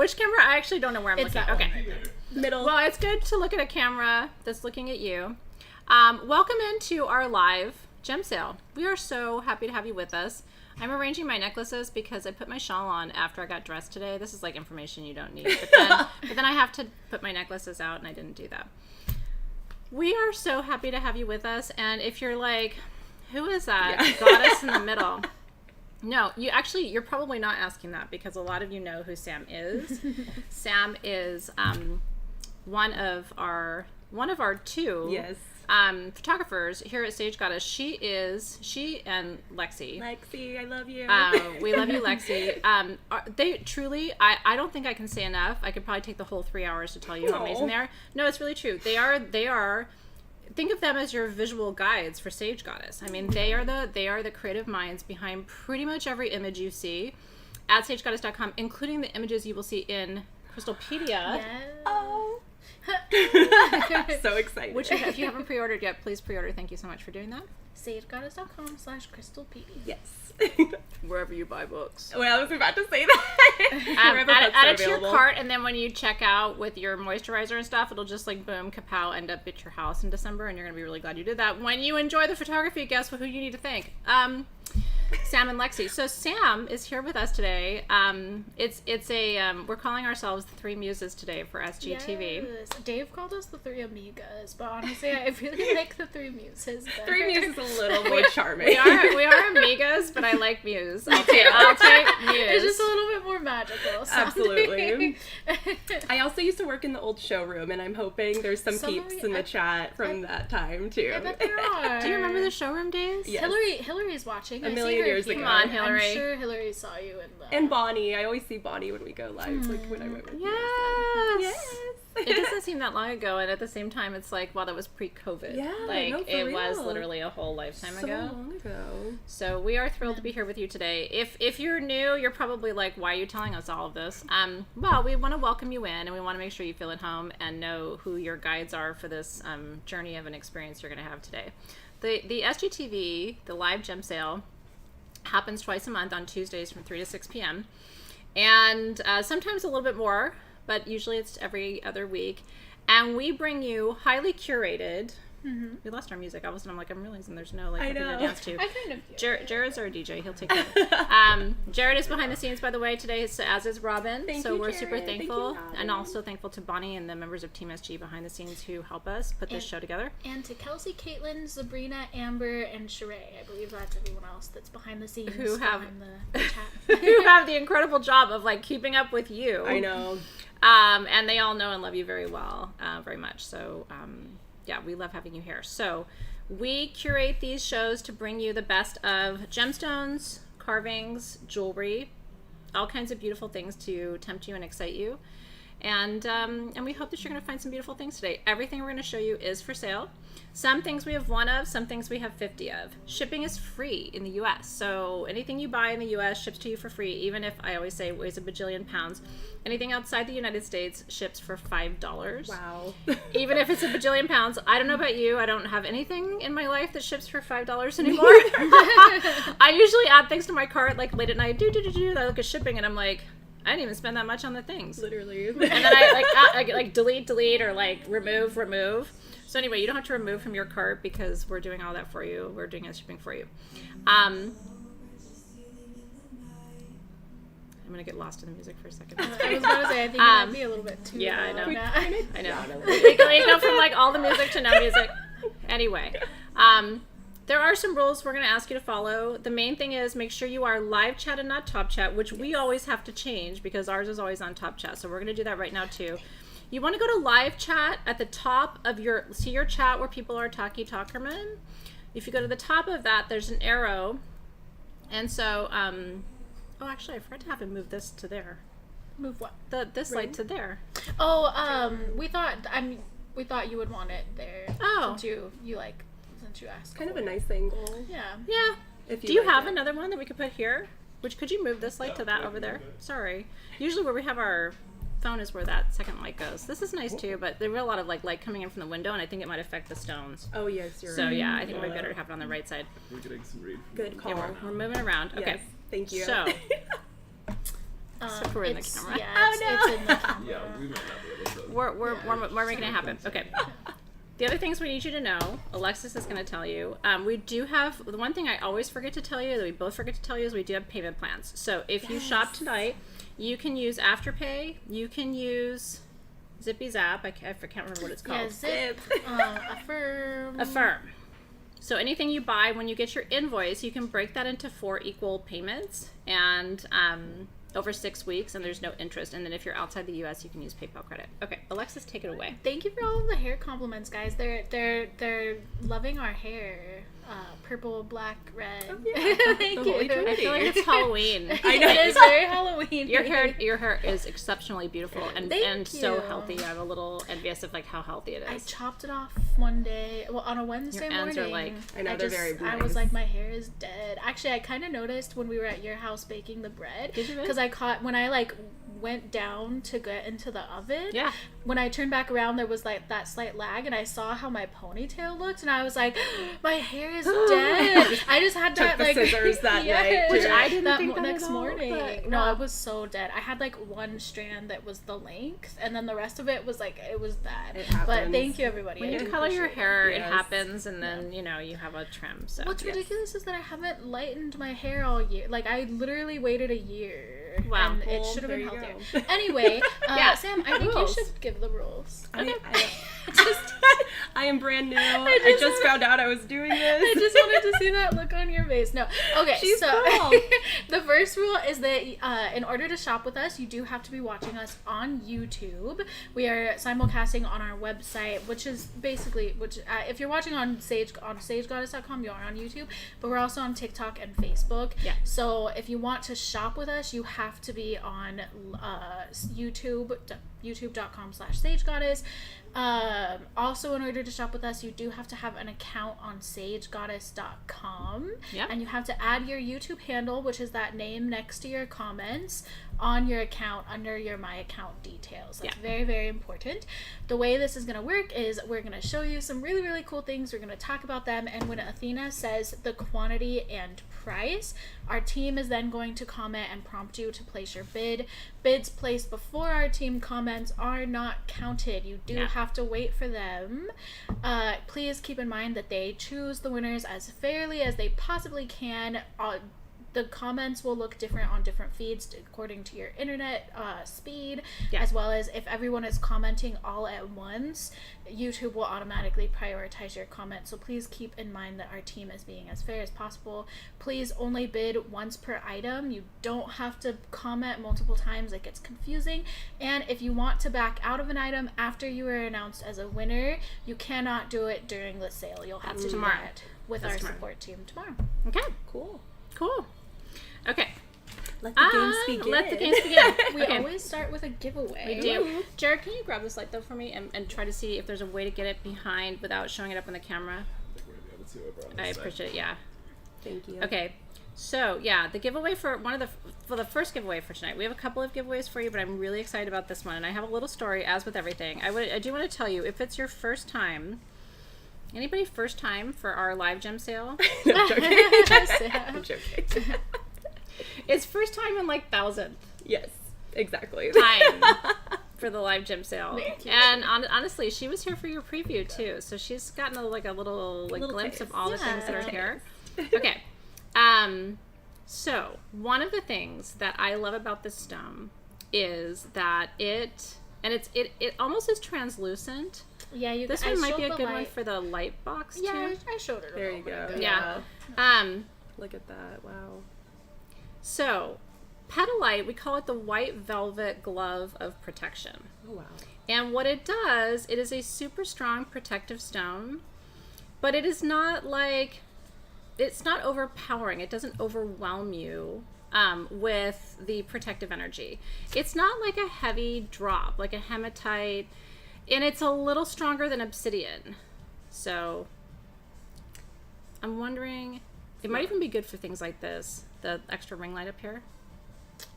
Which camera? I actually don't know where I'm looking. Okay. Middle. Well, it's good to look at a camera that's looking at you. Welcome into our live gem sale. We are so happy to have you with us. I'm arranging my necklaces because I put my shawl on after I got dressed today. This is like information you don't need. But then I have to put my necklaces out, and I didn't do that. We are so happy to have you with us. And if you're like, who is that goddess in the middle? No, you're probably not asking that because a lot of you know who Sam is. Sam is one of our two photographers here at Sage Goddess. She and Lexi. Lexi, I love you. We love you, Lexi. They truly, I don't think I can say enough. I could probably take the whole 3 hours to tell you how amazing they are. No, it's really true. They are. Think of them as your visual guides for Sage Goddess. I mean, they are the creative minds behind pretty much every image you see at sagegoddess.com, including the images you will see in Crystalpedia. Yes. Oh. So excited. Which, if you haven't pre-ordered yet, please pre-order. Thank you so much for doing that. sagegoddess.com/crystalpedia. Yes. Wherever you buy books. Well, I was about to say that. Add it to your cart, and then when you check out with your moisturizer and stuff, it'll just like boom, kapow, end up at your house in December, and you're gonna be really glad you did that. When you enjoy the photography, guess who you need to thank? Sam and Lexi. So Sam is here with us today. We're calling ourselves the Three Muses today for SGTV. Yes. Dave called us the Three Amigas, but honestly, I really like the Three Muses better. Three Muses is a little more charming. We are amigas, but I like Muse. I'll take Muse. It's just a little bit more magical. Absolutely. I also used to work in the old showroom, and I'm hoping there's some peeps in the chat from that time too. I bet there are. Do you remember the showroom days? Yes. Hillary's watching. A million years ago. Come on, Hillary. I'm sure Hillary saw you in the... And Bonnie. I always see Bonnie when we go live, like when I went with you. Yes. It doesn't seem that long ago, and at the same time, it's like, wow, that was pre-COVID. Yeah, like no, for it real. was literally a whole lifetime ago. So long ago. So we are thrilled to be here with you today. If you're new, you're probably like, why are you telling us all of this? Well, we want to welcome you in, and we want to make sure you feel at home and know who your guides are for this journey of an experience you're going to have today. The SGTV, the live gem sale, happens twice a month on Tuesdays from 3 to 6 p.m. And sometimes a little bit more, but usually it's every other week. And we bring you highly curated. Mm-hmm. We lost our music. All of a sudden, I'm realizing there's no nothing to dance to. I kind of Jared's our DJ. He'll take care. Jared is behind the scenes, by the way, today, as is Robin. We're super thankful, and also thankful to Bonnie and the members of Team SG behind the scenes who help us put this show together. And to Kelsey, Caitlin, Sabrina, Amber, and Sheree. I believe that's everyone else that's behind the scenes. Who have the chat. who have the incredible job of keeping up with you. I know. And they all know and love you very well, very much. So. Yeah, we love having you here. So we curate these shows to bring you the best of gemstones, carvings, jewelry, all kinds of beautiful things to tempt you and excite you. And we hope that you're going to find some beautiful things today. Everything we're going to show you is for sale. Some things we have 1 of, some things we have 50 of. Shipping is free in the U.S. So anything you buy in the U.S. ships to you for free, even if, I always say, weighs a bajillion pounds. Anything outside the United States ships for $5. Wow. Even if it's a bajillion pounds. I don't know about you. I don't have anything in my life that ships for $5 anymore. I usually add things to my cart late at night. I look at shipping and I'm like, I didn't even spend that much on the things. Literally. And then I delete or remove. So anyway, you don't have to remove from your cart because we're doing all that for you. We're doing the shipping for you. I'm going to get lost in the music for a second. I was going to say, I think it might be a little bit too I know. long. I know. We go from all the music to no music. Anyway, there are some rules we're going to ask you to follow. The main thing is make sure you are live chat and not top chat, which we always have to change because ours is always on top chat. So we're going to do that right now too. You want to go to live chat at the top of your chat where people are talkerman. If you go to the top of that, there's an arrow. And so, actually I forgot to have him move this to there. Move what? This light to there. Oh, we thought you would want it there. Oh. Since you asked. Kind of a nice angle. Yeah. Yeah. Do you have another one that we could put here? Could you move this light to that over there? Sorry. Usually where we have our phone is where that second light goes. This is nice too, but there were a lot of light coming in from the window, and I think it might affect the stones. Oh yes, you're right. So yeah, I think it would be better to have it on the right side. We're getting some read. Good call. Yeah, we're moving around. Okay. Yes, thank you. So Except for in the camera. Yeah, it's in the camera. Yeah, we might not be able to. We're making it happen. Okay. The other things we need you to know, Alexys is going to tell you. We do have, the one thing I always forget to tell you, that we both forget to tell you, is we do have payment plans. So if you shop tonight, you can use Afterpay, you can use Zippy Zap, I can't remember what it's called. Yeah, Zip, Affirm. Affirm. So anything you buy, when you get your invoice, you can break that into 4 equal payments, and over 6 weeks, and there's no interest. And then if you're outside the U.S., you can use PayPal credit. Okay, Alexys, take it away. Thank you for all of the hair compliments, guys. They're loving our hair. Purple, black, red. Oh, yeah. Thank The whole you. I feel like it's Halloween. I know. It is very Halloween. Your hair is exceptionally beautiful and so you. healthy. I'm a little envious of like how healthy it is. I chopped it off one day, well, on a Wednesday Your ends morning. are like, I know, they're very I nice. was like, my hair is dead. Actually, I kind of noticed when we were at your house baking the bread. Did you really? Because I caught, when I like went down to get into the oven, yeah. when I turned back around, there was like that slight lag, and I saw how my ponytail looked, and I was like, my hair is dead. I just had Took that the like scissors that night, Which too. I didn't that think that next at all, morning. but No, wow. it was so dead. I had like one strand that was the length, and then the rest of it was like, it was that. It But happens. thank you, everybody. When I you do color your appreciate hair, it Yes. happens, and then you know you have a trim. So What's yes. ridiculous is that I haven't lightened my hair all year. Like, I literally waited a year. Wow. And it Well, should have been there you healthier. go. Anyway, Yeah. Sam, I think Rules. you should give the rules. I am brand new. I just found out I was doing this. I just wanted to see that look on your face. No. Okay, She's so cool. the first rule is that in order to shop with us, you do have to be watching us on YouTube. We are simulcasting on our website, which is basically, if you're watching on sagegoddess.com, you are on YouTube, but we're also on TikTok and Facebook. Yeah. So if you want to shop with us, you have to be on YouTube, youtube.com/sagegoddess. Also, in order to shop with us, you do have to have an account on sagegoddess.com. Yep. And you have to add your YouTube handle, which is that name next to your comments, on your account under your My Account details. That's very, very important. The way this is going to work is we're going to show you some really, really cool things. We're going to talk about them. And when Athena says the quantity and price, our team is then going to comment and prompt you to place your bid. Bids placed before our team comments are not counted. You do have to wait for them. Please keep in mind that they choose the winners as fairly as they possibly can. The comments will look different on different feeds according to your internet speed, as well as if everyone is commenting all at once, YouTube will automatically prioritize your comment. So please keep in mind that our team is being as fair as possible. Please only bid once per item. You don't have to comment multiple times. It gets confusing. And if you want to back out of an item after you are announced as a winner, you cannot do it during the sale. You'll have to do tomorrow. that with our support team tomorrow. Okay. Cool. Cool. Okay. Let the games begin. Let the games begin. We Okay. always start with a giveaway. We do. Jared, can you grab this light though for me and try to see if there's a way to get it behind without showing it up on the camera? I think we're gonna be able to over on I this side. appreciate it. Yeah. Thank you. Okay. So yeah, the giveaway for the first giveaway for tonight. We have a couple of giveaways for you, but I'm really excited about this one, and I have a little story. As with everything, I do want to tell you, if it's your first time. Anybody first time for our live gem sale? No, I'm joking. I'm joking. It's first time in like thousandth Yes, exactly. time for the live gem sale. Thank you. And honestly, she was here for your preview too, so she's gotten a little glimpse of all the things that are here. Okay. So one of the things that I love about this stone is that it almost is translucent. Yeah, you. This I one might showed be a the good one light. for the light box Yeah, too. I showed it. There you go. Yeah. Look at that. Wow. So Petalite, we call it the white velvet glove of protection. Oh, wow. And what it does, it is a super strong protective stone, but it is not like, it's not overpowering. It doesn't overwhelm you with the protective energy. It's not like a heavy drop, like a hematite, and it's a little stronger than obsidian. So I'm wondering, it might even be good for things like this, the extra ring light up here.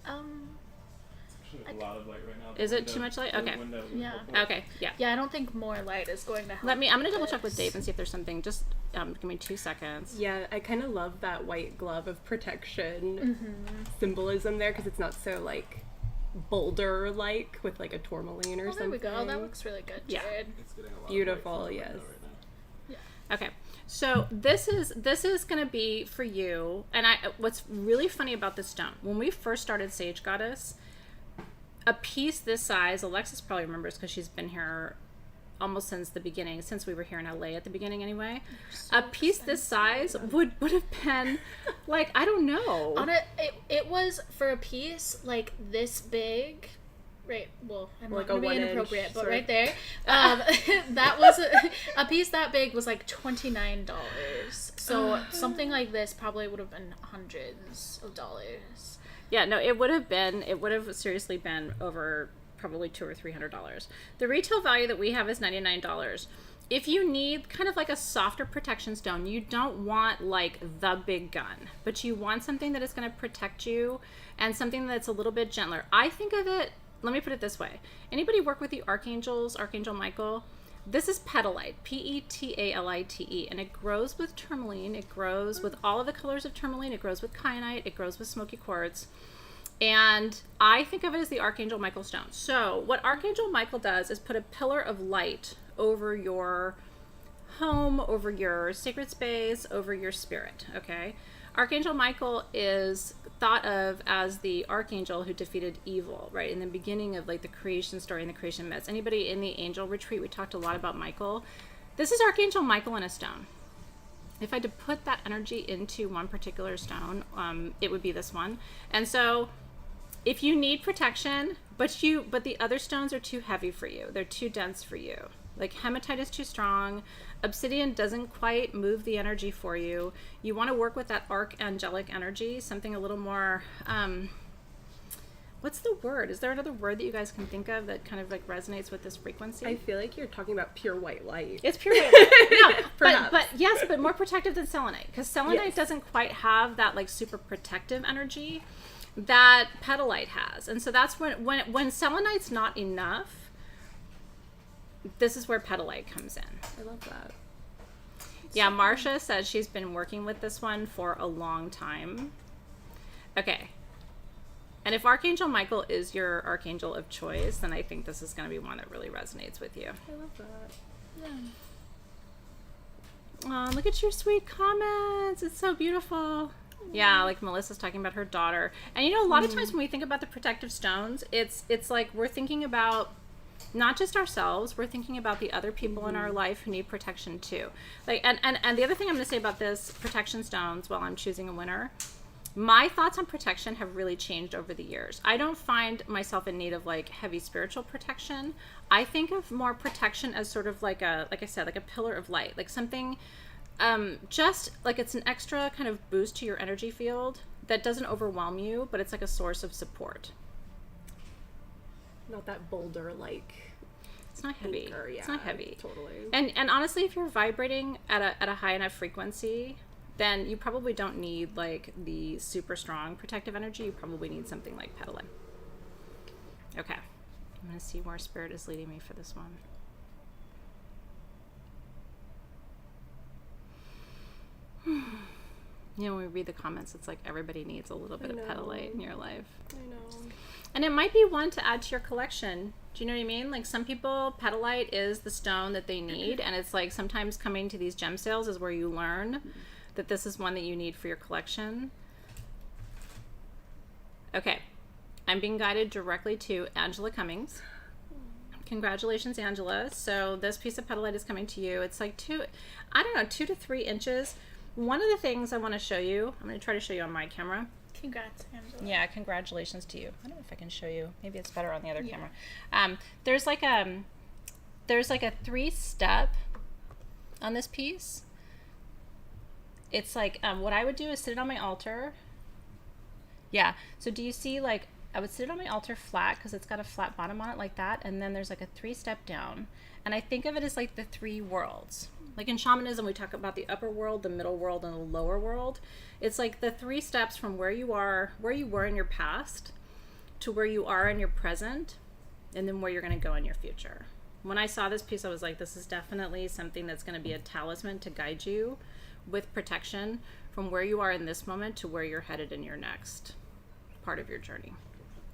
Actually, a lot of light right now. Is it too much light? The Okay. window is Yeah. purple. Okay, yeah. Yeah, I don't think more light is going to help. I'm gonna double check with this. Dave and see if there's something. Just give me 2 seconds. Yeah, I kind of love that white glove of protection symbolism there because it's not so like boulder-like with like a tourmaline or something. There we go. That looks really good, Yeah. Jared. It's getting a lot Beautiful, of light yes. right now. Okay, so this is gonna be for you. And what's really funny about this stone, when we first started Sage Goddess, a piece this size, Alexys probably remembers because she's been here almost since the beginning, since we were here in LA at the beginning anyway. A piece this size would have been like, I don't know. It was for a piece like this big. Right, well, I'm Like not a going to be 1 inappropriate, inch but sort of- right there, that was a piece that big was like $29. So something like this probably would have been hundreds of dollars. Yeah, no, it would have seriously been over probably $200 or $300. The retail value that we have is $99. If you need kind of like a softer protection stone, you don't want like the big gun, but you want something that is going to protect you and something that's a little bit gentler. I think of it, let me put it this way. Anybody work with the archangels, Archangel Michael? This is Petalite, Petalite, and it grows with tourmaline. It grows with all of the colors of tourmaline. It grows with kyanite. It grows with smoky quartz. And I think of it as the Archangel Michael stone. So what Archangel Michael does is put a pillar of light over your home, over your sacred space, over your spirit, okay? Archangel Michael is thought of as the archangel who defeated evil, right? In the beginning of like the creation story and the creation myths. Anybody in the angel retreat, we talked a lot about Michael. This is Archangel Michael in a stone. If I had to put that energy into one particular stone, it would be this one. And so if you need protection, but the other stones are too heavy for you, they're too dense for you. Like hematite is too strong. Obsidian doesn't quite move the energy for you. You want to work with that archangelic energy, something a little more, what's the word? Is there another word that you guys can think of that kind of like resonates with this frequency? I feel like you're talking about pure white light. It's pure white light. Perhaps. but yes, but more protective than selenite, because selenite doesn't quite have that like super protective energy that petalite has. And so that's when selenite's not enough, this is where petalite comes in. I love that. Yeah, Marcia says she's been working with this one for a long time. Okay. And if Archangel Michael is your archangel of choice, then I think this is going to be one that really resonates with you. I love that. Oh, look at your sweet comments. It's so beautiful. Yeah, like Melissa's talking about her daughter. And you know, a lot of times when we think about the protective stones, it's like we're thinking about not just ourselves, we're thinking about the other people in our life who need protection too. Like, and the other thing I'm going to say about this protection stones while I'm choosing a winner, my thoughts on protection have really changed over the years. I don't find myself in need of like heavy spiritual protection. I think of more protection as sort of like I said, like a pillar of light, like something, just like it's an extra kind of boost to your energy field that doesn't overwhelm you, but it's like a source of support. Not that boulder-like. It's not heavy. Anchor, yeah, it's not heavy. Totally. And honestly, if you're vibrating at a high enough frequency, then you probably don't need like the super strong protective energy. You probably need something like petalite. Okay. I'm going to see where spirit is leading me for this one. You know, when we read the comments, it's like everybody needs a little bit of petalite in your life. I know. And it might be one to add to your collection. Do you know what I mean? Like some people, petalite is the stone that they need. And it's like sometimes coming to these gem sales is where you learn that this is one that you need for your collection. Okay. I'm being guided directly to Angela Cummings. Congratulations, Angela. So this piece of petalite is coming to you. It's like 2 to 3 inches. One of the things I want to show you, I'm going to try to show you on my camera. Congrats, Angela. Yeah, congratulations to you. I don't know if I can show you. Maybe it's better on the other camera. There's like a 3-step on this piece. It's like what I would do is sit it on my altar. Yeah. So do you see like I would sit it on my altar flat because it's got a flat bottom on it like that, and then there's like a 3-step down, and I think of it as like the 3 worlds. Like in shamanism, we talk about the upper world, the middle world, and the lower world. It's like the 3 steps from where you were in your past, to where you are in your present, and then where you're going to go in your future. When I saw this piece, I was like, this is definitely something that's going to be a talisman to guide you with protection from where you are in this moment to where you're headed in your next part of your journey.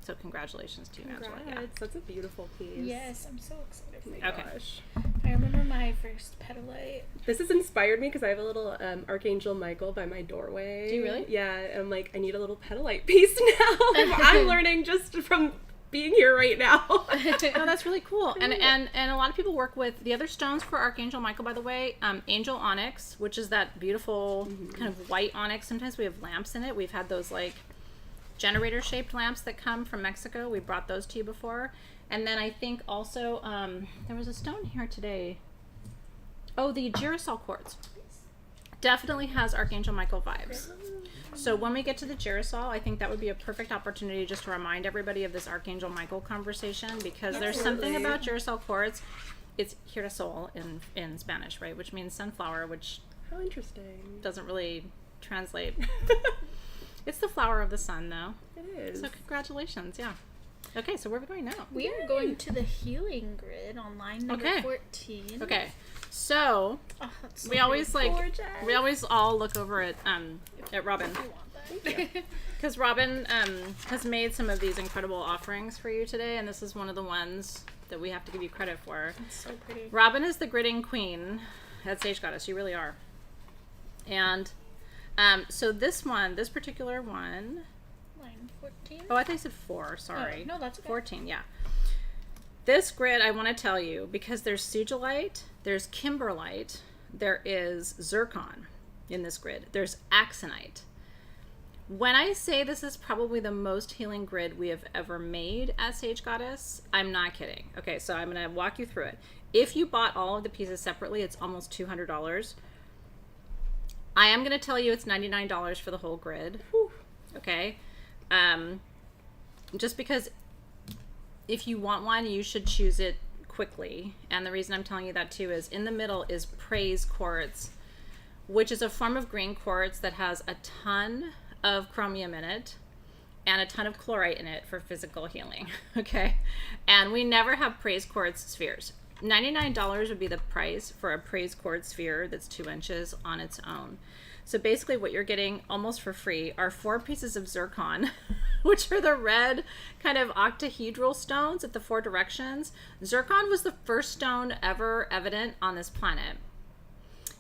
So congratulations to you, Angela. Yeah. That's a beautiful piece. Yes, I'm so excited for you. Okay. Gosh. I remember my first Petalite. This has inspired me because I have a little Archangel Michael by my doorway. Do you really? Yeah, and I'm like, I need a little Petalite piece now. I'm learning just from being here right now. Oh, that's really cool. And a lot of people work with the other stones for Archangel Michael, by the way. Angel onyx, which is that beautiful kind of white onyx. Sometimes we have lamps in it. We've had those like generator shaped lamps that come from Mexico. We brought those to you before. And then I think also there was a stone here today. Oh, the Girasol quartz definitely has Archangel Michael vibes. So when we get to the Girasol, I think that would be a perfect opportunity just to remind everybody of this Archangel Michael conversation, because there's something about Girasol quartz. It's Girasol in Spanish, right? Which means sunflower, which How interesting. doesn't really translate. It's the flower of the sun, though. It is. So congratulations, yeah. Okay, so where are we going now? We are going to the healing grid on line number 14. Okay, so Oh, that's so we always gorgeous. we always all look over at Robin, I want that. because Robin has made some of these incredible offerings for you today, and this is one of the ones that we have to give you credit for. It's so pretty. Robin is the gridding queen at Sage Goddess. You really are. And so this particular one. Line 14. Oh, I think I said 4. Sorry. Oh, no, that's okay. 14. Yeah. This grid, I want to tell you, because there's Sugilite, there's Kimberlite, there is Zircon in this grid. There's Axonite. When I say this is probably the most healing grid we have ever made at Sage Goddess, I'm not kidding. Okay, so I'm going to walk you through it. If you bought all of the pieces separately, it's almost $200. I am going to tell you it's $99 for the whole grid. Whew. Okay? Just because if you want one, you should choose it quickly. And the reason I'm telling you that too is in the middle is Praise Quartz, which is a form of green quartz that has a ton of chromium in it and a ton of chlorite in it for physical healing. Okay? And we never have Praise Quartz spheres. $99 would be the price for a Praise Quartz sphere that's 2 inches on its own. So basically what you're getting almost for free are 4 pieces of zircon, which are the red kind of octahedral stones at the 4 directions. Zircon was the first stone ever evident on this planet.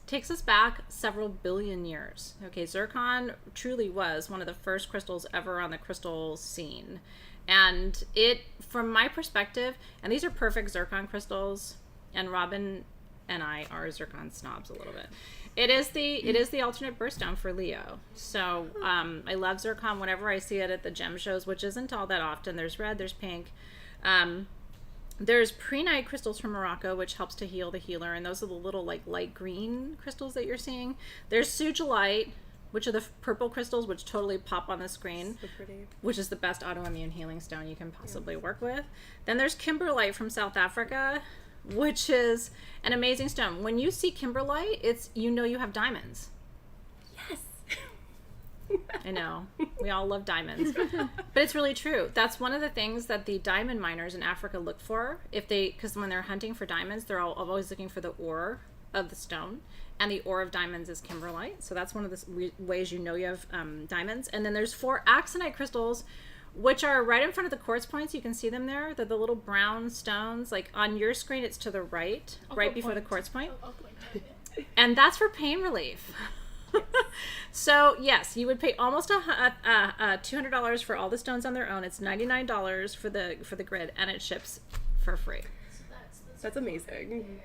Takes us back several billion years. Okay, zircon truly was one of the first crystals ever on the crystal scene. And it, from my perspective, and these are perfect zircon crystals, and Robin and I are zircon snobs a little bit. It is the alternate birthstone for Leo. So I love zircon whenever I see it at the gem shows, which isn't all that often. There's red, there's pink. There's prehnite crystals from Morocco, which helps to heal the healer, and those are the little like light green crystals that you're seeing. There's Sugilite, which are the purple crystals, which totally pop on the screen, So pretty. which is the best autoimmune healing stone you can possibly work with. Then there's Kimberlite from South Africa, which is an amazing stone. When you see Kimberlite, it's, you know, you have diamonds. Yes. I know. We all love diamonds. But it's really true. That's one of the things that the diamond miners in Africa look for. Because when they're hunting for diamonds, they're always looking for the ore of the stone. And the ore of diamonds is Kimberlite. So that's one of the ways you know you have diamonds. And then there's 4 axonite crystals, which are right in front of the quartz points. You can see them there. They're the little brown stones. Like on your screen, it's to the right, right before the quartz point. I'll point to it. And that's for pain relief. So yes, you would pay almost $200 for all the stones on their own. It's $99 for the grid, and it ships for free. So that's That's amazing.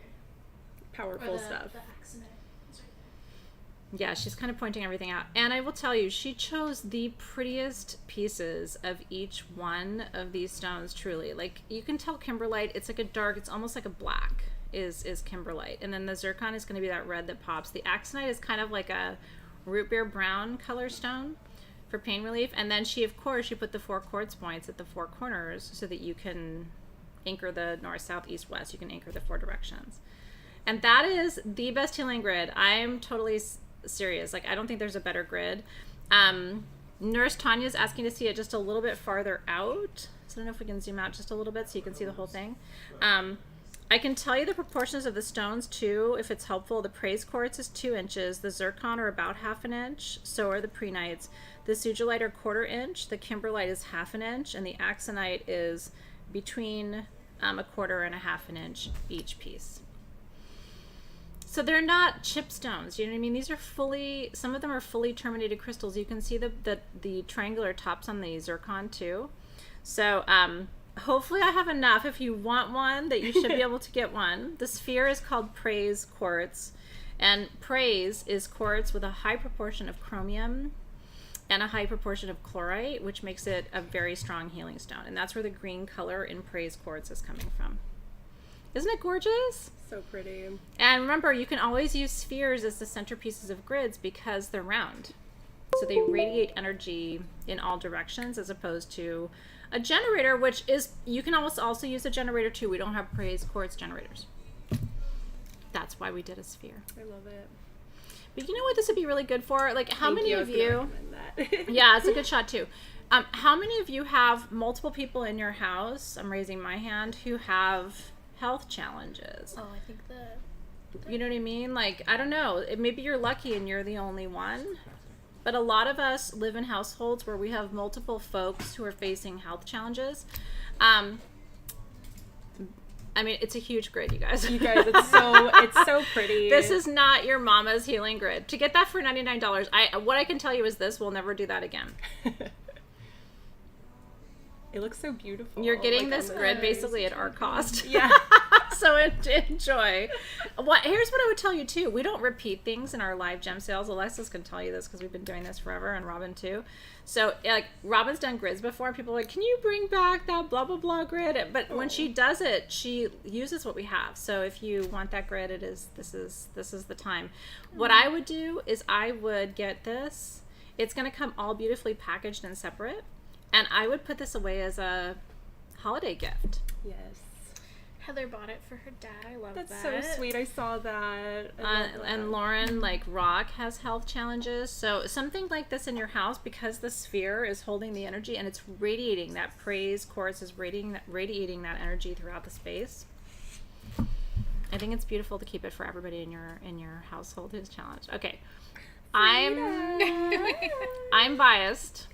Powerful stuff. The axonite is right Yeah, she's kind of pointing everything out. And I will tell you, she chose the prettiest pieces of each one of these stones, truly. Like, you can tell Kimberlite, it's like a dark, it's almost like a black is Kimberlite. And then the zircon is going to be that red that pops. The axonite is kind of like a root beer brown color stone for pain relief. And then she put the 4 quartz points at the 4 corners so that you can anchor the north, south, east, west. You can anchor the 4 directions. And that is the best healing grid. I am totally serious. Like, I don't think there's a better grid. Nurse Tanya's asking to see it just a little bit farther out. So I don't know if we can zoom out just a little bit so you can see the whole thing. I can tell you the proportions of the stones too, if it's helpful. The praise quartz is 2 inches. The zircon are about 1/2 inch. So are the prenites. The sugilite are 1/4 inch. The kimberlite is 1/2 inch, and the axonite is between 1/4 and 1/2 inch each piece. So they're not chip stones. You know what I mean? These are fully. Some of them are fully terminated crystals. You can see the triangular tops on the zircon too. So hopefully I have enough. If you want one, that you should be able to get one. The sphere is called praise quartz, and praise is quartz with a high proportion of chromium and a high proportion of chlorite, which makes it a very strong healing stone. And that's where the green color in praise quartz is coming from. Isn't it gorgeous? So pretty. And remember, you can always use spheres as the centerpieces of grids because they're round. So they radiate energy in all directions, as opposed to a generator, which is, you can also use a generator too. We don't have praise quartz generators. That's why we did a sphere. I love it. But you know what this would be really good for? Like, how many of you? That. Yeah, it's a good shot too. How many of you have multiple people in your house? I'm raising my hand, who have health challenges. Oh, I think You know what I mean? Like, I don't know. Maybe you're lucky and you're the only one. But a lot of us live in households where we have multiple folks who are facing health challenges. I mean, it's a huge grid, you guys. You guys, it's so pretty. This is not your mama's healing grid. To get that for $99, what I can tell you is this: we'll never do that again. It looks so beautiful. You're getting this grid basically at our cost. Yeah. So enjoy. Here's what I would tell you too. We don't repeat things in our live gem sales. Alexis can tell you this because we've been doing this forever, and Robin too. So like, Robin's done grids before. People are like, can you bring back that blah blah blah grid? But when she does it, she uses what we have. So if you want that grid, this is the time. What I would do is I would get this. It's going to come all beautifully packaged and separate. And I would put this away as a holiday gift. Yes. Heather bought it for her dad. I love that. That's so sweet. I saw that. And Lauren, like Rock, has health challenges. So something like this in your house, because the sphere is holding the energy and it's radiating, that praise quartz is radiating that energy throughout the space. I think it's beautiful to keep it for everybody in your household who's challenged. Okay. I'm biased.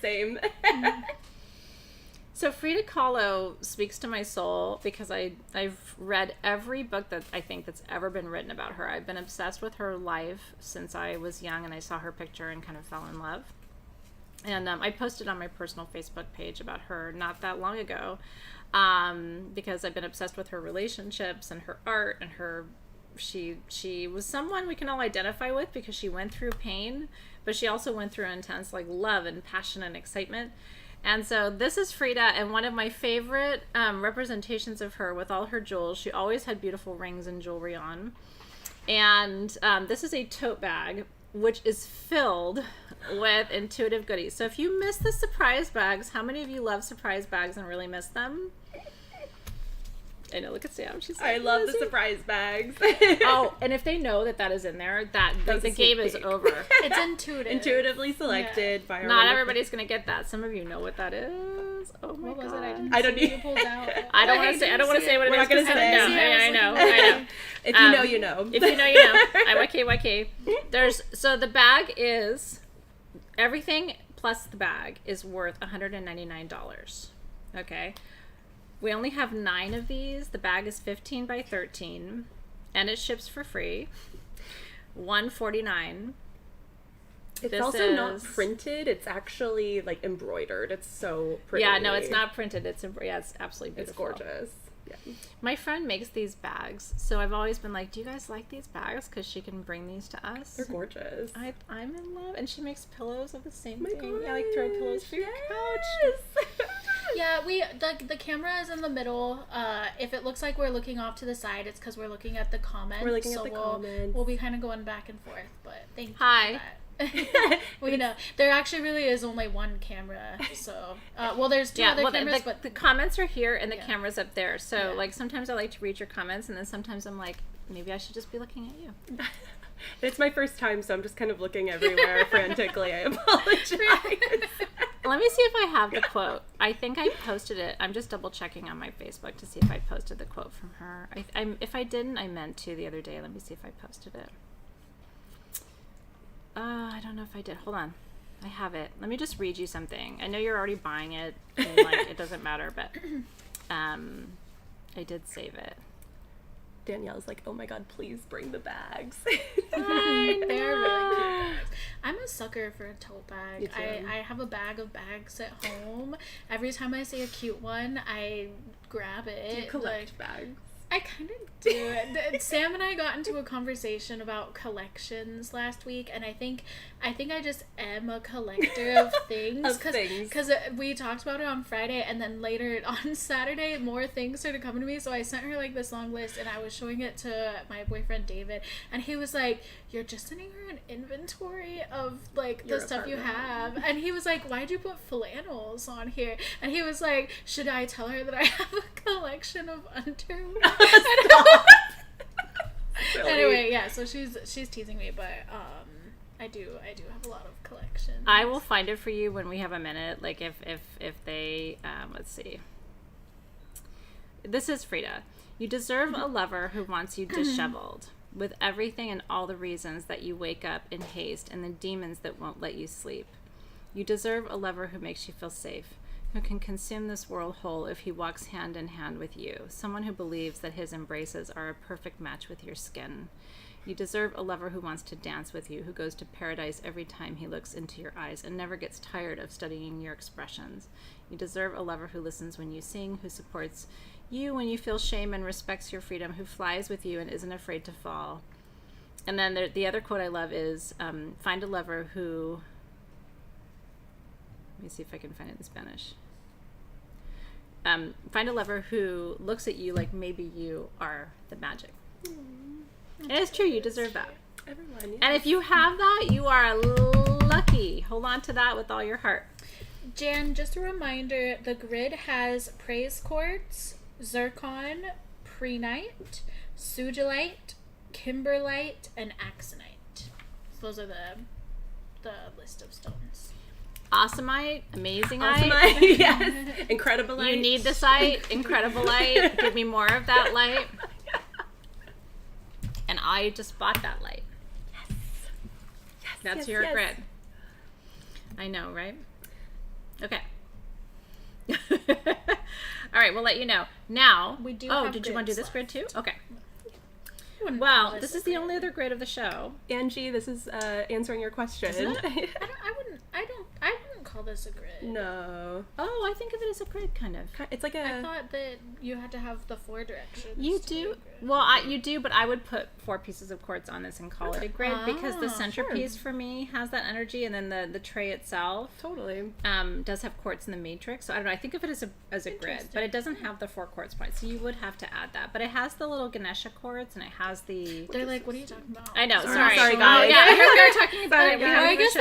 Same. So Frida Kahlo speaks to my soul because I've read every book that I think that's ever been written about her. I've been obsessed with her life since I was young, and I saw her picture and kind of fell in love. And I posted on my personal Facebook page about her not that long ago, because I've been obsessed with her relationships and her art and her. She was someone we can all identify with because she went through pain, but she also went through intense like love and passion and excitement. And so this is Frida, and one of my favorite representations of her with all her jewels. She always had beautiful rings and jewelry on. And this is a tote bag, which is filled with intuitive goodies. So if you miss the surprise bags, how many of you love surprise bags and really miss them? I know, look at Sam. She's like, I love the surprise bags. Oh, and if they know that is in there, the game is over. It's intuitive. Intuitively selected by our Not everybody's going to get that. Some of you know what that is. Oh my What was God. it? I don't see need- you pulled out. I don't want to say what it We're is. not gonna 'cause say. No, I know. If you know, you know. If you know, you know. YK. So the bag is, everything plus the bag is worth $199. Okay. We only have 9 of these. The bag is 15 by 13, and it ships for free. $149. It's This also not is- printed. It's actually like embroidered. It's so pretty. Yeah, no, it's not printed. It's absolutely It's beautiful. gorgeous. Yeah. My friend makes these bags, so I've always been like, do you guys like these bags? Because she can bring these to us. They're gorgeous. I'm in love. And she makes pillows of the same my thing. gosh, Yeah, like throw pillows for your couch. yes. Yeah, the camera is in the middle. If it looks like we're looking off to the side, it's because we're looking at the comments. We're looking at the we'll, comments. We'll be kind of going back and forth, but thank you Hi. for that. We know there actually really is only one camera, so there's two other cameras, but the comments are here and the camera's up there. So Yeah. like sometimes I like to read your comments, and then sometimes I'm like, maybe I should just be looking at you. It's my first time, so I'm just kind of looking everywhere frantically. I apologize. Let me see if I have the quote. I think I posted it. I'm just double checking on my Facebook to see if I posted the quote from her. If I didn't, I meant to the other day. Let me see if I posted it. I don't know if I did. Hold on. I have it. Let me just read you something. I know you're already buying it, and like it doesn't matter, but I did save it. Danielle's like, oh my god, please bring the bags. They're really cute bags. I'm a sucker for a tote bag. Me too. I have a bag of bags at home. Every time I see a cute one, I grab it. Do you collect bags? I kind of do. Sam and I got into a conversation about collections last week, and I think I just am a collector of things. Because we talked about it on Friday, and then later on Saturday, more things started coming to me, so I sent her, like, this long list, and I was showing it to my boyfriend, David, and he was like, you're just sending her an inventory of, like, the stuff you have. And he was like, why'd you put flannels on here? And he was like, should I tell her that I have a collection of underwear? Anyway, yeah, so she's teasing me, but I do have a lot of collections. I will find it for you when we have a minute. Like if they let's see. This is Frida. You deserve a lover who wants you disheveled, with everything and all the reasons that you wake up in haste and the demons that won't let you sleep. You deserve a lover who makes you feel safe, who can consume this world whole if he walks hand in hand with you, someone who believes that his embraces are a perfect match with your skin. You deserve a lover who wants to dance with you, who goes to paradise every time he looks into your eyes and never gets tired of studying your expressions. You deserve a lover who listens when you sing, who supports you when you feel shame and respects your freedom, who flies with you and isn't afraid to fall. And then the other quote I love is, find a lover who... Let me see if I can find it in Spanish. Find a lover who looks at you like maybe you are the magic. And it's true, you deserve that. Everyone, yes. And if you have that, you are lucky. Hold on to that with all your heart. Jan, just a reminder, the grid has praise quartz, zircon, prehnite, sugilite, kimberlite, and axonite. So those are the list of stones. Awesomite, amazingite. Awesomite, yes. Incredibleite. You need the site. Incrediblite. Give me more of that light. And I just bought that light. Yes. That's your grid. I know, right? Okay. All right, we'll let you know. Now, we do. Oh, have did you want to do this left. grid too? Okay. Well, This is the only other grid of the show. Angie, this is answering your question. I wouldn't call this a grid. No. Oh, I think of it as a grid, kind of. It's like a... I thought that you had to have the 4 directions. You do. Well, you do, but I would put 4 pieces of quartz on this and call it a grid because the centerpiece for me has that energy, and then the tray itself Totally. Does have quartz in the matrix. So I don't know. I think of it as a grid, but it doesn't have the 4 quartz points, so you would have to add that. But it has the little Ganesha quartz, and it has the. They're like, what are you talking about? I know. Sorry, Sorry, guys. yeah, I heard they were talking about it. I guess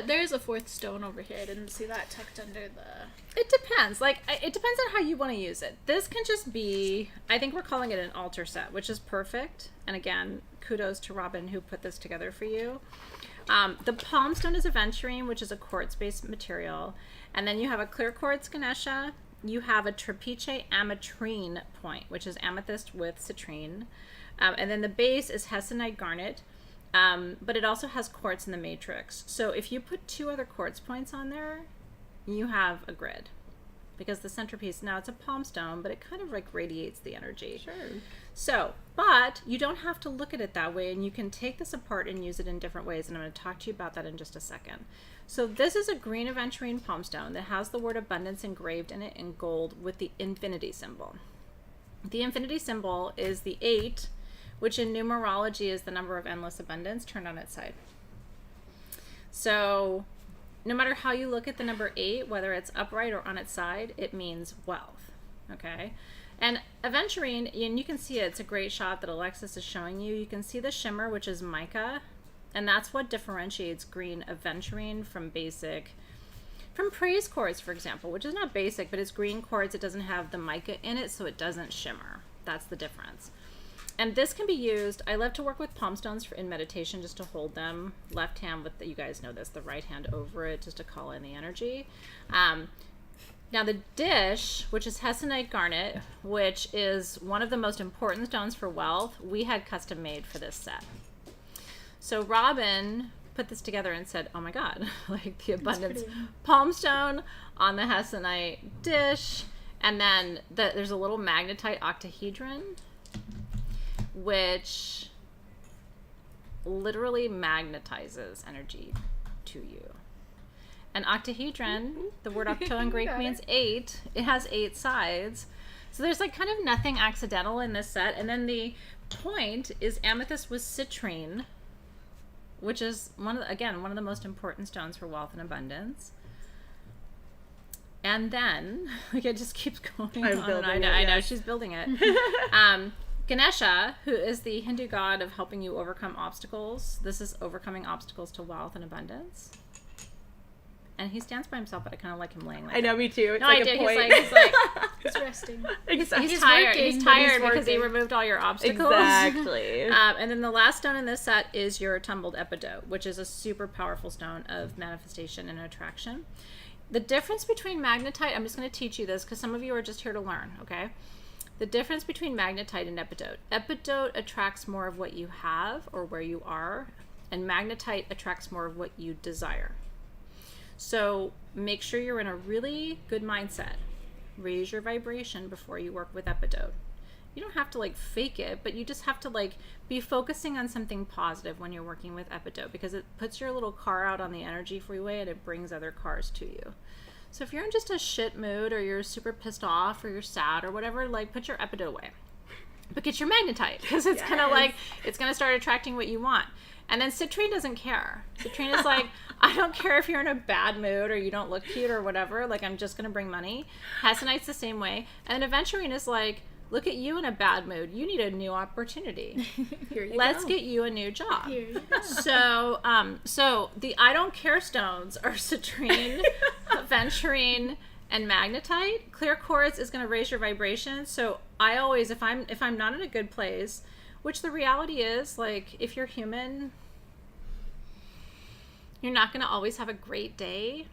there is a 4th stone over here. I didn't see that tucked under the... It depends. Like, it depends on how you want to use it. This can just be... I think we're calling it an altar set, which is perfect. And again, kudos to Robin who put this together for you. The palm stone is aventurine, which is a quartz-based material. And then you have a clear quartz Ganesha. You have a trapeche ametrine point, which is amethyst with citrine. And then the base is hessonite garnet. But it also has quartz in the matrix. So if you put 2 other quartz points on there, you have a grid. Because the centerpiece, now it's a palm stone, but it kind of like radiates the energy. Sure. So, but you don't have to look at it that way, and you can take this apart and use it in different ways, and I'm going to talk to you about that in just a second. So this is a green aventurine palm stone that has the word abundance engraved in it in gold with the infinity symbol. The infinity symbol is the 8, which in numerology is the number of endless abundance turned on its side. So no matter how you look at the number 8, whether it's upright or on its side, it means wealth. Okay? And aventurine, and you can see it's a great shot that Alexys is showing you. You can see the shimmer, which is mica, and that's what differentiates green aventurine from praise quartz, for example, which is not basic, but it's green quartz. It doesn't have the mica in it, so it doesn't shimmer. That's the difference. And this can be used, I love to work with palm stones in meditation just to hold them. Left hand with, you guys know this, the right hand over it just to call in the energy. Now the dish, which is hessonite garnet, which is one of the most important stones for wealth, we had custom made for this set. So Robin put this together and said, oh my God, like the abundance palm stone on the hessonite dish. And then there's a little magnetite octahedron, which literally magnetizes energy to you. An octahedron, the word octo in Greek means 8. It has 8 sides. So there's like kind of nothing accidental in this set. And then the point is amethyst with citrine, which is one of the most important stones for wealth and abundance. And then, like, it just keeps going on. I know, she's building it. Ganesha, who is the Hindu god of helping you overcome obstacles. This is overcoming obstacles to wealth and abundance. And he stands by himself, but I kind of like him laying like that. I know, me too. It's no, like I do. Point. He's like He's resting. Exactly. He's tired. Working, He's tired but because he removed all your obstacles. Exactly. And then the last stone in this set is your tumbled epidote, which is a super powerful stone of manifestation and attraction. The difference between magnetite, I'm just going to teach you this because some of you are just here to learn, okay? The difference between magnetite and epidote. Epidote attracts more of what you have or where you are, and magnetite attracts more of what you desire. So make sure you're in a really good mindset. Raise your vibration before you work with epidote. You don't have to like fake it, but you just have to like be focusing on something positive when you're working with epidote, because it puts your little car out on the energy freeway and it brings other cars to you. So if you're in just a shit mood or you're super pissed off or you're sad or whatever, like put your epidote away. But get your magnetite, because it's kind of like, it's going to start attracting what you want. And then Citrine doesn't care. Citrine is like, I don't care if you're in a bad mood or you don't look cute or whatever. Like, I'm just going to bring money. Hessonite's the same way. And then Aventurine is like, look at you in a bad mood. You need a new opportunity. Let's get you a new job. Here you go. So the I don't care stones are Citrine, Aventurine, and magnetite. Clear quartz is going to raise your vibration. So I always, if I'm not in a good place, which the reality is, like, if you're human, you're not going to always have a great day.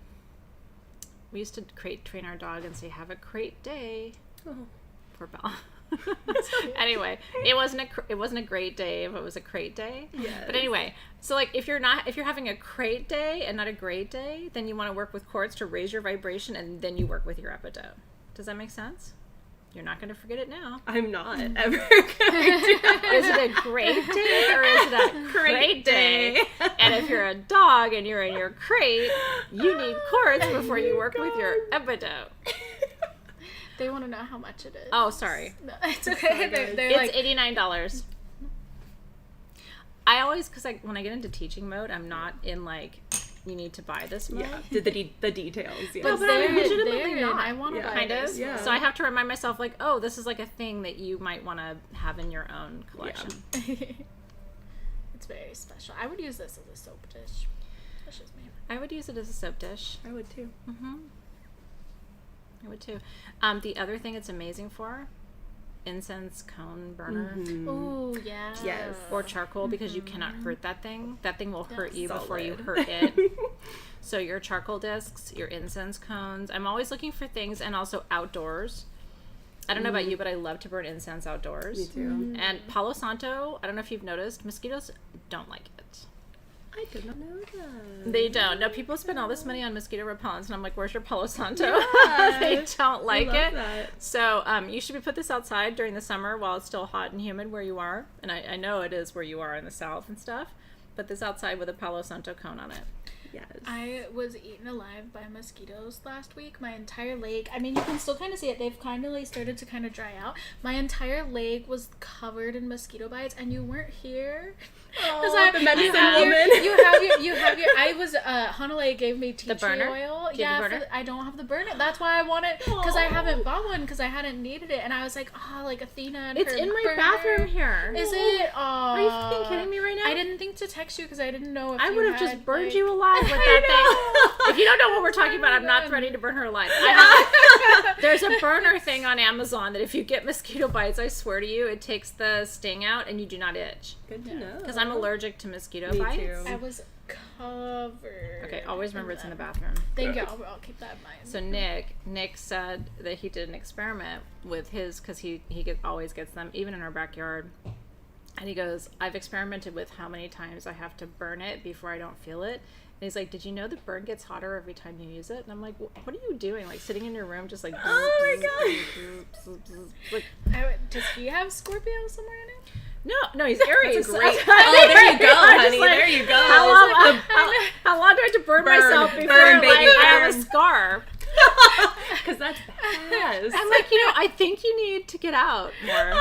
We used to train our dog and say, have a great day. Oh. Poor Belle. Anyway, it wasn't a great day if it was a crate day. Yes. But anyway, so like if you're having a crate day and not a great day, then you want to work with quartz to raise your vibration, and then you work with your epidote. Does that make sense? You're not going to forget it now. I'm not ever going to. Is it a great day or is it a crate day? And if you're a dog and you're in your crate, you need quartz before you work with your epidote. They want to know how much it is. Oh, sorry. No, it's okay. They're it's like $89. I always, because when I get into teaching mode, I'm not in like, you need to buy this mode. Yeah, the details. Yeah. But I'm legitimately not. I want to buy this. Yeah. So I have to remind myself, like, oh, this is like a thing that you might want to have in your own collection. Yeah. It's very special. I would use this as a soap dish. That's just me. I would use it as a soap dish. I would too. Mm-hmm. I would too. The other thing it's amazing for, incense cone burner. Mm-hmm. Ooh, yeah. Yes. Or charcoal, because you cannot hurt that thing. That thing will hurt you before you Solid. hurt it. So your charcoal discs, your incense cones. I'm always looking for things, and also outdoors. I don't know about you, but I love to burn incense outdoors. Me too. Mm-hmm. And Palo Santo, I don't know if you've noticed, mosquitoes don't like it. I did not know that. They don't. No, people spend all this money on mosquito repellents, and I'm like, where's your Palo Santo? Yeah. They don't like it. That. So you should put this outside during the summer while it's still hot and humid where you are. And I know it is where you are in the south and stuff. Put this outside with a Palo Santo cone on it. Yes. I was eaten alive by mosquitoes last week. My entire leg, I mean, you can still kind of see it. They've kind of like started to kind of dry out. My entire leg was covered in mosquito bites, and you weren't here. Oh, the medicine woman. You have your. I was. Hanale gave me tea tree burner? oil. Do you have a burner? I don't have the burner. That's why I want it, because I haven't bought one because I hadn't needed it, and I was like, like Athena and It's her in my burner. bathroom here. Is it? Are you fucking kidding me right now? I didn't think to text you because I didn't know if I you would have had, just burned like... you alive with that thing. If you don't know what we're talking about, I'm not threatening to burn her alive. There's a burner thing on Amazon that if you get mosquito bites, I swear to you, it takes the sting out and you do not itch. Good to know. Because I'm allergic to mosquito Me bites. too. I was covered. Okay, always remember it's in the bathroom. Thank you. I'll keep that in mind. So Nick said that he did an experiment with his, because he always gets them, even in our backyard. And he goes, I've experimented with how many times I have to burn it before I don't feel it. And he's like, did you know the burn gets hotter every time you use it? And I'm like, what are you doing? Like sitting in your room just like... Oh my god! Like, does he have Scorpio somewhere in it? No, he's Aries. Great. Oh, there you go, honey. Like, there you go. How long do I have to burn myself before I have a scar? Because that's badass. I'm like, I think you need to get out more.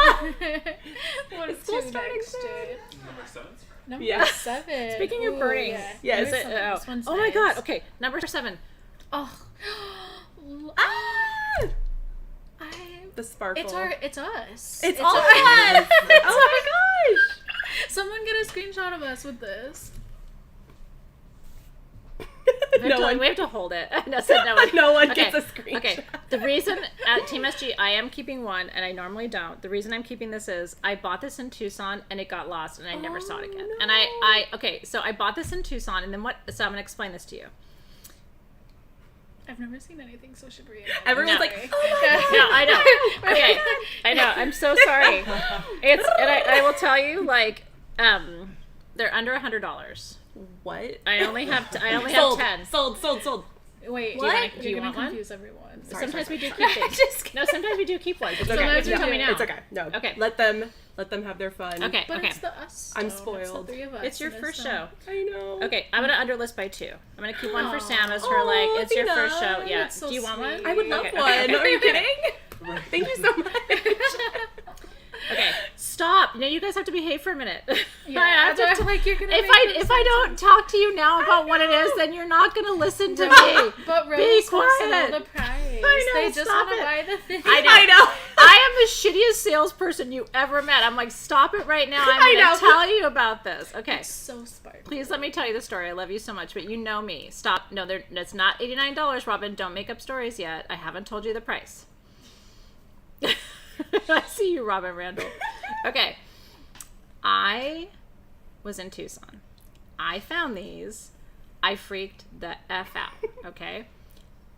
What is school two starting next, soon? Jade? Number 7. Number 7. Speaking of burning, yeah. yes. This one's Oh my nice. god. Okay, number 7. Oh. The sparkle. It's us. It's all us. Oh my gosh. Someone get a screenshot of us with this. We have to hold it. No one gets a screenshot. Okay. The reason at Team SG I am keeping one and I normally don't. The reason I'm keeping this is I bought this in Tucson and it got lost and I never saw it again. No. And so I bought this in Tucson and then so I'm gonna explain this to you. I've never seen anything so shivery. Everyone's like, oh my god. No, I know. Okay, I know. I'm so sorry. I will tell you, like, they're under $100. What? I only have 10. Sold. Wait, What? You're Do you gonna want one? confuse everyone. Sometimes we do keep things. No, sometimes we do keep ones. It's okay. Sometimes You we tell do. me now. It's okay. No. Okay. Let them have their fun. Okay. But it's the us. I'm though. spoiled. It's the 3 of us. It's your and first not- show. I know. Okay, I'm gonna underlist by 2. I'm gonna keep one for Aw. Sam as her like it's your Athena, first show. Yeah. that's so Do you want sweet. one? I would love Okay, one. okay. Are you kidding? Thank you so much. Okay, stop. You guys have to behave for a minute. Yeah, I have that's to why I'm like, you're gonna if make I them if so I don't talk to you now about what it is, then you're not gonna listen to me. But Be Rose wants to know quiet. the price. I know, They just stop want to it. buy the thing. I know. I am the shittiest salesperson you ever met. I'm like, stop it right now. I'm gonna tell you about this. Okay. It's so sparkly. Please let me tell you the story. I love you so much, but you know me. Stop. No, it's not $89, Robin. Don't make up stories yet. I haven't told you the price. I see you, Robin Randall. Okay. I was in Tucson. I found these. I freaked the F out, okay?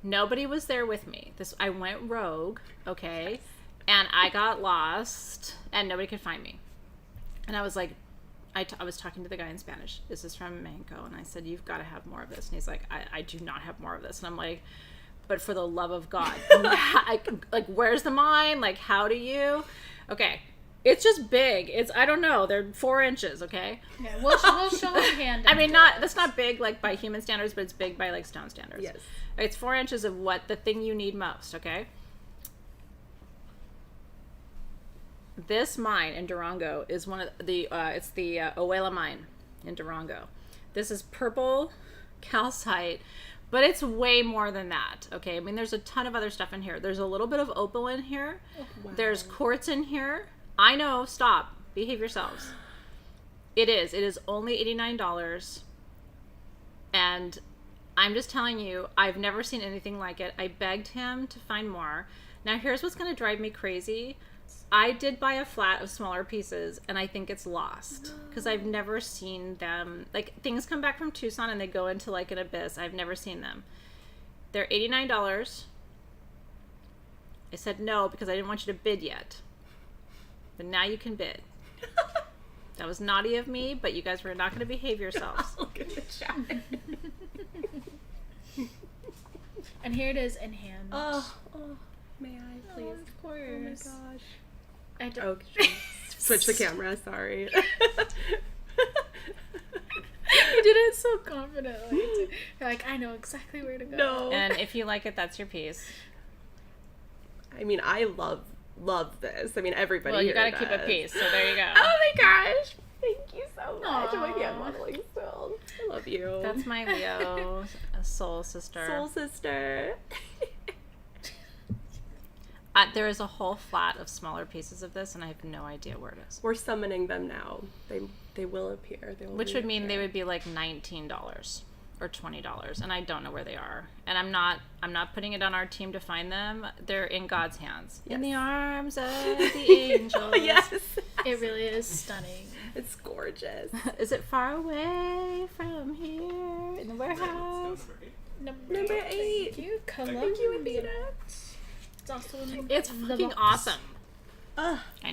Nobody was there with me. I went rogue, okay? And I got lost, and nobody could find me. And I was like, I was talking to the guy in Spanish. This is from Mexico. And I said, you've got to have more of this. And he's like, I do not have more of this. And I'm like, but for the love of God. Like, where's the mine? Like, how do you? Okay. It's just big. I don't know. They're 4 inches, okay? Yeah, we'll show them hand. I mean, that's not big, like, by human standards, but it's big by, like, stone standards. Yes. It's 4 inches of what the thing you need most, okay? This mine in Durango is one of the, it's the Oela mine in Durango. This is purple calcite, but it's way more than that, okay? I mean, there's a ton of other stuff in here. There's a little bit of opal in here. Oh, wow. There's quartz in here. I know, stop. Behave yourselves. It is only $89. And I'm just telling you, I've never seen anything like it. I begged him to find more. Now, here's what's going to drive me crazy. I did buy a flat of smaller pieces, and I think it's lost. Because I've never seen them. Like, things come back from Tucson, and they go into, like, an abyss. I've never seen them. They're $89. I said no, because I didn't want you to bid yet. But now you can bid. That was naughty of me, but you guys were not going to behave yourselves. Look at the chat. And here it is in hand. Oh, may I please? Of course. Oh my gosh. I don't. Okay. Switch the camera. Sorry. You did it so confidently. You're like, I know exactly where to go. No. And if you like it, that's your piece. I mean, I love this. I mean, everybody. Well, you here got to keep a does. piece, so there you go. Oh my gosh. Thank you so much. Oh my hand modeling still. I love you. That's my Leo soul sister. Soul sister. There is a whole flat of smaller pieces of this, and I have no idea where it is. We're summoning them now. They will appear. They will Which would mean reappear. they would be like $19 or $20, and I don't know where they are. And I'm not putting it on our team to find them. They're in God's hands. Yes. In the arms of the angels. Yes. It really is stunning. It's gorgeous. Is it far away from here in the warehouse? Number Number 8. Thank you, Thank you, Colombianite. Athena. It's also in It's the fucking box. awesome. Ugh. I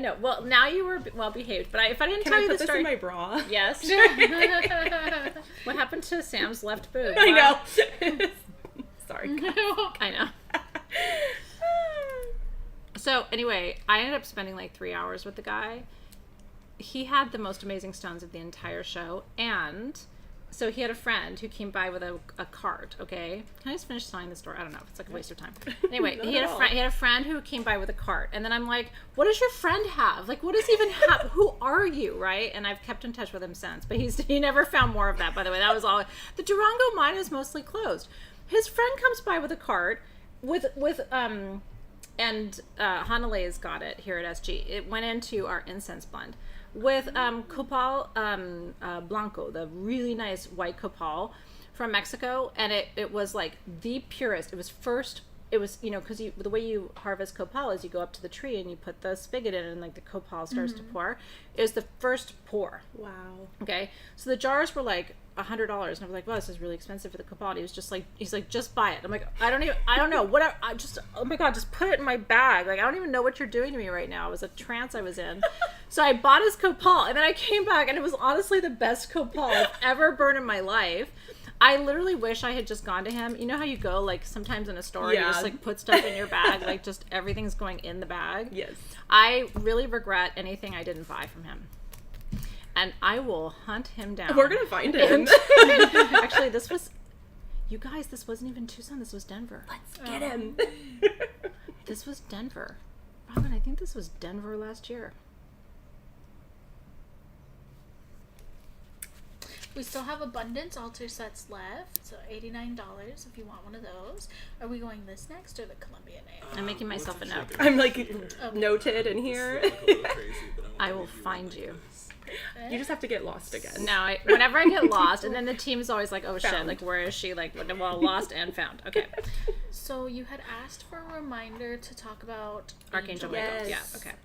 know. Well, now you were well behaved, but if I didn't Can tell I you put the this story, in my bra? yes. What happened to Sam's left boob? I know. Sorry. I know. So anyway, I ended up spending like 3 hours with the guy. He had the most amazing stones of the entire show, and so he had a friend who came by with a cart. Okay, can I just finish telling the story? I don't know if it's like a waste of time. Anyway, he had a friend who came by with a cart, and then I'm like, "What does your friend have? Like, what does he even have? Who are you?" Right? And I've kept in touch with him since, but he never found more of that. By the way, that was all. The Durango mine is mostly closed. His friend comes by with a cart and Hanale's got it here at SG. It went into our incense blend with copal blanco, the really nice white copal from Mexico, and it was like the purest. It was you know, because the way you harvest copal is you go up to the tree and you put the spigot in, and like the copal starts to pour. It was the first pour. Wow. Okay, so the jars were like $100, and I was like, "Wow, this is really expensive for the copal." And he's like, "Just buy it." I'm like, I don't know what I just, oh my god, just put it in my bag. Like, I don't even know what you're doing to me right now. It was a trance I was in. So I bought his copal, and then I came back, and it was honestly the best copal I've ever burned in my life. I literally wish I had just gone to him. You know how you go, like, sometimes in a store, you just, like, put stuff in your bag, like, just everything's going in the bag? Yes. I really regret anything I didn't buy from him. And I will hunt him down. We're gonna find him. Actually, you guys, this wasn't even Tucson, this was Denver. Let's get him. This was Denver. Robin, I think this was Denver last year. We still have abundance altar sets left, so $89 if you want one of those. Are we going this next or the Colombianite? I'm making myself a note. I'm like noted in here. I will find you. You just have to get lost again. No, whenever I get lost, and then the team is always like, "Oh shit, Found. like where is she?" Like, well, lost and found. Okay. So you had asked for a reminder to talk about Archangel angel Michael. Yes. Yeah. Okay.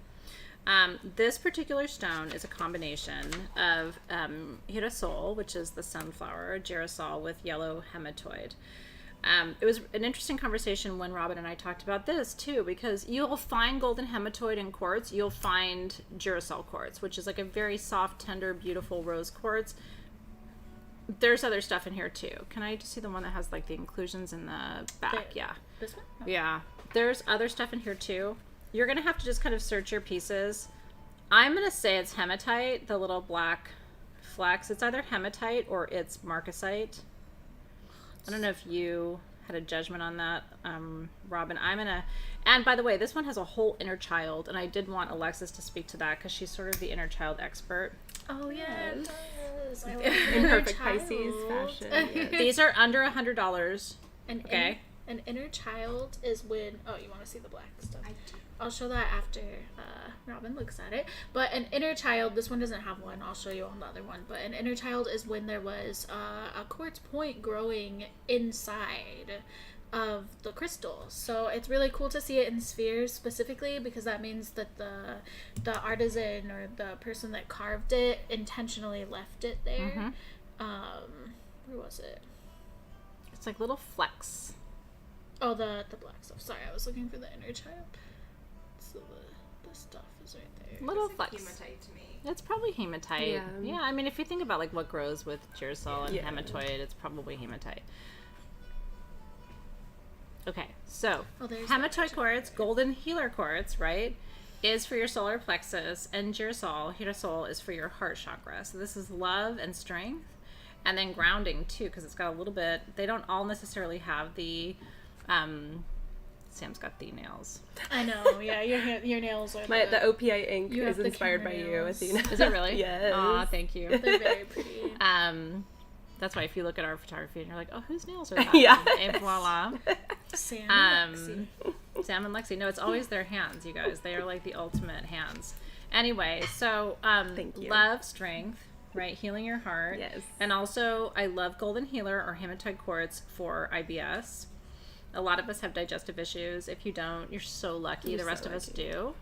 This particular stone is a combination of Girasol, which is the sunflower, Girasol with yellow hematoid. It was an interesting conversation when Robin and I talked about this too, because you'll find golden hematoid in quartz. You'll find Girasol quartz, which is like a very soft, tender, beautiful rose quartz. There's other stuff in here too. Can I just see the one that has like the inclusions in the back? Yeah. This one? No. Yeah. There's other stuff in here too. You're going to have to just kind of search your pieces. I'm going to say it's hematite, the little black flecks. It's either hematite or it's marcasite. I don't know if you had a judgment on that, Robin. And by the way, this one has a whole inner child, and I did want Alexys to speak to that because she's sort of the inner child expert. Oh, yeah, it does. I love In inner perfect child. Pisces fashion. Yes. These are under $100. Okay. An inner child is when... Oh, you want to see the black stuff? I do. I'll show that after Robin looks at it. But an inner child, this one doesn't have one. I'll show you on the other one. But an inner child is when there was a quartz point growing inside of the crystal. So it's really cool to see it in spheres specifically, because that means that the artisan or the person that carved it intentionally left it there. Where was it? It's like little flecks. Oh, the black stuff. Sorry, I was looking for the inner child. So the stuff is right there. Little flecks. Hematite to me. It's probably hematite. Yeah. I mean, if you think about like what grows with Girasol and Yeah. hematoid, it's probably hematite. Okay, so there's hematoid quartz, golden healer quartz, right, is for your solar plexus, and Girasol is for your heart chakra. So this is love and strength, and then grounding too, because it's got a little bit. They don't all necessarily have the Sam's got the nails. I know, yeah, your nails are The OPI ink you is have the inspired by camera you, nails. Athena. Is it really? Yes. Aw, thank you. They're very pretty. That's why if you look at our photography and you're like, oh, whose nails are that? Yeah. And voila. Sam and Lexi. Sam and Lexi. No, it's always their hands, you guys. They are like the ultimate hands. Anyway, so Thank you. love, strength, right? Healing your heart. Yes. And also, I love Golden Healer or Hematite Quartz for IBS. A lot of us have digestive issues. If you don't, you're so lucky. You're the rest so of us lucky. do.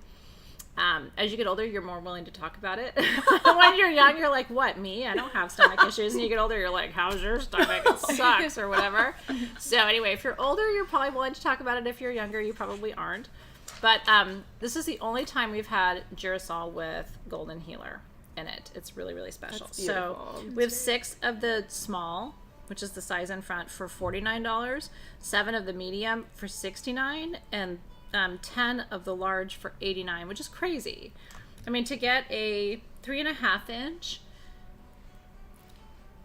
As you get older, you're more willing to talk about it. When you're young, you're like, what, me? I don't have stomach issues. And you get older, you're like, how's your stomach? It sucks or whatever. So anyway, if you're older, you're probably willing to talk about it. If you're younger, you probably aren't. But this is the only time we've had Girasol with Golden Healer in it. It's really, really special. That's So beautiful. we have 6 of the small, which is the size in front, for $49, 7 of the medium for $69, and 10 of the large for $89, which is crazy. I mean, to get a 3.5 inch,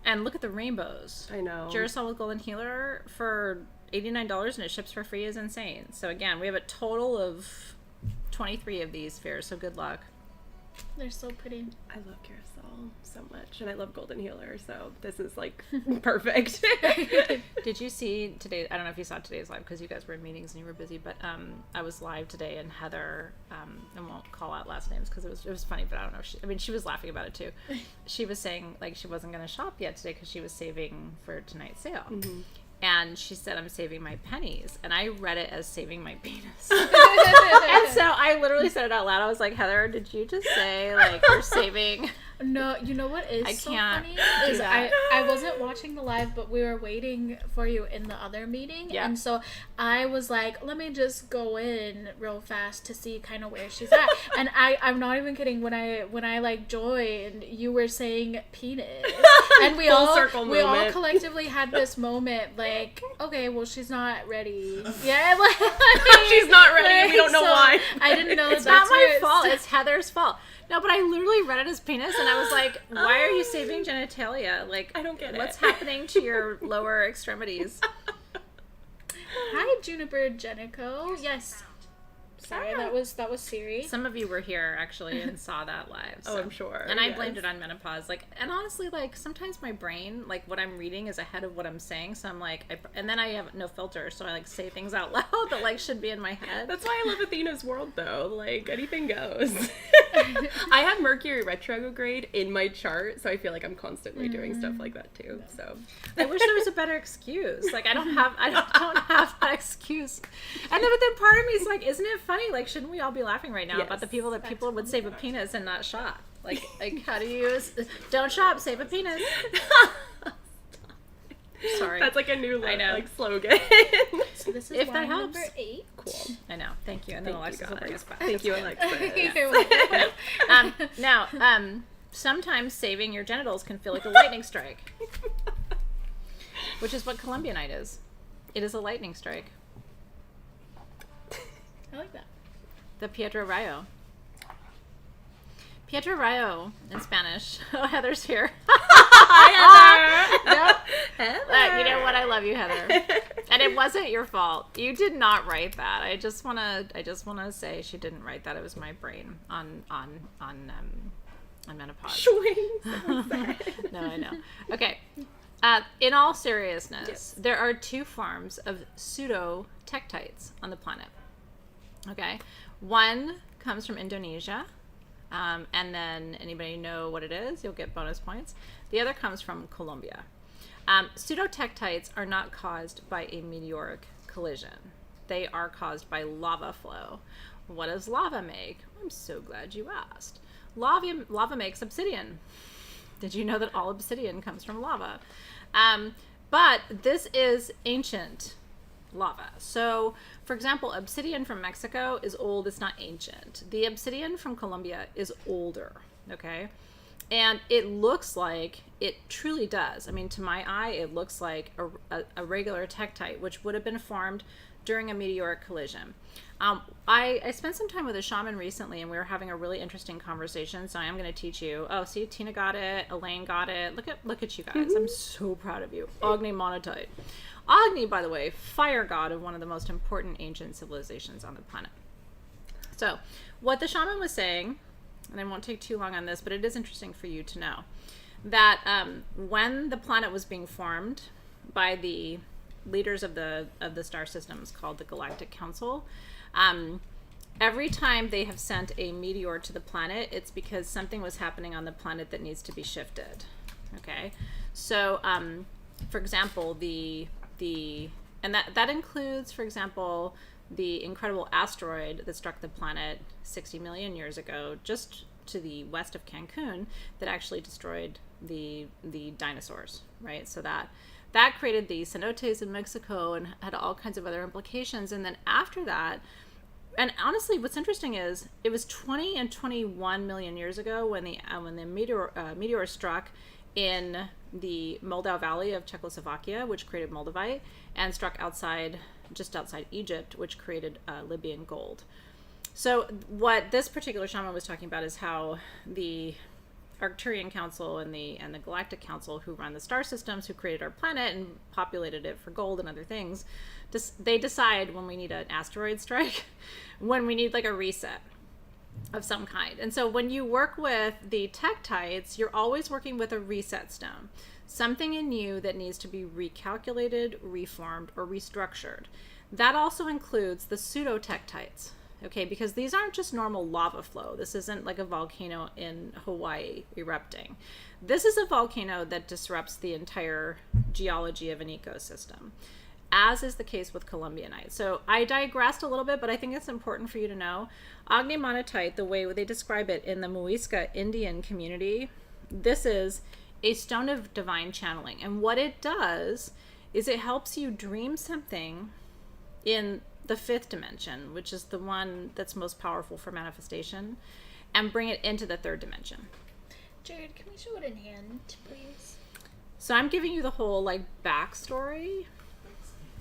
and look at the rainbows. I know. Girasol with Golden Healer for $89 and it ships for free is insane. So again, we have a total of 23 of these spheres, so good luck. They're so pretty. I love Girasol so much, and I love Golden Healer, so this is like perfect. Did you see today? I don't know if you saw today's live because you guys were in meetings and you were busy, but I was live today and Heather, I won't call out last names because it was funny, but I don't know. She was laughing about it too. She was saying like she wasn't going to shop yet today because she was saving for tonight's sale. Mm-hmm. And she said, I'm saving my pennies. And I read it as saving my penis. And so I literally said it out loud. I was like, Heather, did you just say, like, you're saving? No, you know what is I so can't funny? do Is that. I wasn't watching the live, but we were waiting for you in the other meeting. Yeah. And so I was like, let me just go in real fast to see kind of where she's at. And I'm not even kidding. When I like joined, you were saying penis. And we Full all circle we all moment. collectively had this moment like, okay, well, she's not ready. Yeah, like She's not ready. We don't know why. I didn't know It's that's not my where fault. It's Heather's fault. No, but I literally read it as penis, and I was like, why are you saving genitalia? Like, I don't get what's it. happening to your lower extremities? Hi, Juniper Jenico. Yes. Sorry, that was Siri. Some of you were here, actually, and saw that live. Oh, I'm sure. And I yes. blamed it on menopause. Like, and honestly, like, sometimes my brain, like, what I'm reading is ahead of what I'm saying. So I'm like, and then I have no filter. So I, like, say things out loud that, like, should be in my head. That's why I love Athena's world, though. Like, anything goes. I have Mercury retrograde in my chart, so I feel like I'm constantly doing stuff like that, too. So I wish there was a better excuse. Like, I don't have that excuse. And then, but then part of me is like, isn't it funny? Like, shouldn't we all be laughing right now Yes. about the people that people would save a penis and not shop? Like how do you don't shop, save a penis? Sorry. that's like a new I know. like slogan. So this is If that wine helps. number 8. Cool. I know. Thank you. And then Thank you, Alexis will bring guys. us back. Thank you, Alexis. You're welcome. Now, sometimes saving your genitals can feel like a lightning strike, which is what Colombianite is. It is a lightning strike. I like that. The Piedra Rayo. Piedra Rayo in Spanish. Oh, Heather's here. Hi, Nope. Heather. You know what? I love you, Heather. And it wasn't your fault. You did not write that. I just wanna say she didn't write that. It was my brain on menopause. Swing. No, I know. Okay. In all seriousness, Yes. there are 2 forms of pseudo-tektites on the planet. Okay. One comes from Indonesia, and then anybody know what it is, you'll get bonus points. The other comes from Colombia. Pseudo-tektites are not caused by a meteoric collision. They are caused by lava flow. What does lava make? I'm so glad you asked. Lava makes obsidian. Did you know that all obsidian comes from lava? But this is ancient lava. So, for example, obsidian from Mexico is old. It's not ancient. The obsidian from Colombia is older. Okay? And it looks like, it truly does. I mean, to my eye, it looks like a regular tektite, which would have been formed during a meteoric collision. I spent some time with a shaman recently, and we were having a really interesting conversation. So I am going to teach you. Oh, see, Tina got it. Elaine got it. Look at you guys. I'm so proud of you. Ogni monotite. Agni, by the way, fire god of one of the most important ancient civilizations on the planet. So, what the shaman was saying, and I won't take too long on this, but it is interesting for you to know, that when the planet was being formed by the leaders of the star systems called the Galactic Council, every time they have sent a meteor to the planet, it's because something was happening on the planet that needs to be shifted. Okay, so for example, and that includes, for example, the incredible asteroid that struck the planet 60 million years ago, just to the west of Cancun, that actually destroyed the dinosaurs, right? So that created the cenotes in Mexico and had all kinds of other implications. And then after that, and honestly, what's interesting is it was 20 and 21 million years ago when the meteor struck in the Moldau Valley of Czechoslovakia, which created Moldavite, and struck just outside Egypt, which created Libyan gold. So what this particular shaman was talking about is how the Arcturian Council and the Galactic Council, who run the star systems, who created our planet and populated it for gold and other things, they decide when we need an asteroid strike, when we need like a reset of some kind. And so when you work with the tektites, you're always working with a reset stone, something in you that needs to be recalculated, reformed, or restructured. That also includes the pseudo-tektites, okay, because these aren't just normal lava flow. This isn't like a volcano in Hawaii erupting. This is a volcano that disrupts the entire geology of an ecosystem, as is the case with Colombianite. So I digressed a little bit, but I think it's important for you to know. Ognimonitite, the way they describe it in the Muisca Indian community, this is a stone of divine channeling. And what it does is it helps you dream something in the fifth dimension, which is the one that's most powerful for manifestation, and bring it into the third dimension. Jared, can we show it in hand, please? So I'm giving you the whole like backstory,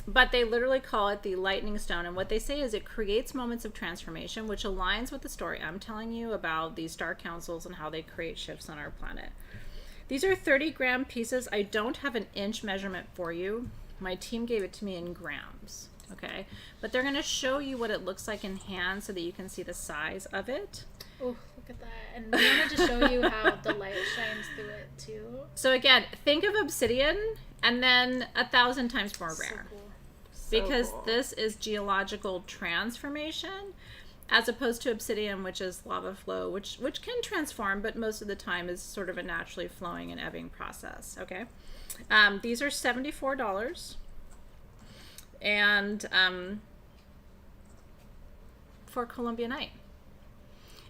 but they literally call it the lightning stone. And what they say is it creates moments of transformation, which aligns with the story I'm telling you about these star councils and how they create shifts on our planet. These are 30-gram pieces. I don't have an inch measurement for you. My team gave it to me in grams. Okay, but they're going to show you what it looks like in hand so that you can see the size of it. Oh, look at that. And we wanted to show you how the light shines through it too. So again, think of obsidian and then 1,000 times more rare. So cool. Because this is geological transformation as opposed to obsidian, which is lava flow, which can transform, but most of the time is sort of a naturally flowing and ebbing process. Okay, these are $74. And for Colombianite.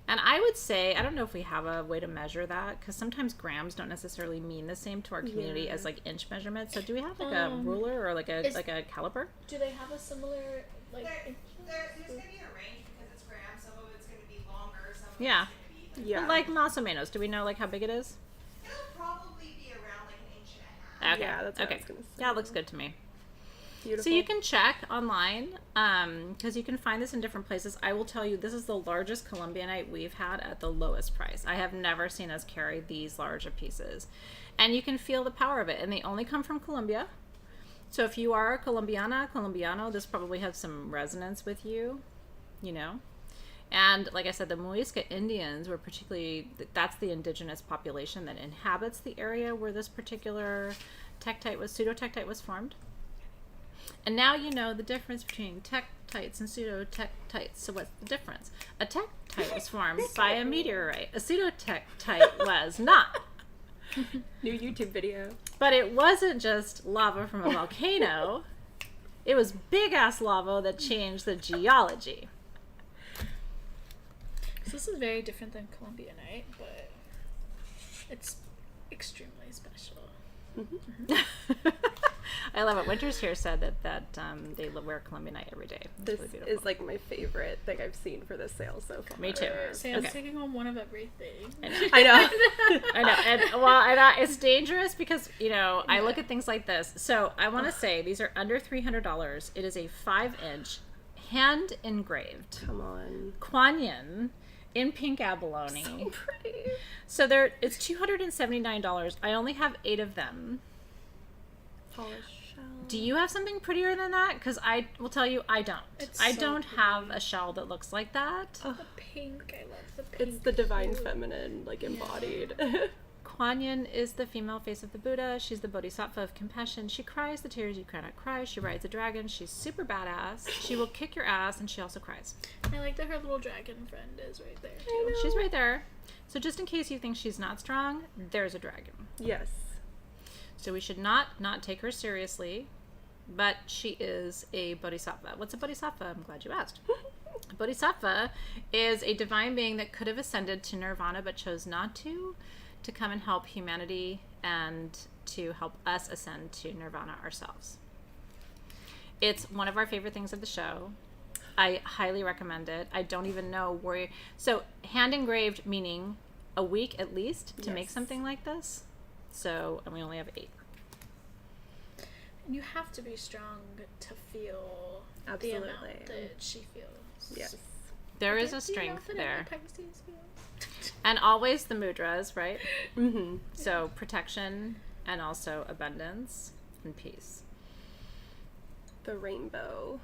And I would say, I don't know if we have a way to measure that, because sometimes grams don't necessarily mean the same to our community as like inch measurements. So do we have like a ruler or like a caliper? Do they have a similar like? There's going to be a range because it's grams. Some of it's going to be longer. Some of Yeah. it's going to be But like más o menos, do we know like how big it is? It'll probably be around like an inch and a half. Okay. Yeah, that's what I okay. was gonna say. Yeah, it looks good to me. Beautiful. So you can check online because you can find this in different places. I will tell you, this is the largest Colombianite we've had at the lowest price. I have never seen us carry these large of pieces. And you can feel the power of it. And they only come from Colombia. So if you are a Colombiano, this probably has some resonance with you, you know. And like I said, the Muisca Indians were particularly, that's the indigenous population that inhabits the area where this particular pseudo-tektite was formed. And now you know the difference between tektites and pseudo-tektites. So what's the difference? A tektite was formed by a meteorite. A pseudo-tektite was not. New YouTube video. But it wasn't just lava from a volcano. It was big-ass lava that changed the geology. So this is very different than Colombianite, but it's extremely special. I love it. Winters here said that they wear Colombianite every day. It's This really beautiful. is like my favorite thing I've seen for this sale so far. Me too. Sam's Okay. taking home one of everything. I know. I know, and it's dangerous because I look at things like this. So I want to say these are under $300. It is a 5-inch hand engraved Come on. Kuan Yin in pink abalone. So pretty. So it's $279. I only have 8 of them. Polished shell. Do you have something prettier than that? Because I will tell you, I don't. I so don't have a shell that looks like that. The pink, I love the pink. It's the divine feminine, like, embodied. Kuan Yin is the female face of the Buddha. She's the bodhisattva of compassion. She cries the tears you cannot cry. She rides a dragon. She's super badass. She will kick your ass, and she also cries. I like that her little dragon friend is right there, too. She's right there. So just in case you think she's not strong, there's a dragon. Yes. So we should not take her seriously, but she is a bodhisattva. What's a bodhisattva? I'm glad you asked. A bodhisattva is a divine being that could have ascended to nirvana but chose not to come and help humanity and to help us ascend to nirvana ourselves. It's one of our favorite things of the show. I highly recommend it. I don't even know where... So hand engraved, meaning a week at least to make something like this. So, and we only have 8. And you have to be strong to feel the amount that she feels. Yes. There is a strength there. And always the mudras, right? Mm-hmm. So protection and also abundance and peace. The rainbow.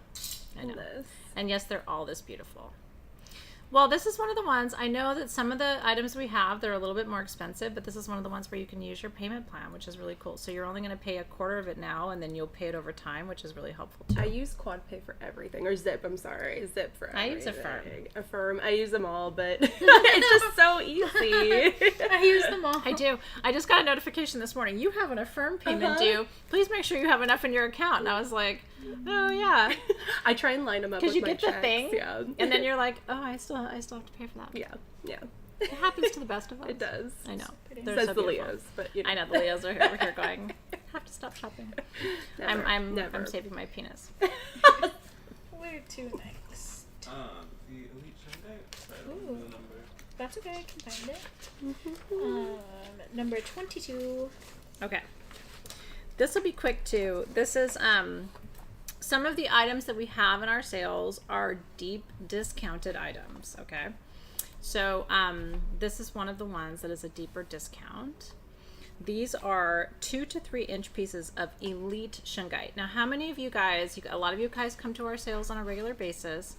I know. This. And yes, they're all this beautiful. Well, this is one of the ones, I know that some of the items we have, they're a little bit more expensive, but this is one of the ones where you can use your payment plan, which is really cool. So you're only going to pay a quarter of it now, and then you'll pay it over time, which is really helpful too. I use QuadPay for everything, or Zip, I'm sorry. Zip for everything. I use Affirm. Affirm. I use them all, but it's just so easy. I use them all. I do. I just got a notification this morning. You have an Affirm payment due. Please make sure you have enough in your account. And I was like, oh yeah. I try and line them up with Because you my get checks. the thing, Yeah. and then you're like, oh, I still have to pay for that. Yeah. It happens to the best of us. It does. I know. Pretty. They're Says so the beautiful. Leos, but you know. I know the Leos are over here going, have to stop shopping. Never. I'm saving my penis. Where to next? The elite shungite. I don't Ooh. know the number. That's okay, I can find it. Number 22. Okay. This will be quick too. This is some of the items that we have in our sales are deep discounted items, okay? So this is one of the ones that is a deeper discount. These are 2 to 3 inch pieces of elite shungite. Now, how many of you guys, a lot of you guys come to our sales on a regular basis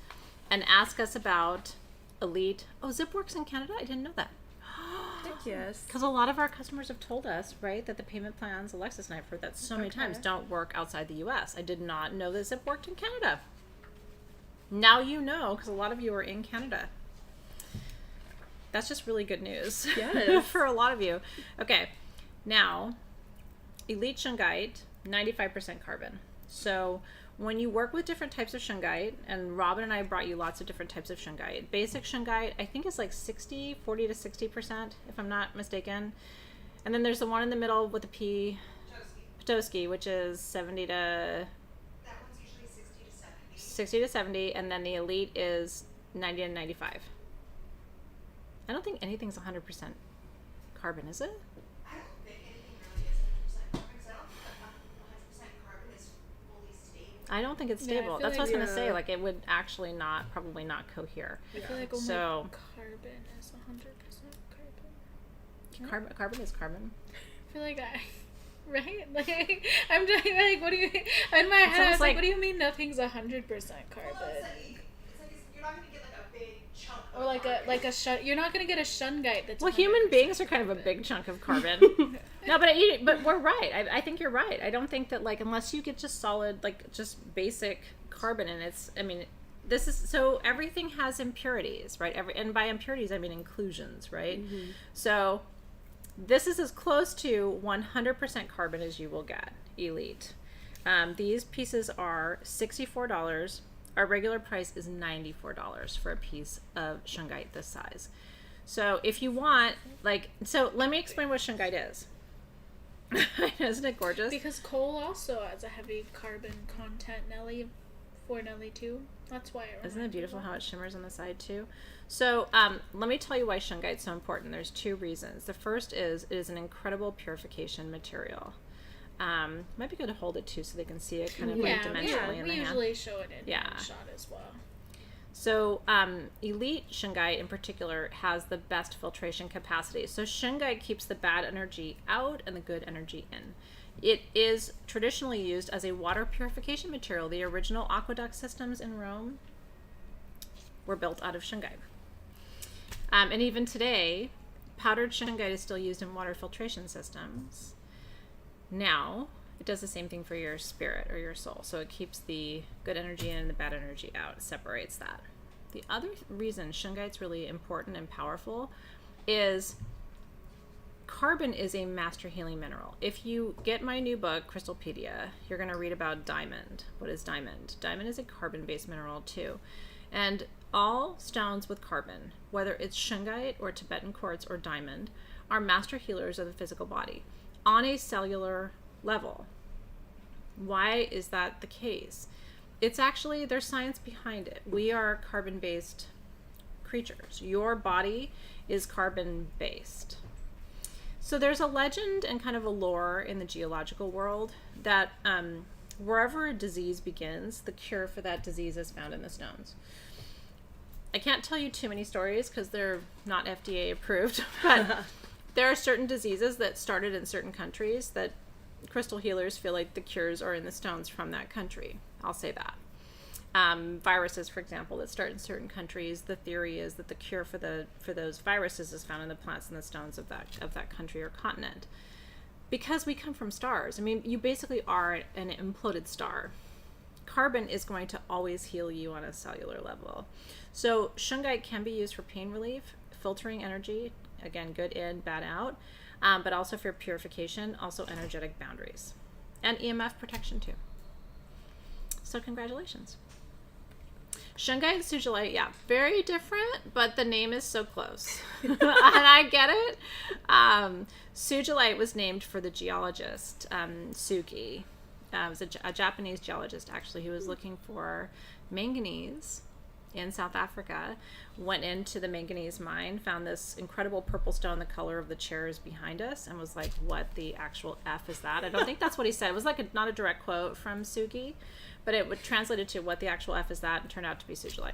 and ask us about elite. Oh, Zip works in Canada? I didn't know that. Yes. Because a lot of our customers have told us, right, that the payment plans, Alexys and I have heard that so many times, don't work outside the U.S. I did not know that Zip worked in Canada. Now you know, because a lot of you are in Canada. That's just really good news. Yes. For a lot of you. Okay, now, elite shungite, 95% carbon. So when you work with different types of shungite, and Robin and I brought you lots of different types of shungite. Basic shungite, I think, is like 40 to 60%, if I'm not mistaken. And then there's the one in the middle with the P, Petoskey, which is 70 to... That one's usually 60 to 70. 60 to 70, and then the elite is 90 to 95. I don't think anything's 100% carbon, is it? I don't think anything really is 100% carbon, because I don't think 100% carbon is fully stable. I don't think it's Yeah, I stable. feel That's what I was like- going to say. Yeah. Like, it would actually probably not cohere. I feel like only So- carbon is 100% carbon. Carbon is carbon. I feel like right? Like, I'm just like, what do you, in my head, I almost was like, like- what do you mean nothing's 100% Well, carbon? it's you're not going to get like a big chunk of Or carbon. like a shun, you're not gonna get a shungite that's Well, 100% human beings are kind of a carbon. big chunk of carbon. No, but we're right. I think you're right. I don't think that, like, unless you get just solid, like, just basic carbon, and this is, so everything has impurities, right? And by impurities, I mean inclusions, right? Mm-hmm. So this is as close to 100% carbon as you will get, elite. These pieces are $64. Our regular price is $94 for a piece of shungite this size. So if you want, like, so let me explain what shungite is. Isn't it gorgeous? Because coal also has a heavy carbon content, Nelly, for Nelly too. That's why it Isn't it beautiful how it shimmers on the side too? So let me tell you why shungite is so important. There's 2 reasons. The first is it is an incredible purification material. Might be good to hold it too so they can see it kind of like dimensionally in we the hand. usually show it in Yeah. one shot as well. So elite shungite in particular has the best filtration capacity. So shungite keeps the bad energy out and the good energy in. It is traditionally used as a water purification material. The original aqueduct systems in Rome were built out of shungite. And even today, powdered shungite is still used in water filtration systems. Now, it does the same thing for your spirit or your soul. So it keeps the good energy in and the bad energy out. It separates that. The other reason shungite's really important and powerful is carbon is a master healing mineral. If you get my new book, Crystalpedia, you're going to read about diamond. What is diamond? Diamond is a carbon-based mineral too. And all stones with carbon, whether it's shungite or Tibetan quartz or diamond, are master healers of the physical body on a cellular level. Why is that the case? It's actually, there's science behind it. We are carbon-based creatures. Your body is carbon-based. So there's a legend and kind of a lore in the geological world that wherever a disease begins, the cure for that disease is found in the stones. I can't tell you too many stories because they're not FDA approved, but there are certain diseases that started in certain countries that crystal healers feel like the cures are in the stones from that country. I'll say that. Viruses, for example, that start in certain countries, the theory is that the cure for those viruses is found in the plants and the stones of that country or continent. Because we come from stars. I mean, you basically are an imploded star. Carbon is going to always heal you on a cellular level. So shungite can be used for pain relief, filtering energy, again, good in, bad out, but also for purification, also energetic boundaries, and EMF protection too. So congratulations. Shungite, sugilite, yeah, very different, but the name is so close. And I get it. Sugilite was named for the geologist, Sugi. It was a Japanese geologist, actually, who was looking for manganese in South Africa, went into the manganese mine, found this incredible purple stone the color of the chairs behind us, and was like, what the actual F is that? I don't think that's what he said. It was like not a direct quote from Sugi, but it would translate it to what the actual F is that, and turned out to be sugilite.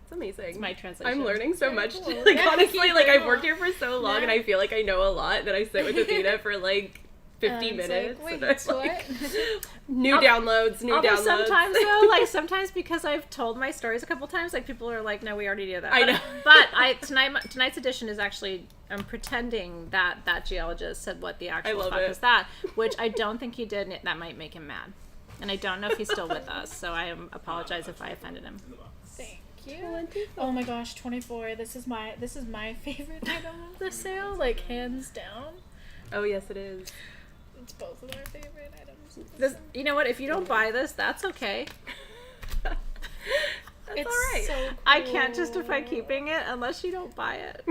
It's amazing. It's my translation. I'm learning so much. Cool. Like, Yeah, honestly, like, cool. I've worked here for so long, and I feel like I know a lot, that I sit with Athena for, like, 50 It's minutes. like, and wait, I'm what? like, new downloads. Although sometimes though, like sometimes because I've told my stories a couple times, like people are like, "No, we already knew that." I know. But tonight's edition is actually I'm pretending that geologist said what the actual fuck is that, which I don't think he did, and that might make him mad. And I don't know if he's still with us, so I apologize if I offended him. Thank you. Oh my gosh, 24. This is my favorite item of the sale, like hands down. Oh, yes, it is. It's both of our favorite items. This, you know what? If you don't buy this, that's okay. That's It's all right. so cool. I can't justify keeping it unless you don't buy it.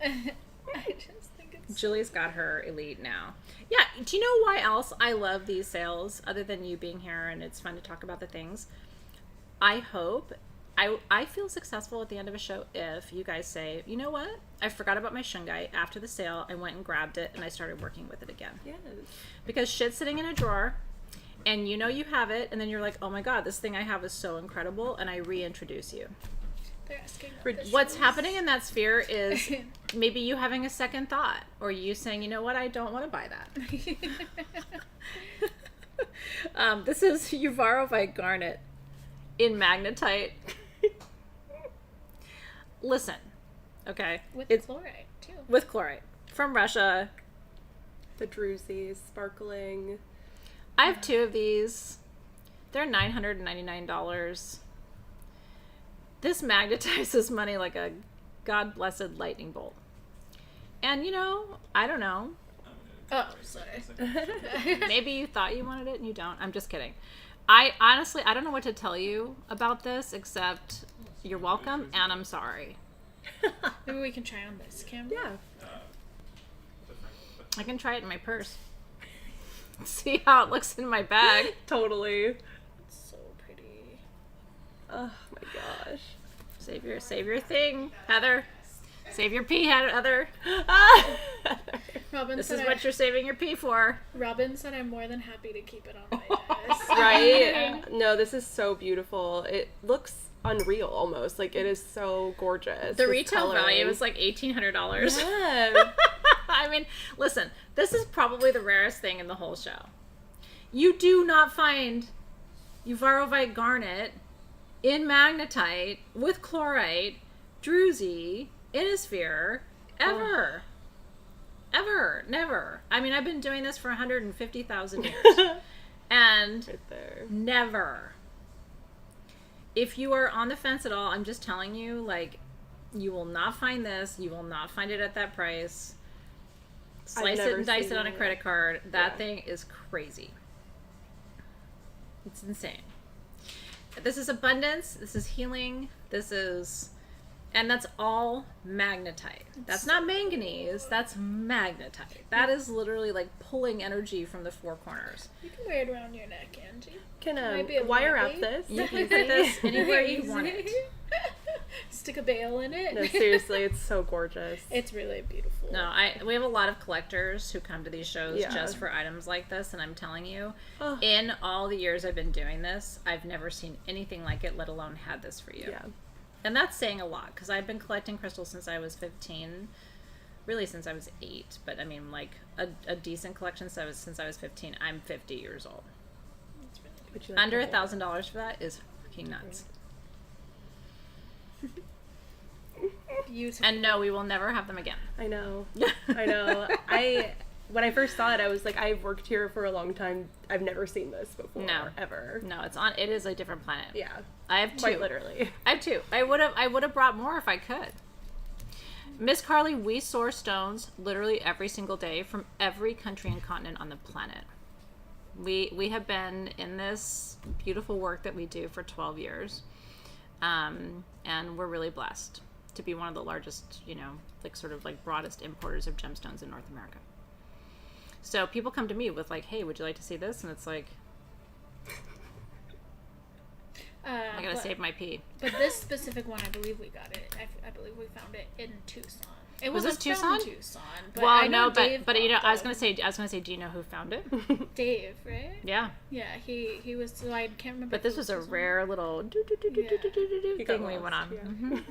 I just think it's Julie's got her elite now. Yeah, do you know why else I love these sales other than you being here and it's fun to talk about the things? I feel successful at the end of a show if you guys say, you know what? I forgot about my shungite. After the sale, I went and grabbed it and I started working with it again. Yes. Because shit's sitting in a drawer and you know you have it and then you're like, oh my god, this thing I have is so incredible, and I reintroduce you. they're asking What's happening in that sphere is maybe you having a second thought, or you saying, you know what, I don't want to buy that. This is Uvarovite garnet in magnetite. Listen, okay, with it's fluorite too. with chlorite from Russia. The druzy, sparkling. I have two of these. They're $999. This magnetizes money like a god-blessed lightning bolt. And, you know, I don't know. Oh, sorry. Maybe you thought you wanted it and you don't. I'm just kidding. I honestly don't know what to tell you about this except you're welcome and I'm sorry. Maybe we can try on this camera. Yeah. I can try it in my purse. See how it looks in my bag. Totally. It's so pretty. Oh my gosh. Save your thing, Heather. Save your pee, Heather. Robin This said is what you're saving your pee for. Robin said I'm more than happy to keep it on my desk. Right? No, this is so beautiful. It looks unreal almost. Like, it is so gorgeous. The This retail coloring. value is like $1,800. Yeah. I mean, listen, this is probably the rarest thing in the whole show. You do not find Uvarovite garnet in magnetite with chlorite, druzy, inosphere, ever. Ever. Never. I mean, I've been doing this for 150,000 years. And Right there. never. If you are on the fence at all, I'm just telling you, like, you will not find this. You will not find it at that price. Slice it never and dice seen it on a it. credit card. That Yeah. thing is crazy. It's insane. This is abundance. This is healing. This is... And that's all magnetite. That's not manganese. That's magnetite. That is literally like pulling energy from the four corners. You can wear it around your neck, Angie. Can Might be a wire little wrap big. this? You can put this anywhere you want it. Stick a bail in it. No, seriously, it's so gorgeous. It's really beautiful. No, we have a lot of collectors who come to these shows Yeah. just for items like this, and I'm telling you, Oh. in all the years I've been doing this, I've never seen anything like it, let alone had this for you. Yeah. And that's saying a lot, because I've been collecting crystals since I was 15, really since I was 8, but I mean, like, a decent collection since I was 15. I'm 50 years old. It's really Would you like Under to hold $1,000 for that is fucking nuts. beautiful. Oh. And no, we will never have them again. I know. I know. When I first saw it, I was like, I've worked here for a long time. I've never seen this before. No. Ever. No, it is a different planet. Yeah. I have 2. Quite literally. I have 2. I would have brought more if I could. Miss Carly, we source stones literally every single day from every country and continent on the planet. We have been in this beautiful work that we do for 12 years. And we're really blessed to be one of the largest, like sort of like broadest importers of gemstones in North America. So people come to me with like, hey, would you like to see this? And it's like, I gotta save my pee. But this specific one, I believe we got it. I believe we found it in Tucson. It Was this wasn't from Tucson? Tucson. But Well, I know no, Dave but got I was them. gonna say, do you know who found it? Dave, right? Yeah, Yeah, he was. So I can't remember. but if this it was a Tucson. rare little He got thing we lost, went on. yeah. Mhm.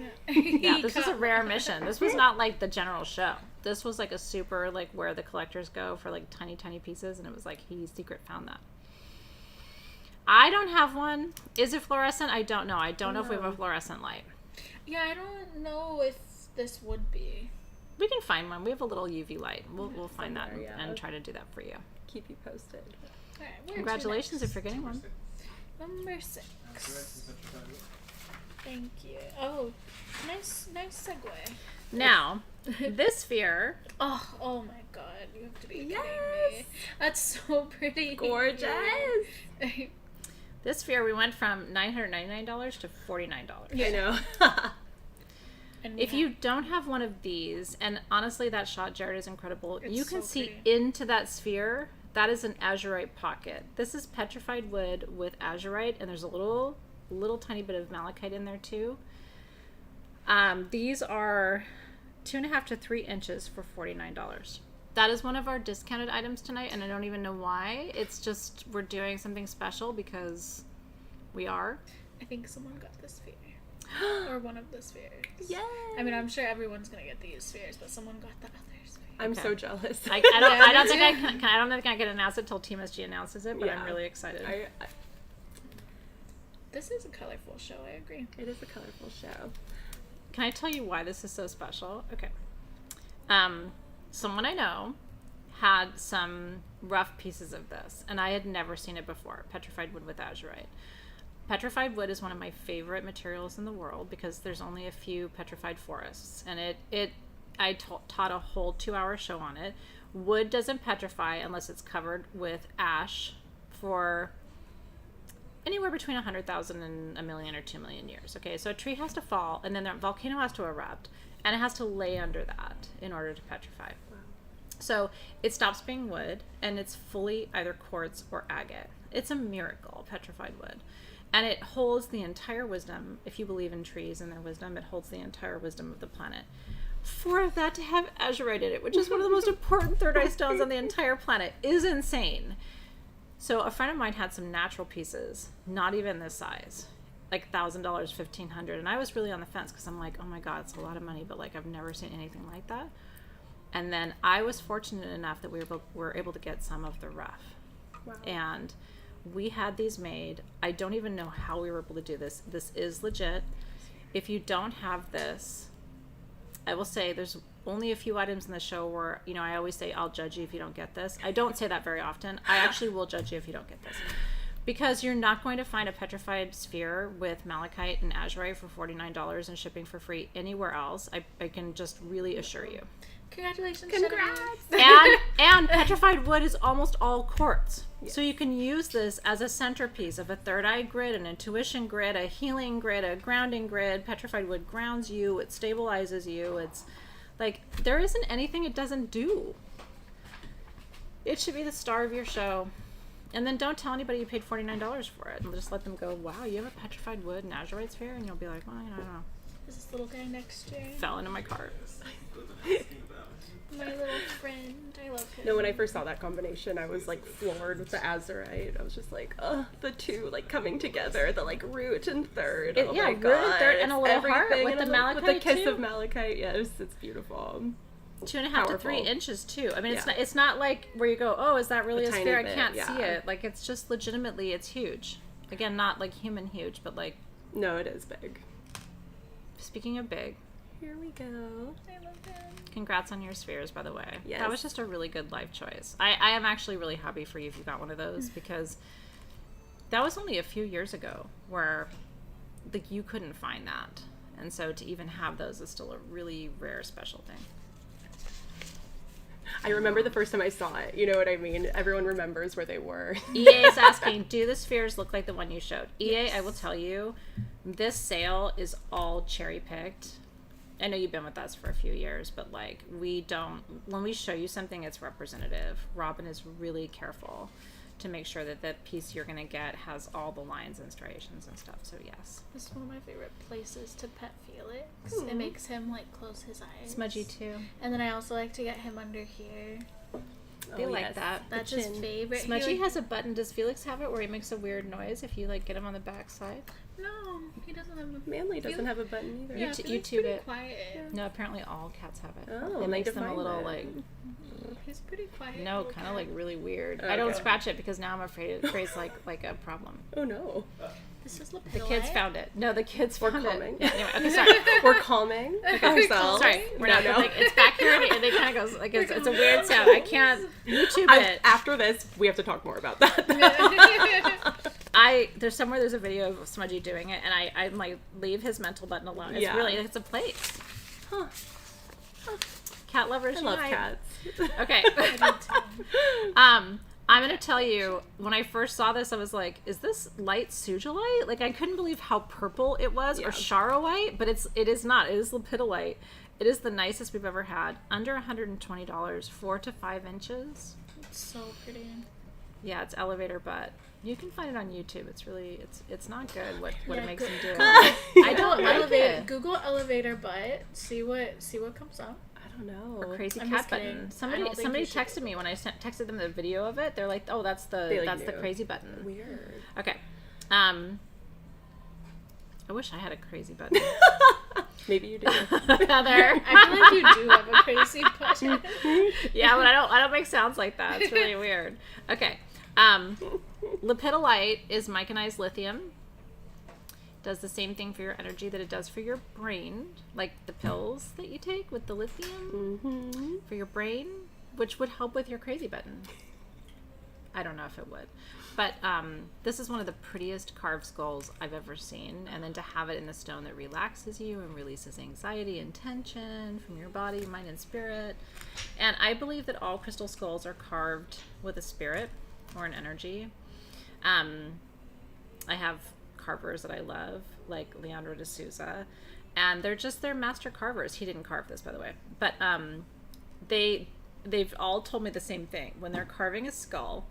Yeah, Yeah, this was a rare mission. This was not like the general show. This was like a super, like, where the collectors go for like tiny pieces, and it was like he secret found that. I don't have one. Is it fluorescent? I don't know. I don't know if we have a fluorescent light. Yeah, I don't know if this would be. We can find one. We have a little UV light. We'll find that somewhere, yeah. and try to do that for you. Keep you posted. All right, where to Congratulations if next? you're getting one. Number 6. Azurite-petrified. Thank you. Oh, nice segue. Now, this sphere, Oh my God! You have to be kidding Yes! me. That's so pretty. Gorgeous. this sphere, we went from $999 to $49. Yeah. I know. And we If you don't have one of these, and honestly, that shot, Jared, is incredible. It's You can so see pretty. into that sphere. That is an azurite pocket. This is petrified wood with azurite, and there's a little tiny bit of malachite in there too. These are 2.5 to 3 inches for $49. That is one of our discounted items tonight, and I don't even know why. It's just we're doing something special because we are. I think someone got this sphere. Or one of the spheres. Yes. I mean, I'm sure everyone's gonna get these spheres, but someone got the other sphere. I'm Okay. so jealous. I Yeah, don't me think I too. can. I don't think I can announce it till Team SG announces it, but I'm Yeah. really excited. This is a colorful show. I agree. It is a colorful show. Can I tell you why this is so special? Okay. Someone I know had some rough pieces of this, and I had never seen it before. Petrified wood with azurite. Petrified wood is one of my favorite materials in the world because there's only a few petrified forests, and I taught a whole 2-hour show on it. Wood doesn't petrify unless it's covered with ash for anywhere between 100,000 and a million or 2 million years. Okay, so a tree has to fall, and then the volcano has to erupt, and it has to lay under that in order to petrify. So it stops being wood, and it's fully either quartz or agate. It's a miracle, petrified wood. And it holds the entire wisdom. If you believe in trees and their wisdom, it holds the entire wisdom of the planet. For that to have azurite in it, which is one of the most important third eye stones on the entire planet, is insane. So a friend of mine had some natural pieces, not even this size, like $1,000, $1,500, and I was really on the fence because I'm like, oh my God, it's a lot of money, but like I've never seen anything like that. And then I was fortunate enough that we were able to get some of the rough. Wow. And we had these made. I don't even know how we were able to do this. This is legit. If you don't have this, I will say there's only a few items in the show where, you know, I always say, I'll judge you if you don't get this. I don't say that very often. I actually will judge you if you don't get this. Because you're not going to find a petrified sphere with malachite and azurite for $49 and shipping for free anywhere else. I can just really assure you. Congratulations. Congrats. And petrified wood is almost all quartz. Yes. So you can use this as a centerpiece of a third eye grid, an intuition grid, a healing grid, a grounding grid. Petrified wood grounds you, it stabilizes you. It's like, there isn't anything it doesn't do. It should be the star of your show. And then don't tell anybody you paid $49 for it. And just let them go, wow, you have a petrified wood and azurite sphere? And you'll be like, well, you know, I don't know. Is this little guy next to you? Fell into my cart. My little friend. I love him. No, when I first saw that combination, I was like floored with the azurite. I was just like, oh, the two like coming together, the like root and third. Oh yeah, my root God. and third and a little Everything, heart with and the with malachite the kiss too. of malachite. Yes, it's beautiful. 2.5 to 3 Powerful. inches too. I mean, Yeah. it's not like where you go, oh, is that really A a tiny sphere? I bit, can't yeah. see it. Like, it's just legitimately, it's huge. Again, not like human huge, but like, No, it is big. speaking of big, Here we go. I love him. congrats on your spheres, by the way. Yes. That was just a really good life choice. I am actually really happy for you if you got one of those, because that was only a few years ago where like you couldn't find that. And so to even have those is still a really rare, special thing. I remember the first time I saw it. You know what I mean? Everyone remembers where they were. EA is asking, do the spheres look like the one you showed? EA, I will tell you, this sale is all cherry picked. I know you've been with us for a few years, but like when we show you something, it's representative. Robin is really careful to make sure that the piece you're going to get has all the lines and striations and stuff. So yes. This is one of my favorite places to pet Felix. It makes him like close his eyes. Smudgy too. And then I also like to get him under here. They Oh, like yes. that. That's The his chin. favorite. Smudgy has a button. Does Felix have it where he makes a weird noise if you like get him on the back side? No, he doesn't have a Manly doesn't have a button either. You Yeah, t- Felix YouTube pretty it. quiet. No, apparently all cats have it. Oh, it I makes need to them a find little that. like He's pretty quiet. no, little kind of cat. like really weird. I don't Okay. scratch it because now I'm afraid it's like a problem. Oh no. This is Lepidolite. The kids found it. No, the kids We're found calming. it. Yeah, anyway, okay, sorry. We're calming ourselves. Sorry, we're not. No. Like, it's back here and it kind of goes like it's a weird sound. I can't YouTube it. After this, we have to talk more about that. There's a video of Smudgy doing it, and I'm like, leave his mental button alone. It's Yeah. really, it's a place. Huh. Cat lovers I love unite. cats. Okay. I'm gonna tell you, when I first saw this, I was like, is this light sugilite? Like, I couldn't believe how purple it was, Yeah. or charoite, but it is not. It is lepidolite. It is the nicest we've ever had. Under $120, 4 to 5 inches. It's so pretty. Yeah, it's elevator butt. You can find it on YouTube. It's really, it's not good what Yeah, it makes good. him do. I I don't like elevator. it. Google elevator butt. See what comes up. I don't know. Or crazy I'm cat just kidding. button. I Somebody don't think somebody you should. texted me when I texted them the video of it. They're like, "Oh, that's They, the like, knew. crazy button." Weird. Okay. I wish I had a crazy button. Maybe you do. Heather. I feel like you do have a crazy button. Yeah, but I don't make sounds like that. It's really weird. Okay. Lepidolite is micanized lithium. Does the same thing for your energy that it does for your brain, like the pills that you take with the lithium Mm-hmm. for your brain, which would help with your crazy button. I don't know if it would. But this is one of the prettiest carved skulls I've ever seen. And then to have it in the stone that relaxes you and releases anxiety and tension from your body, mind, and spirit. And I believe that all crystal skulls are carved with a spirit or an energy. I have carvers that I love, like Leandro de Souza. And they're master carvers. He didn't carve this, by the way. But they've all told me the same thing. When they're carving a skull,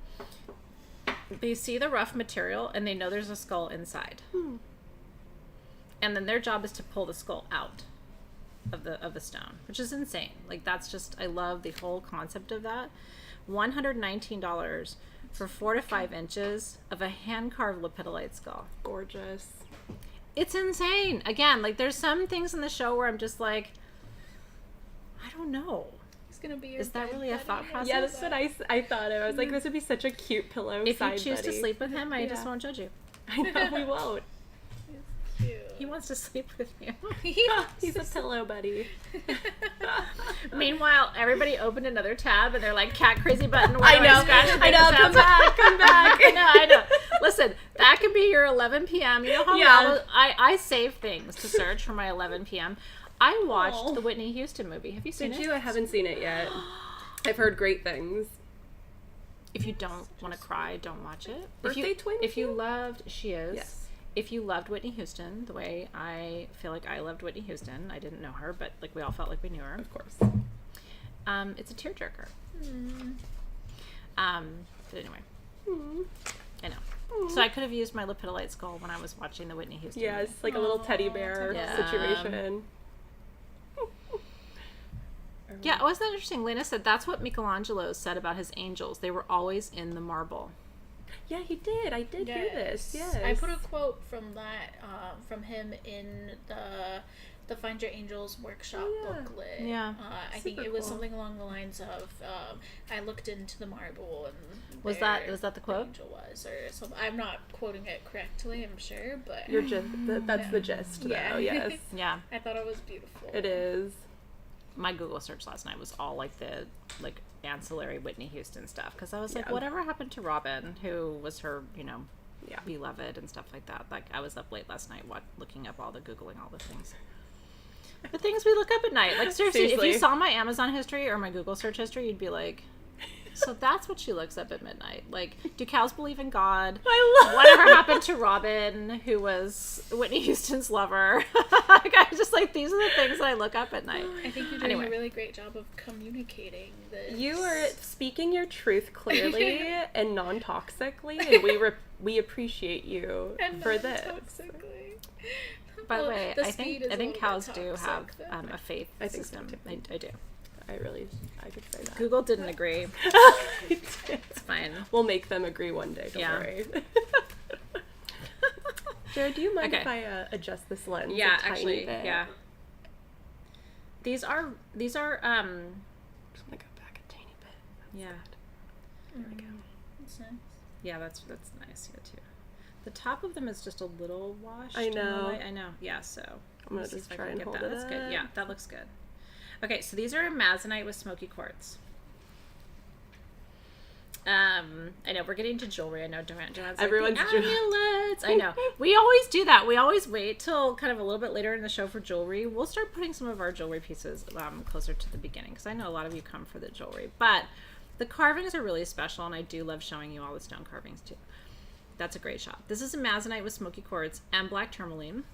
they see the rough material and they know there's a skull inside. And then their job is to pull the skull out of the stone, which is insane. Like, that's just, I love the whole concept of that. $119 for 4 to 5 inches of a hand-carved lepidolite skull. Gorgeous. It's insane. Again, like, there's some things in the show where I'm just like, I don't know. It's gonna be your Is that bed really a buddy. thought process? Yeah, that's what I thought of. I was like, this would be such a cute pillow If you side choose to buddy. sleep with him, I just Yeah. won't judge you. I know, we won't. Cute. He wants to sleep with you. He's a pillow buddy. Meanwhile, everybody opened another tab and they're like, cat crazy button. Where I do know, scratch and I make know, the come sounds? back, come back. I know. Listen, that could be your 11 p.m. You know how Yeah. I save things to search for my 11 p.m. I watched Aw. the Whitney Houston movie. Have you seen Did it? you? I haven't seen it yet. I've heard great things. If you don't want to cry, don't watch it. Birthday twin If you cute? loved, she is. Yes. If you loved Whitney Houston the way I feel like I loved Whitney Houston, I didn't know her, but like we all felt like we knew her. Of course. It's a tearjerker. But anyway, I know. So I could have used my Lepidolite skull when I was watching the Whitney Houston. Yeah, movie. it's like a little teddy bear Yeah. situation. Yeah, wasn't that interesting? Lena said that's what Michelangelo said about his angels. They were always in the marble. Yeah, he did. I did hear this. Yes. I put a quote from that from him in the Find Your Angels workshop booklet. Yeah. I think Super it was cool. something along the lines of I looked into the marble and Was there that the quote? angel was or something. I'm not quoting it correctly, I'm sure, but You're just that's the gist, Yeah. though. Yes, Yeah. I thought it was beautiful. it is. My Google search last night was all like the ancillary Whitney Houston stuff because I was like, Yeah. whatever happened to Robin, who was her, Yeah. beloved and stuff like that. Like I was up late last night looking up all the things. The things we look up at night. Like seriously, if Seriously. you saw my Amazon history or my Google search history, you'd be like, so that's what she looks up at midnight. Like, do cows believe in God? I love. Whatever happened to Robin, who was Whitney Houston's lover? Like, I just like these are the things that I look up at night. I think you're doing Anyway. a really great job of communicating this. You are speaking your truth clearly and non-toxically, and we appreciate you And for not this. toxically. By the Well, way, the I speed think is a think little bit cows do toxic, have though. a faith I think so, system. too. I do. I could say that. Google didn't agree. It's fine. We'll make them agree one day. Don't Yeah. worry. Jared, do you mind Okay. if I adjust this lens? Yeah, a tiny actually, bit? yeah. These are Just want to go back a tiny bit. yeah. There we go. That's nice. Yeah, that's nice here too. The top of them is just a little washed. I in the know. light. I know. Yeah, so I'm gonna let's see just if I try can and get hold that. it That's good. Yeah, up. that looks good. Okay, so these are amazonite with smoky quartz. I know we're getting to jewelry. I know Joanne's like, Everyone's the jewel- amulets. I know. We always do that. We always wait till kind of a little bit later in the show for jewelry. We'll start putting some of our jewelry pieces closer to the beginning because I know a lot of you come for the jewelry. But the carvings are really special, and I do love showing you all the stone carvings too. That's a great shot. This is amazonite with smoky quartz and black tourmaline.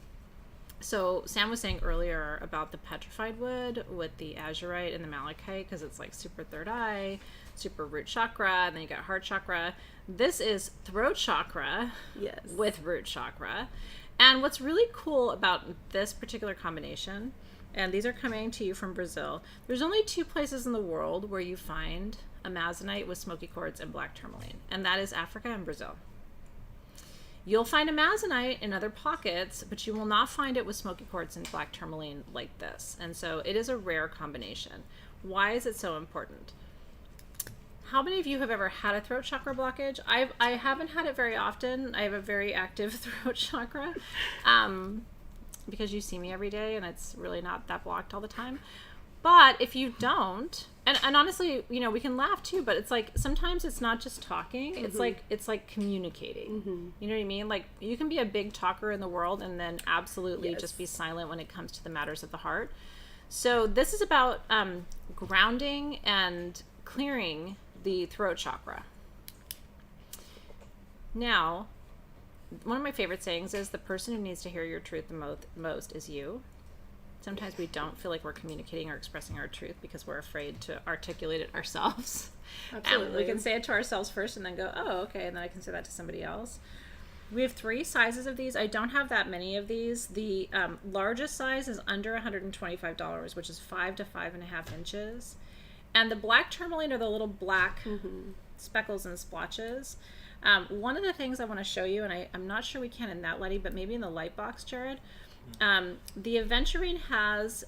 So Sam was saying earlier about the petrified wood with the azurite and the malachite because it's like super third eye, super root chakra, and then you got heart chakra. This is throat chakra Yes. with root chakra. And what's really cool about this particular combination, and these are coming to you from Brazil, there's only 2 places in the world where you find amazonite with smoky quartz and black tourmaline, and that is Africa and Brazil. You'll find amazonite in other pockets, but you will not find it with smoky quartz and black tourmaline like this. And so it is a rare combination. Why is it so important? How many of you have ever had a throat chakra blockage? I haven't had it very often. I have a very active throat chakra because you see me every day and it's really not that blocked all the time. But if you don't, and honestly, you know, we can laugh too, but it's like sometimes it's not just talking, it's like communicating. You know what I mean? Like you can be a big talker in the world and then absolutely Yes. just be silent when it comes to the matters of the heart. So this is about grounding and clearing the throat chakra. Now, one of my favorite sayings is the person who needs to hear your truth the most is you. Sometimes we don't feel like we're communicating or expressing our truth because we're afraid to articulate it ourselves. Absolutely. And we can say it to ourselves first and then go, oh, okay, and then I can say that to somebody else. We have 3 sizes of these. I don't have that many of these. The largest size is under $125, which is 5 to 5.5 inches. And the black tourmaline are the little black speckles and splotches. One of the things I want to show you, and I'm not sure we can in that lighting, but maybe in the light box, Jared, The aventurine has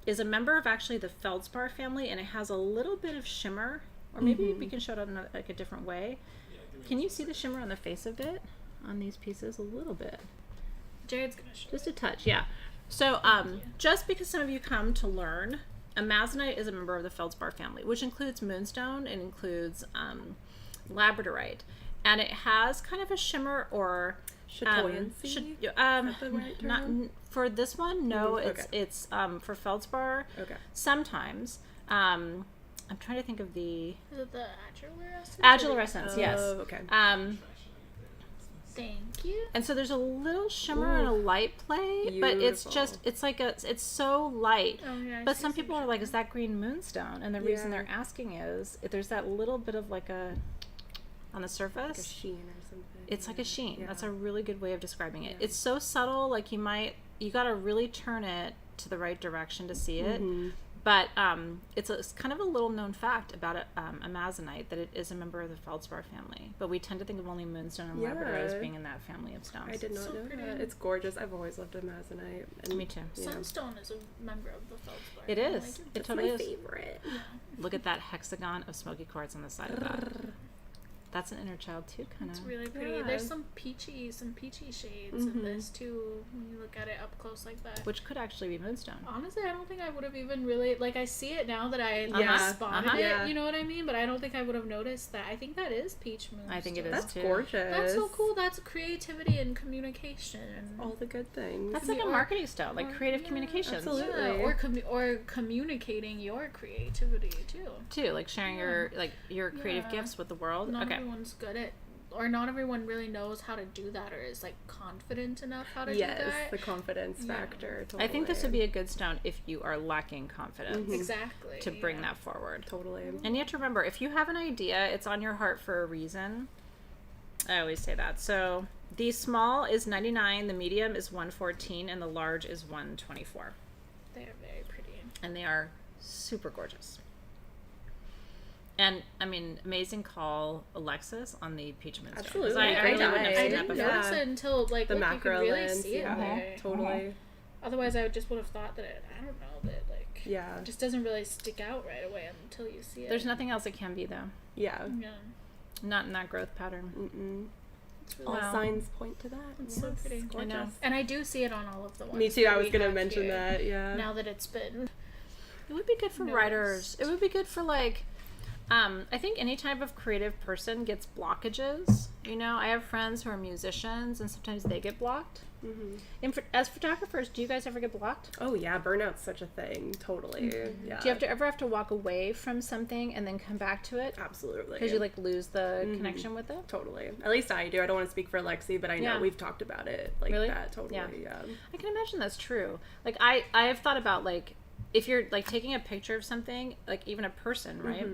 is a member of actually the feldspar family, and it has a little bit of shimmer. Or maybe we can show it in like a different way. Can you see the shimmer on the face of it? On these pieces, a little bit. Jared's gonna show. Just a touch, yeah. So, just because some of you come to learn, amazonite is a member of the feldspar family, which includes moonstone and includes labradorite, and it has kind of a shimmer or chatoyancy. the right not for this one. No, it's for feldspar. Okay. Sometimes. I'm trying to think of the Is it the adularessence? adularessence. Yes. Okay. Thank you. And so there's a little shimmer and a light play, but it's just, it's like it's so light. Oh, yeah, but some people are like, is that green moonstone? And the reason they're asking is, if there's that little bit of like on the surface. Like a sheen or something. It's like a sheen. Yeah. It's a really good way of describing it. It's so subtle, like you gotta really turn it to the right direction to see it. But it's kind of a little known fact about amazonite, that it is a member of the feldspar family. But we tend to think of only moonstone and labradorite as being in that family of stones. I did not know that. It's gorgeous. I've always loved amazonite. And me too. Sunstone is a member of the feldspar. It is. It totally is. Favorite. Yeah. Look at that hexagon of smoky quartz on the side of that. That's an inner child too, kind of. It's really pretty. Yeah. There's some peachy shades in this too, when you look at it up close like that. Which could actually be moonstone. Honestly, I don't think I would have even really, like, I see it now that I spotted it, Yeah. you know what I mean? But I don't think I would have noticed that. I think that is peach moonstone. I think it is That's too. gorgeous. That's so cool. That's creativity and communication. And All the good things. That's like a marketing style, like creative communications. absolutely. yeah, or communicating your creativity too. Too, like sharing your creative gifts with the world. Not Okay. everyone's good at, or not everyone really knows how to do that, or is like confident enough how to do that. Yes, the confidence factor. Totally. I think this would be a good stone if you are lacking confidence Exactly. to bring that forward. Totally. And you have to remember, if you have an idea, it's on your heart for a reason. I always say that. So the small is 99, the medium is 114, and the large is 124. They are very pretty. And they are super gorgeous. And I mean, amazing call, Alexys, on the peach moonstone. Absolutely. I Great really wouldn't have eye. seen I that didn't before. notice it until like The look, macro you can really lens. see it there. Totally. Otherwise, I just would have thought that I don't know, that like Yeah. it just doesn't really stick out right away until you see it. There's nothing else it can be, though. Yeah. Yeah, Not in that growth pattern. it's really All Wow. signs point to that. It's so pretty. I know. And I do see it on all of the ones. Me too. that I was we gonna have mention here, that. Yeah. Now that it's been It would be good for Noticed. writers. It would be good for like, I think any type of creative person gets blockages. You know, I have friends who are musicians, and sometimes they get blocked. And as photographers, do you guys ever get blocked? Oh yeah, burnout's such a thing. Totally. Yeah. Do you ever have to walk away from something and then come back to it Absolutely. because you like lose the connection with it? Totally. At least I do. I don't want to speak for Lexi, but I know Yeah. we've talked about it like Really? that. Totally. Yeah. Yeah. I can imagine that's true. Like I have thought about like if you're like taking a picture of something, like even a person, right?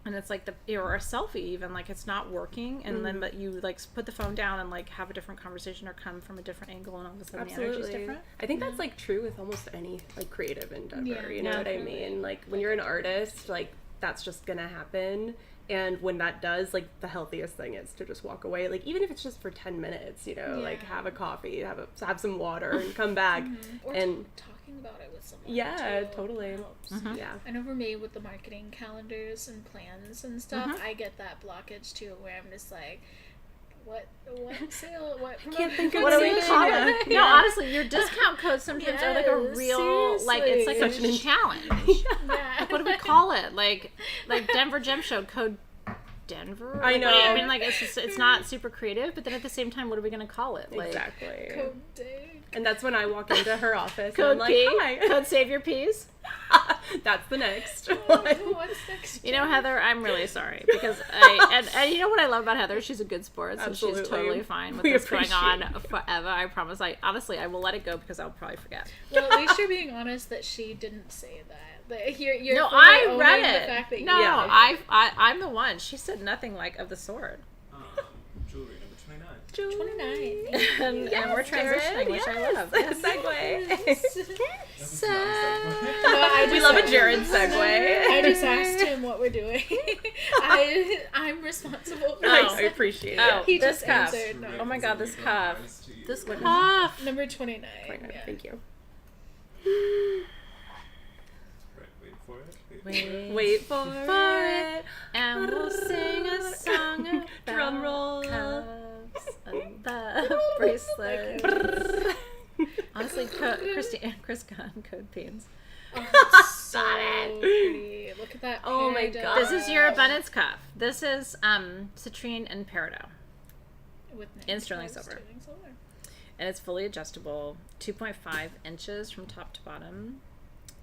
And it's like or a selfie even, like it's not working, and then but you like put the phone down and like have a different conversation or come from a different angle, and all of a sudden the energy's different. I think that's like true with almost any like creative endeavor. Yeah. You know what I mean? Like when you're an artist, like that's just gonna happen. And when that does, like the healthiest thing is to just walk away. Like even if it's just for 10 minutes, you know, like have a coffee, have some water, and come back. or and talking about it with someone. yeah, too, totally. helps. Yeah. I know for me with the marketing calendars and plans and stuff, I get that blockage too, where I'm just like, what sale? What Can't think of What do we anything. call it? No, honestly, your discount codes sometimes are like a Yes, real, like it's like seriously. a challenge. Yeah. What do we call it? Like Denver Gem Show code Denver. I Like, know. what do you- I mean, like it's just, it's not super creative, but then at the same time, what are we gonna call it? Like Exactly. Code day. And that's when I walk into her office code and I'm P, like, hi. code Save Your Peas. That's the next. What's next? You know, Heather, I'm really sorry because and you know what I love about Heather? She's a good sport, so she's Absolutely. totally fine with We this going on appreciate forever. I promise. Honestly, I will let it go because I'll probably forget. Well, at least you're being honest that she didn't say that. That you're No, fully I owning read the it. fact that No, yeah. I'm the one. She said nothing like of the sort. Jewelry number 29. Julie. 29. And we're transitioning, which I love. Yes. Segue. I We love a Jared segue. I just asked him what we're doing. I'm responsible for I this. appreciate Oh, it. He this just cuff. answered. No. Oh my god, this cuff. This What is cuff. Number 29. Yeah. Thank you. Right, wait for it. Wait for it. And we'll sing a song about Drum roll. cuffs and the bracelet. Honestly, Chris Gunn, Code Beans. Oh, that's so Got it. pretty. Look at that. Oh my peridot. God. This is your abundance cuff. This is citrine and peridot. With in sterling sterling silver. silver. And it's fully adjustable, 2.5 inches from top to bottom.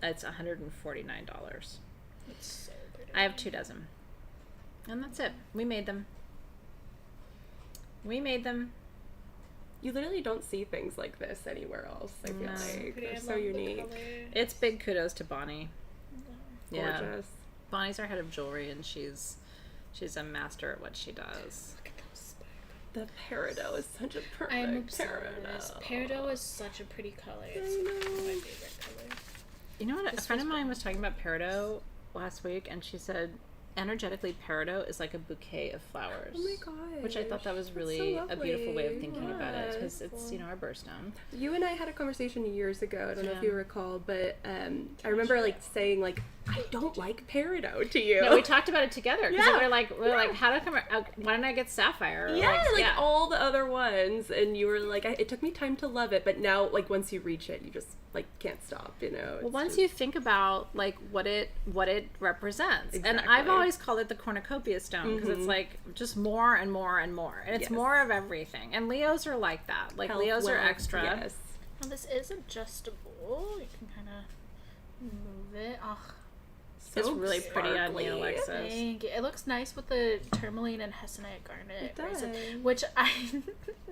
It's $149. It's so pretty. I have 2 dozen. And that's it. We made them. We made them. You literally don't see things like this anywhere else. I feel No. like Pretty. I they're so love the unique. color. It's big kudos to Bonnie. Yeah. Gorgeous. Bonnie's our head of jewelry, and she's a master at what she does. Look at those sparkles. The peridot is such a perfect I'm obsessed with this. peridot. Peridot is such a pretty color. It's I my know. favorite color. You know what? A This friend of was mine was talking about peridot last week, and she said, energetically, peridot is like a bouquet of flowers. Oh my god. Which I thought that was really a beautiful way of thinking about it, because it's, you know, our birthstone. You and I had a conversation years ago. I don't know if Yeah. you recall, but I remember like saying like I don't like peridot to you. No, we talked about it together, because Yeah. we were like, how do I come? Why didn't I get sapphire? Or Yeah, like yeah. all the other ones, and you were like, it took me time to love it, but now like once you reach it, you just like can't stop. You know. Well, once you think about like what it represents, and I've Exactly. always called it the cornucopia stone, because it's like just more and more and more, and it's Yes. more of everything. And Leos are like that. Like Leos are extra. Yes. Well, this is adjustable. You can kind of move it. Oh, It's So really pretty on sparkly. me, Alexis. thank you. It looks nice with the tourmaline and hessonite garnet It bracelet, does. which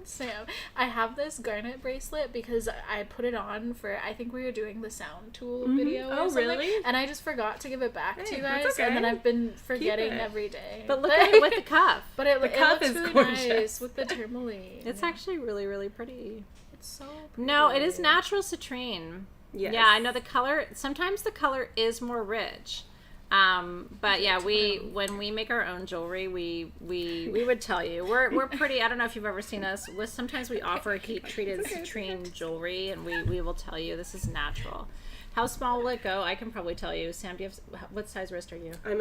Sam, I have this garnet bracelet because I put it on for, I think we were doing the sound tool video. Oh, or something, really? And I just forgot to give it back to Hey, you that's guys, and then okay. I've been forgetting it. every day. But look at it with the cuff. But it cuff looks is really gorgeous. nice with the tourmaline. It's actually really, really pretty. It's so pretty. No, it is natural citrine. Yes. Yeah, I know the color. Sometimes the color is more rich. But yeah, when we make our own jewelry, we would tell you we're pretty. I don't know if you've ever seen us. Sometimes we offer heat treated citrine jewelry, and we will tell you this is natural. How small will it go? I can probably tell you. Sam, do you have what size wrist are you? I'm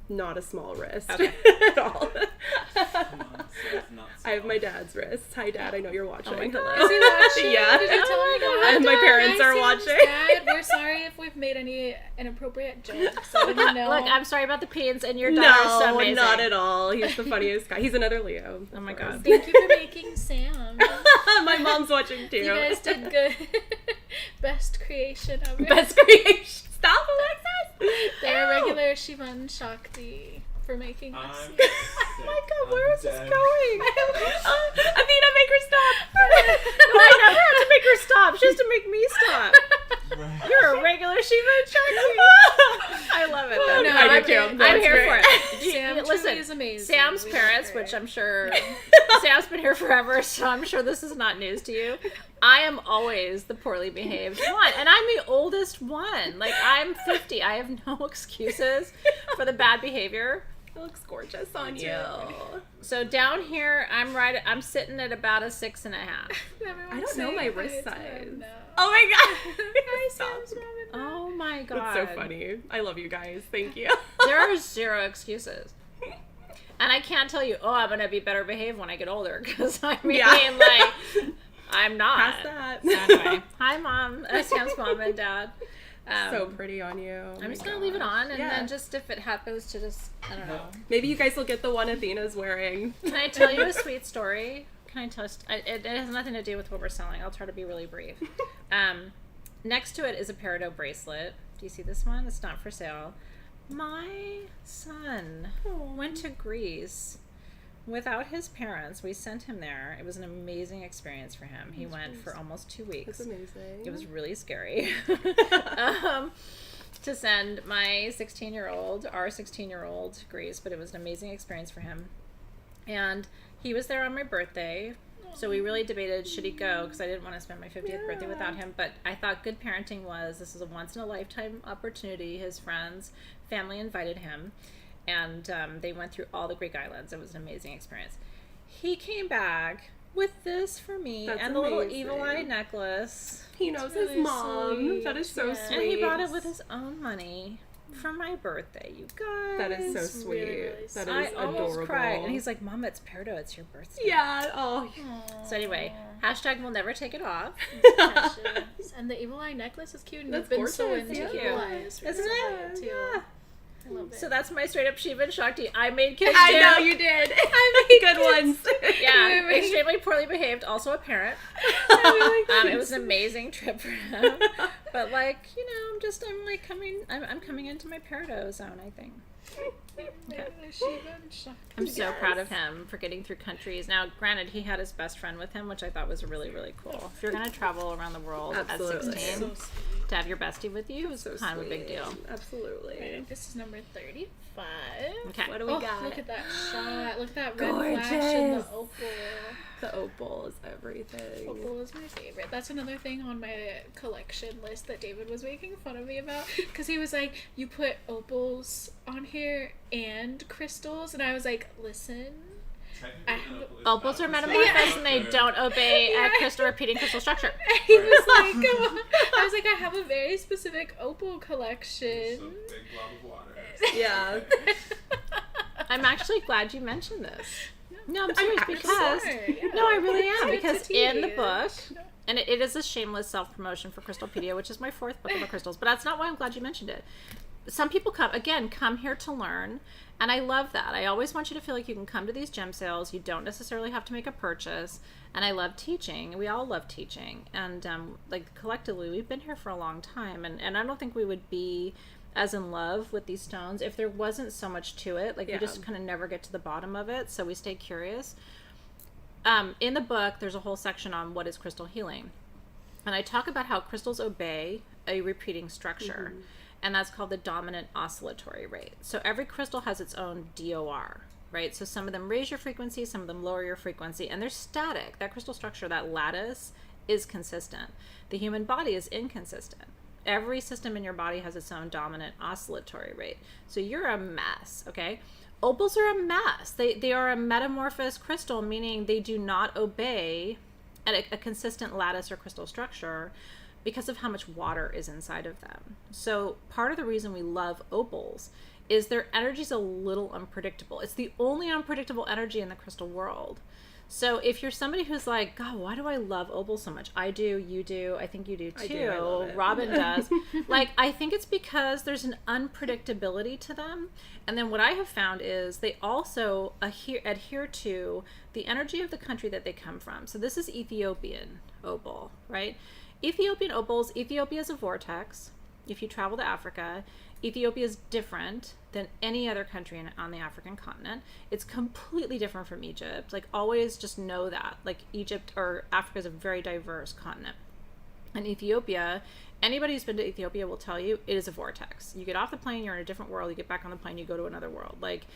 not a small wrist Okay. at all. Come on, so it's not I have my dad's wrist. Hi, Dad. I know you're watching. Oh my Hello. God. Is he watching? Yeah. Did you tell Oh me? my God. And my parents Hi, are Sam's watching. Dad. We're sorry if we've made any inappropriate jokes. I didn't know. Look, I'm sorry about the peens, and your daughter's so No, amazing. not at all. He's the funniest guy. He's another Leo. Oh my of course. God. Thank you for making Sam. My mom's watching too. You guys did good. Best creation ever. Best creation. Stop, Alexis. They're Ow. regular Shivan Shakti for making us. I'm Oh my God, where is this dead. going? Athena, make her stop. No, I never have to make her stop. She has to make me stop. Right. You're a regular Shiva Shakti. I love it. Though. No, I I'm do too. here- I'm That's here great. for it. Sam Listen, truly is amazing. Sam's We love parents, her. which I'm sure Sam's been here forever, so I'm sure this is not news to you. I am always the poorly behaved one, and I'm the oldest one. Like, I'm 50. I have no excuses for the bad behavior. It looks gorgeous on you. So down here, I'm sitting at about a 6.5. Everyone's I don't know saying my that wrist it's size. no. Oh my God. Hi, Stop. Sam's mom and dad. Oh my god, That's so funny. I love you guys. Thank you. There are zero excuses. And I can't tell you, oh, I'm gonna be better behaved when I get older, because I mean, Yeah. like, I'm not. Past that. So anyway, hi mom, Sam's mom and dad. So pretty on you. Oh I'm my just gonna leave it on, and Yeah. then just if it happens to just, I don't know. Maybe you guys will get the one Athena's wearing. Can I tell you a sweet story? Can I tell? It has nothing to do with what we're selling. I'll try to be really brief. Next to it is a peridot bracelet. Do you see this one? It's not for sale. My son went to Greece without his parents. We sent him there. It was an amazing experience for him. He went for almost 2 weeks. That's amazing. It was really scary to send my 16-year-old, our 16-year-old, to Greece, but it was an amazing experience for him. And he was there on my birthday. So we really debated, should he go? Because I didn't want to spend my 50th birthday without him. But I thought good parenting was, this is a once-in-a-lifetime opportunity. His friends, family invited him. And they went through all the Greek islands. It was an amazing experience. He came back with this for me. That's and the little amazing. evil eye necklace. He knows That's his really mom. sweet. That is so Yeah. sweet. And he bought it with his own money for my birthday, you guys. That is so It's sweet. really, really That I is almost adorable. cried. And he's like, Mama, it's peridot. It's your birthday. Yeah. Oh. So anyway, hashtag we'll never take it off. Precious. And the evil eye necklace is cute. And That's you've been so gorgeous, into yeah. evil eyes. Isn't it? Too. Yeah. I love it. So that's my straight up Shiva and Shakti. I made kids I too. know you did. I made good ones. Yeah, extremely poorly behaved. Also a parent. It was an amazing trip for him. But like, you know, I'm coming into my peridot zone, I think. Okay. I'm so proud of him for getting through countries. Now, granted, he had his best friend with him, which I thought was really, really cool. If you're going to travel around the world Absolutely. at 16, to have your bestie with you is So kind of a big sweet. deal. Absolutely. This is number 35. Okay. What do we got? Look at that shot. Look at that red flash and the Gorgeous. opal. The opal is everything. Opal is my favorite. That's another thing on my collection list that David was making fun of me about. Because he was like, you put opals on here and crystals. And I was like, listen. Opals are metamorphosed and they don't obey a crystal repeating crystal structure. He was like, come on. I was like, I have a very specific opal collection. It's a big blob of water. Yeah. I'm actually glad you mentioned this. No, I'm serious because Sure, yeah. no, I really am It's because a in the tea. book, and it is a shameless self-promotion for Crystalpedia, which is my 4th book about crystals, but that's not why I'm glad you mentioned it. Some people come here to learn, and I love that. I always want you to feel like you can come to these gem sales. You don't necessarily have to make a purchase, and I love teaching. We all love teaching, and like collectively, we've been here for a long time, and I don't think we would be as in love with these stones if there wasn't so much to it. Like we just kind of never get to the bottom of it, so we stay curious. In the book, there's a whole section on what is crystal healing, and I talk about how crystals obey a repeating structure, and that's called the dominant oscillatory rate. So every crystal has its own DOR, right? So some of them raise your frequency, some of them lower your frequency, and they're static. That crystal structure, that lattice, is consistent. The human body is inconsistent. Every system in your body has its own dominant oscillatory rate. So you're a mess, okay? Opals are a mess. They are a metamorphosed crystal, meaning they do not obey a consistent lattice or crystal structure because of how much water is inside of them. So part of the reason we love opals is their energy is a little unpredictable. It's the only unpredictable energy in the crystal world. So if you're somebody who's like, God, why do I love opals so much? I do, you do, I think you do too. I do, I love it. Robin does. Like, I think it's because there's an unpredictability to them. And then what I have found is they also adhere to the energy of the country that they come from. So this is Ethiopian opal, right? Ethiopian opals, Ethiopia is a vortex. If you travel to Africa, Ethiopia is different than any other country on the African continent. It's completely different from Egypt. Like, always just know that. Like, Egypt or Africa is a very diverse continent. And Ethiopia, anybody who's been to Ethiopia will tell you it is a vortex. You get off the plane, you're in a different world. You get back on the plane, you go to another world. Like,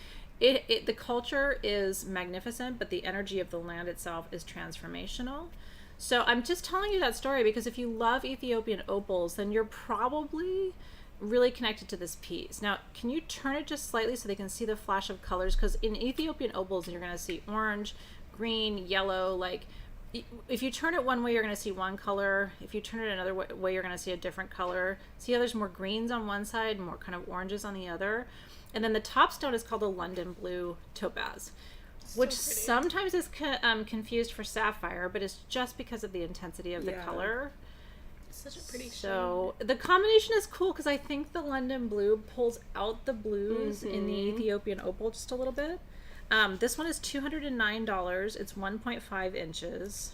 the culture is magnificent, but the energy of the land itself is transformational. So I'm just telling you that story because if you love Ethiopian opals, then you're probably really connected to this piece. Now, can you turn it just slightly so they can see the flash of colors? Because in Ethiopian opals, you're going to see orange, green, yellow. Like, if you turn it one way, you're going to see one color. If you turn it another way, you're going to see a different color. See how there's more greens on one side, more kind of oranges on the other. And then the top stone is called the London blue topaz, which sometimes is confused for sapphire, but it's just because of the intensity of the color. Such a pretty So the combination is cool because I think the London blue pulls out the blues in the Ethiopian opal just a little bit. This one is $209. It's 1.5 inches.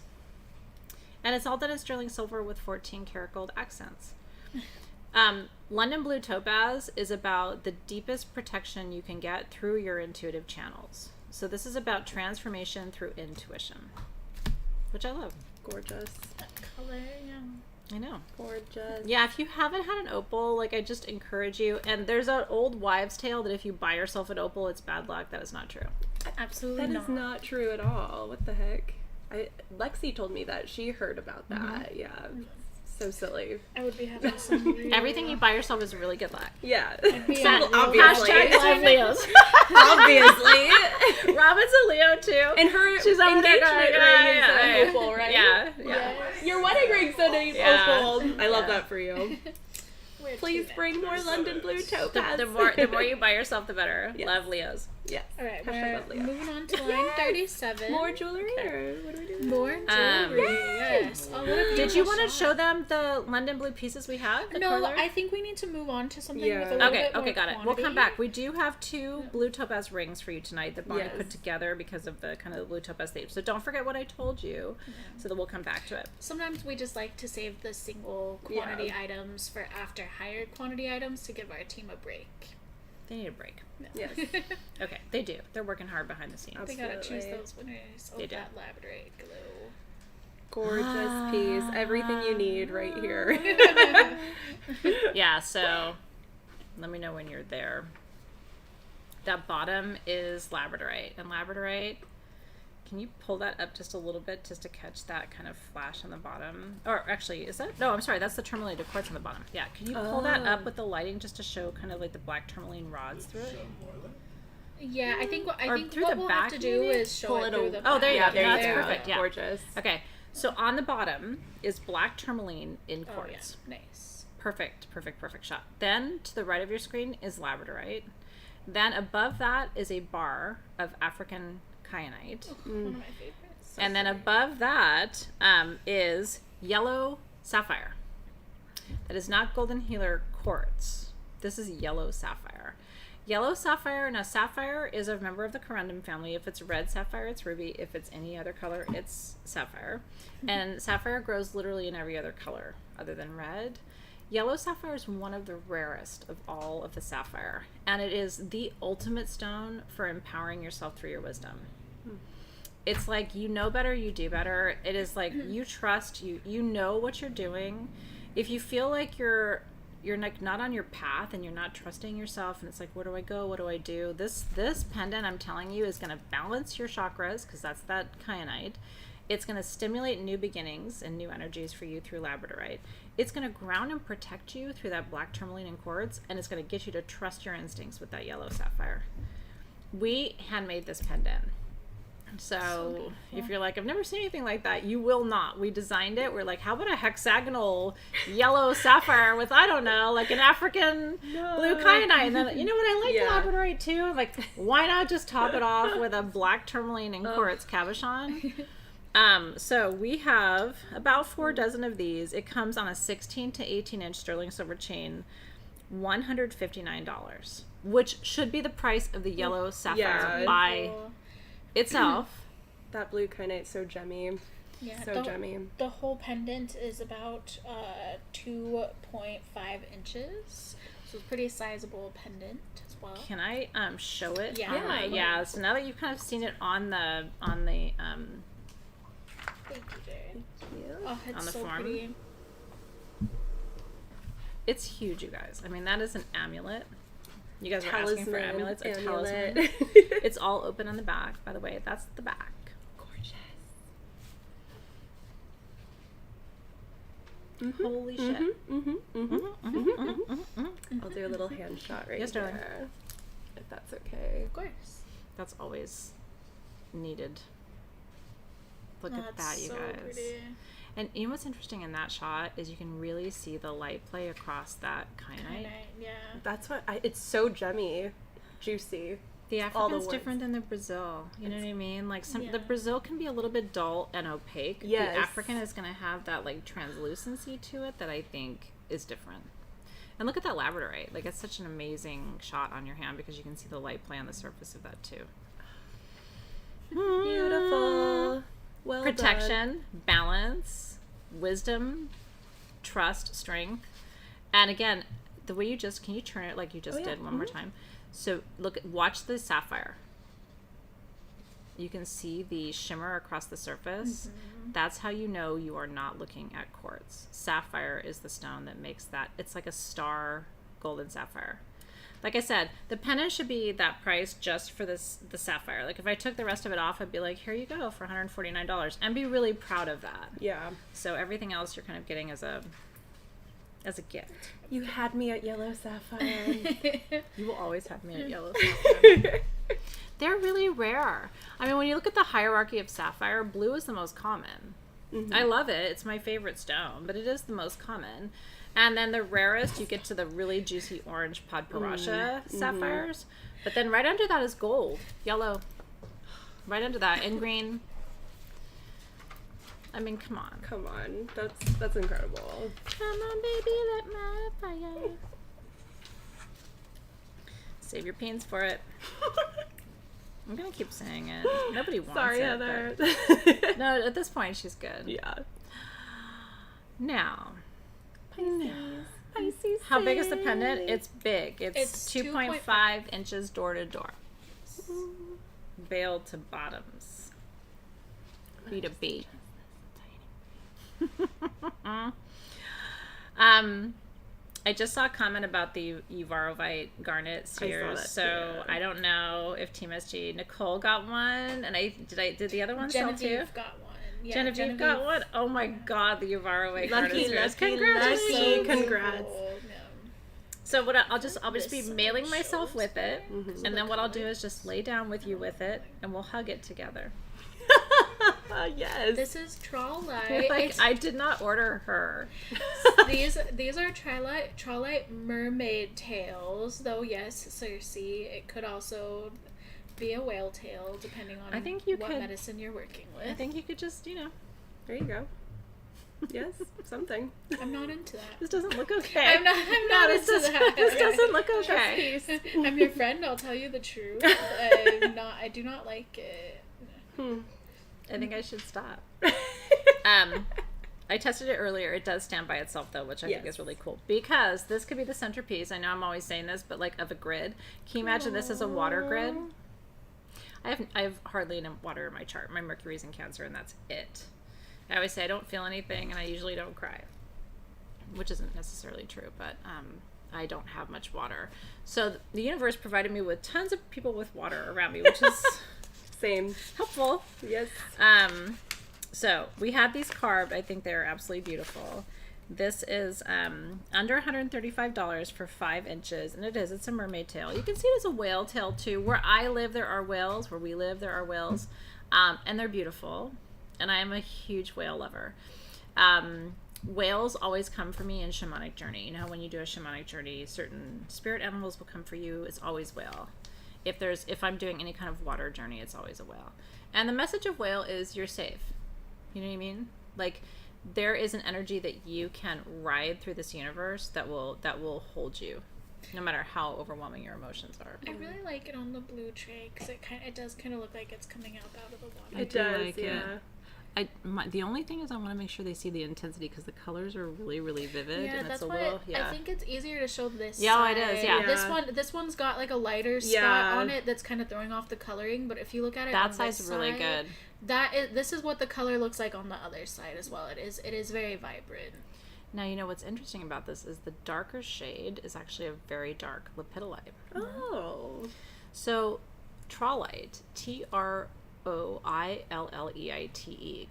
And it's all done in sterling silver with 14 karat gold accents. London blue topaz is about the deepest protection you can get through your intuitive channels. So this is about transformation through intuition, which I love. Gorgeous. That color, yeah. I know. Gorgeous. Yeah, if you haven't had an opal, like, I just encourage you. And there's an old wives' tale that if you buy yourself an opal, it's bad luck. That is not true. Absolutely That is not true at all. What the heck? Lexi told me that. She heard about that. Yeah. So silly. I would be having some real... Everything you buy yourself is really good luck. Yeah. be So a real- obviously. Hashtag Leos. Obviously. Robin's a Leo too. And her She's over there engagement going, ring is an opal, right? Yeah. Yes. Your wedding ring's an Yeah. opal. I love that for you. We're Please too bring more London blue topaz. The more you buy yourself, the better. Yes. Love Leos. Yes. All right, Hashtag we're love Leo. moving on to line 37. More jewelry, or what do we do? More jewelry. Yes. Oh, what a Did you beautiful want to shot. show them the London blue pieces we have? The No, color? I think we need to move on to something Yeah. with a little bit Okay, more got it. We'll quantity. come back. We do have 2 blue topaz rings for you tonight that Bonnie Yes. put together because of the kind of the blue topaz theme. So don't forget what I told you, so that we'll come back to it. Sometimes we just like to save the single quantity items for after higher quantity items to give our team a break. They need a break. Yes. Okay, they do. They're working hard behind the scenes. They gotta choose Absolutely. those winners. Oh, They do. that labradorite glow. Gorgeous piece. Everything you need right here. Yeah, so let me know when you're there. That bottom is labradorite. And labradorite, can you pull that up just a little bit just to catch that kind of flash on the bottom? Or actually, is that? No, I'm sorry, that's the tourmaline quartz on the bottom. Yeah, can you pull that up with the lighting just to show kind of like the black tourmaline rods through it? Yeah, I think what Or through the we'll back, have to do maybe? is show Pull it it through over. the Oh, there you back. go. There That's you go. perfect, yeah. Gorgeous. Okay, so on the bottom is black tourmaline in Oh, quartz. yeah. Nice. Perfect shot. Then to the right of your screen is labradorite. Then above that is a bar of African kyanite. One of my favorites. And then above that is yellow sapphire. That is not golden healer quartz. This is yellow sapphire. Yellow sapphire, now sapphire is a member of the corundum family. If it's red sapphire, it's ruby. If it's any other color, it's sapphire. And sapphire grows literally in every other color other than red. Yellow sapphire is one of the rarest of all of the sapphire. And it is the ultimate stone for empowering yourself through your wisdom. It's like, you know better, you do better. It is like, you trust, you know what you're doing. If you feel like you're like not on your path and you're not trusting yourself and it's like, where do I go, what do I do, this pendant, I'm telling you, is going to balance your chakras, because that's that kyanite. It's going to stimulate new beginnings and new energies for you through labradorite. It's going to ground and protect you through that black tourmaline and quartz, and it's going to get you to trust your instincts with that yellow sapphire. We handmade this pendant. So if you're like, I've never seen anything like that, you will not. We designed it. We're like, how about a hexagonal yellow sapphire with, I don't know, like an African blue kyanite? And then, you know what, I like labradorite too. Like, why not just top it off with a black tourmaline and quartz cabochon? So we have about 4 dozen of these. It comes on a 16 to 18 inch sterling silver chain, $159, which should be the price of the yellow sapphire by itself. That blue kyanite's so gemmy. Yeah, So gemmy. The whole pendant is about 2.5 inches. So it's a pretty sizable pendant as well. Can I show it? Yeah. on my- yeah. So now that you've kind of seen it on the Thank you, Jared. Oh, it's On the so form? pretty. it's huge, you guys. I mean, that is an amulet. You guys are asking for amulets. A amulet. talisman. It's all open on the back, by the way. That's the back. Gorgeous. Holy shit. I'll do a little hand shot right Yes, darling. here, if that's okay. Of course. That's always needed. Look Oh, at it's that, you so guys. pretty. And you know what's interesting in that shot is you can really see the light play across that kyanite. Yeah. That's what it's so gemmy, juicy. The all the African's words. different than the Brazil. You know what I mean? Like the Yeah. Brazil can be a little bit dull and opaque. Yes. The African is going to have that like translucency to it that I think is different. And look at that labradorite. Like, it's such an amazing shot on your hand because you can see the light play on the surface of that too. Beautiful. Well Protection, balance, wisdom, trust, strength. And again, the way can you turn it like you just did one more time? So watch the sapphire. You can see the shimmer across the surface. That's how you know you are not looking at quartz. Sapphire is the stone that makes that. It's like a star golden sapphire. like I said, the pendant should be that price just for the sapphire. Like if I took the rest of it off, I'd be like, here you go for $149, and be really proud of that. Yeah. So everything else you're kind of getting as a gift. You had me at yellow sapphire. You will always have me at yellow sapphire. They're really rare. I mean, when you look at the hierarchy of sapphire, blue is the most common. I love it. It's my favorite stone, but it is the most common. And then the rarest, you get to the really juicy orange Podparasha sapphires. But then right under that is gold, yellow. Right under that, and green. I mean, come on. Come on. That's incredible. Come on, baby, light my fire. Save your pains for it. I'm going to keep saying it. Nobody wants Sorry, it. Heather. But... No, at this point, she's good. Yeah. Now... Pisces. How big is the pendant? It's big. It's 2.5 inches door to door. Veil to bottoms. B to B. I just saw a comment about the Uvarovite garnet spheres, so I don't know if Team SG Nicole got one, and did the other one sell too? Genevieve got one. Yeah, Genevieve got one. Oh my God, the Uvarovite garnet spheres! Lucky, Congratulations! congrats. So what I'll just be mailing myself with it, and then what I'll do is just lay down with you with it, and we'll hug it together. Yes. This is Trolite. Like I did not order her. These are Trolite mermaid tails, though. Yes, Circe. It could also be a whale tail, depending on what medicine you're working with. I think you could just, There you go. Yes, something. I'm not into that. This doesn't look okay. I'm not into that. This doesn't look okay. I'm your friend. I'll tell you the truth. I do not like it. I think I should stop. I tested it earlier. It does stand by itself though, which I think is really cool, because this could be the centerpiece. I know I'm always saying this, but like of a grid. Can you imagine this as a water grid? I have hardly any water in my chart. My Mercury's in Cancer, and that's it. I always say I don't feel anything, and I usually don't cry, which isn't necessarily true, but I don't have much water. So the universe provided me with tons of people with water around me, which is same helpful. Yes. So we have these carved. I think they're absolutely beautiful. This is under $135 for 5 inches, and it's a mermaid tail. You can see it as a whale tail too. Where I live, there are whales. Where we live, there are whales, and they're beautiful. And I am a huge whale lover. Whales always come for me in shamanic journey. You know, when you do a shamanic journey, certain spirit animals will come for you. It's always whale. If I'm doing any kind of water journey, it's always a whale. And the message of whale is you're safe. You know what I mean? Like, there is an energy that you can ride through this universe that will hold you, no matter how overwhelming your emotions are. I really like it on the blue tray, because it does kind of look like it's coming out of the water. It does, yeah. The only thing is I want to make sure they see the intensity, because the colors are really, really vivid. Yeah, and that's it's why I think it's easier to show this Yeah, side. it is, yeah. This one's got like a lighter spot on it that's kind of throwing off the coloring, but if you look at it that on side's this really side, good. This is what the color looks like on the other side as well. It is very vibrant. Now, you know what's interesting about this is the darker shade is actually a very dark lepidolite. Oh. So, Trolite, Troilleite,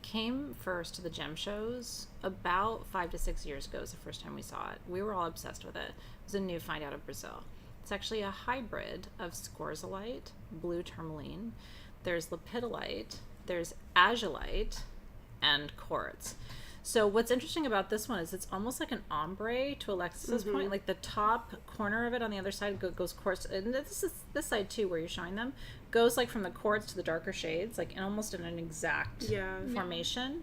came first to the gem shows about 5 to 6 years ago. Is the first time we saw it. We were all obsessed with it. It was a new find out of Brazil. It's actually a hybrid of scorzolite, blue tourmaline. There's lepidolite, there's azurite, and quartz. So what's interesting about this one is it's almost like an ombre to Alexis's point. Like the top corner of it on the other side goes quartz, and this side too, where you're showing them, goes like from the quartz to the darker shades, like almost in an exact formation.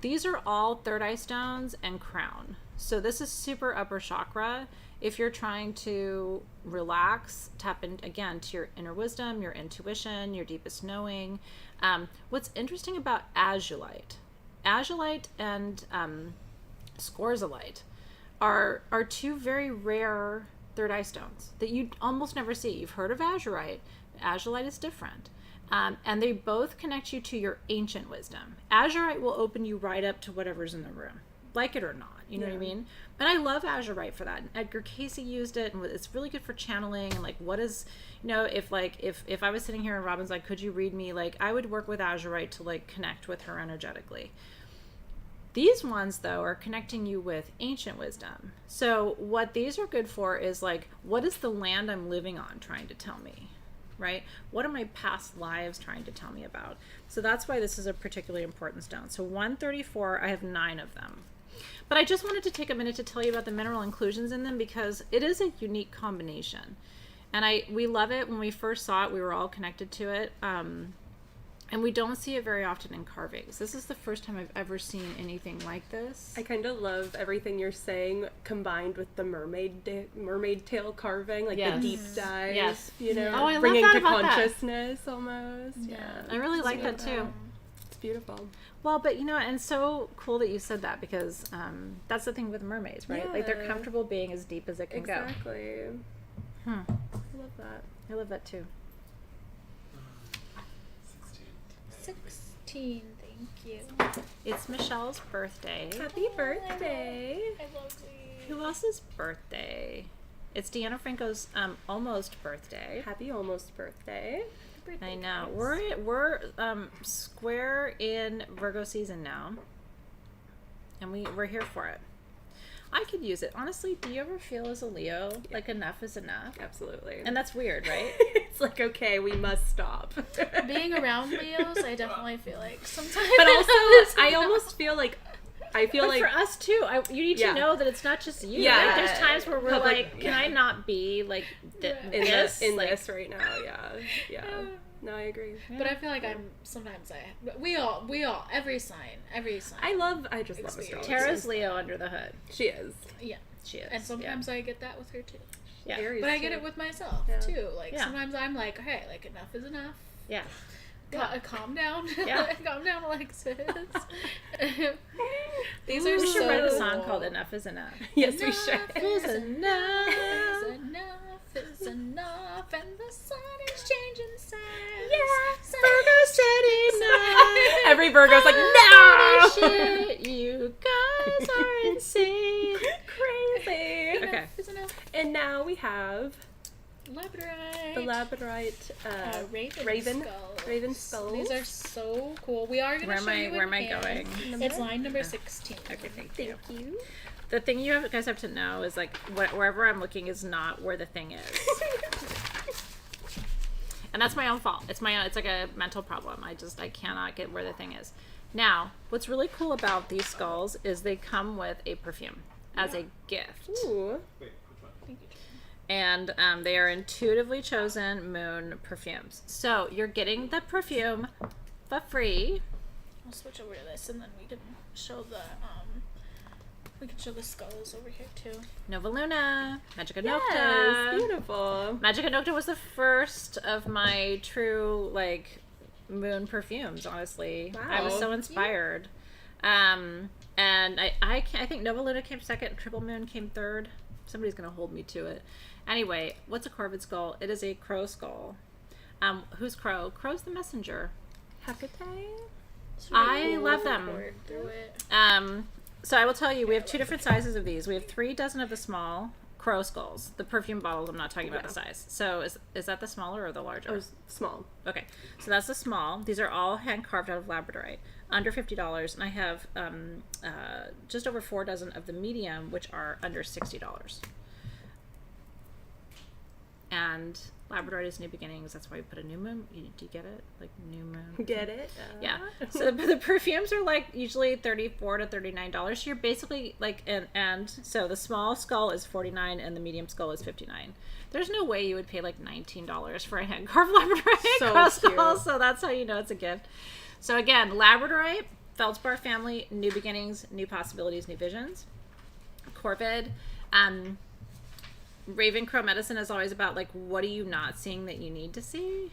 These are all third eye stones and crown. So this is super upper chakra. If you're trying to relax, tap in again to your inner wisdom, your intuition, your deepest knowing. What's interesting about azurite and scorzolite are two very rare third eye stones that you almost never see. You've heard of azurite. Azurite is different. And they both connect you to your ancient wisdom. Azurite will open you right up to whatever's in the room. like it or not. You know what I mean? But I love Azurite for that. And Edgar Casey used it, and it's really good for channeling. And like, what is, you know, if I was sitting here and Robin's like, could you read me? Like, I would work with Azurite to like connect with her energetically. These ones, though, are connecting you with ancient wisdom. So what these are good for is like, what is the land I'm living on trying to tell me, right? What are my past lives trying to tell me about? So that's why this is a particularly important stone. So 134, I have 9 of them. But I just wanted to take a minute to tell you about the mineral inclusions in them because it is a unique combination. And we love it. When we first saw it, we were all connected to it. And we don't see it very often in carvings. This is the first time I've ever seen anything like this. I kind of love everything you're saying combined with the mermaid tail carving, like the deep dive. Yes. You know, Oh, I love bringing that to about that. consciousness almost. Yeah. I really like that too. It's beautiful. Well, but you know, and so cool that you said that because that's the thing with mermaids, right? Like they're comfortable being as deep as it can go. Exactly. I love that. I love that too. 16, thank you. It's Michelle's birthday. Happy birthday. I love these. Who else's birthday? It's Deanna Franco's almost birthday. Happy almost birthday. I know. We're square in Virgo season now. And we're here for it. I could use it. Honestly, do you ever feel as a Leo like enough is enough? Absolutely. And that's weird, right? It's like, okay, we must stop. Being around Leos, I definitely feel like sometimes. But also, I almost feel like But for us too, you need to know that it's not just you. Yeah. Right? There's times where we're Public- like, can I not be like in this? this right now. Yeah. No, I agree. But I feel like we all every sign. I just love astrology. Tara's Leo under the hood. She is. Yeah. She is. And sometimes I get that with her too. Yeah. Aries But I too. get it with myself too. Like sometimes I'm like, okay, like enough is enough. Yeah. Calm down. Yeah. Calm down, Alexis. We These are should so write a song cool. called Enough is Enough. Yes, we should. Is enough. Is enough, and the sun is changing sides. Yeah. Virgo said enough. Every Virgo's like, no! Shit, you guys are insane. Crazy. Okay. Is enough. And now we have Labradorite. the labradorite Raven skulls. skulls. These are so cool. We are going to show you Where in am I hand. going? It's line number 16. Okay, thank you. Thank you. The thing you guys have to know is like wherever I'm looking is not where the thing is. And that's my own fault. It's like a mental problem. I cannot get where the thing is. Now, what's really cool about these skulls is they come with a perfume as a gift. Ooh. Wait, which one? Thank you. And they are intuitively chosen moon perfumes. So you're getting the perfume for free. I'll switch over to this and then we can show the skulls over here too. Nova Luna, Magica Yes, Nocta. beautiful. Magica Nocta was the first of my true like moon perfumes. Honestly, I was so inspired. And I think Nova Luna came second, Triple Moon came third. Somebody's gonna hold me to it. Anyway, what's a corvid skull? It is a crow skull. Who's crow? Crow's the messenger. Hecate? I love them. Through it. So I will tell you, we have 2 different sizes of these. We have 3 dozen of the small crow skulls. The perfume bottles, I'm not talking about the size. So is that the smaller or the larger? Oh, small. Okay, so that's the small. These are all hand carved out of labradorite, under $50, and I have just over 4 dozen of the medium, which are under $60. And labradorite is new beginnings. That's why we put a new moon. Do you get it? Like new moon. Get it? Yeah. So the perfumes are like usually $34 to $39. So you're basically like and so the small skull is $49 and the medium skull is $59. There's no way you would pay like $19 for a hand carved labradorite So skull. cute. So that's how you know it's a gift. So again, labradorite, feldspar family, new beginnings, new possibilities, new visions. Corvid, Raven Crow medicine is always about like what are you not seeing that you need to see.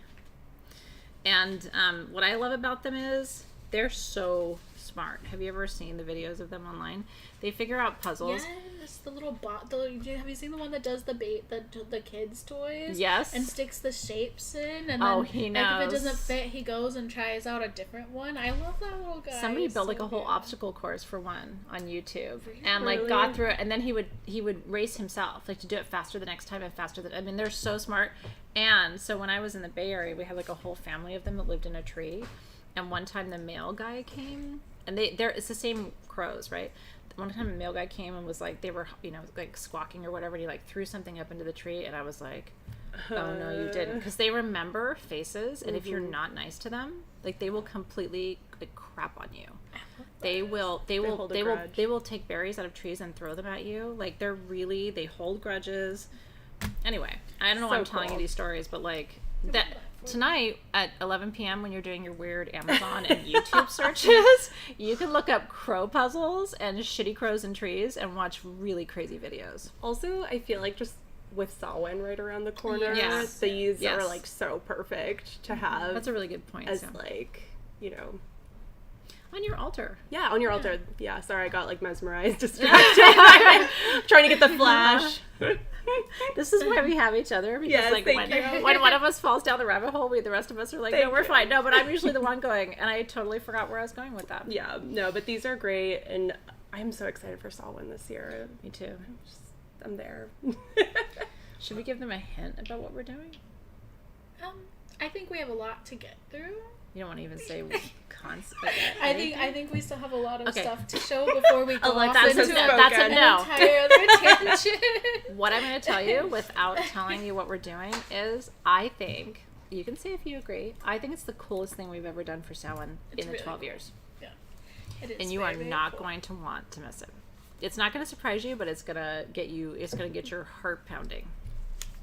And what I love about them is they're so smart. Have you ever seen the videos of them online? They figure out puzzles. Yes, the little bot. Have you seen the one that does the kids' toys? Yes. And sticks the shapes in, and Oh, then he like, if knows. it doesn't fit, he goes and tries out a different one. I love that little guy. Somebody He's built like so a whole cute. obstacle course for one on YouTube, and like Really? got through it, and then he would race himself, like to do it faster the next time and faster. I mean, they're so smart. And so when I was in the Bay Area, we had like a whole family of them that lived in a tree. And one time the male guy came, and it's the same crows, right? One time a male guy came and was like, they were, like squawking or whatever, and he like threw something up into the tree, and I was like, oh no, you didn't. Because they remember faces, and if you're not nice to them, like they will completely like crap on you. They will take berries out of trees and throw them at you. Like they hold grudges. Anyway, I don't know why I'm telling you these stories, but like that tonight at 11 p.m. when you're doing your weird Amazon and YouTube searches, you can look up crow puzzles and shitty crows in trees and watch really crazy videos. Also, I feel like just with Samhain right around the corner, Yes. these Yes. are like so perfect to have. That's a really good point. as So. like, On your altar. yeah, on your altar. Yeah, sorry, I got like mesmerized, distracted. Trying to get the flash. This is why we have each other, because Yes, like thank you. when one of us falls down the rabbit hole, the rest of us are like, Thank no, we're you. fine. No, but I'm usually the one going, and I totally forgot where I was going with that. Yeah, no, but these are great, and I'm so excited for Samhain this year. Me too. I'm there. Should we give them a hint about what we're doing? I think we have a lot to get through. You don't want to even say I think we still have a lot of Okay. stuff to show before we go like off that into so that's a an no. entire other tangent. What I'm going to tell you without telling you what we're doing is I think, you can say if you agree, I think it's the coolest thing we've ever done for Samhain in the really 12 cool. years. Yeah, it is. And you very, are very not cool. going to want to miss it. It's not going to surprise you, but it's going to get your heart pounding.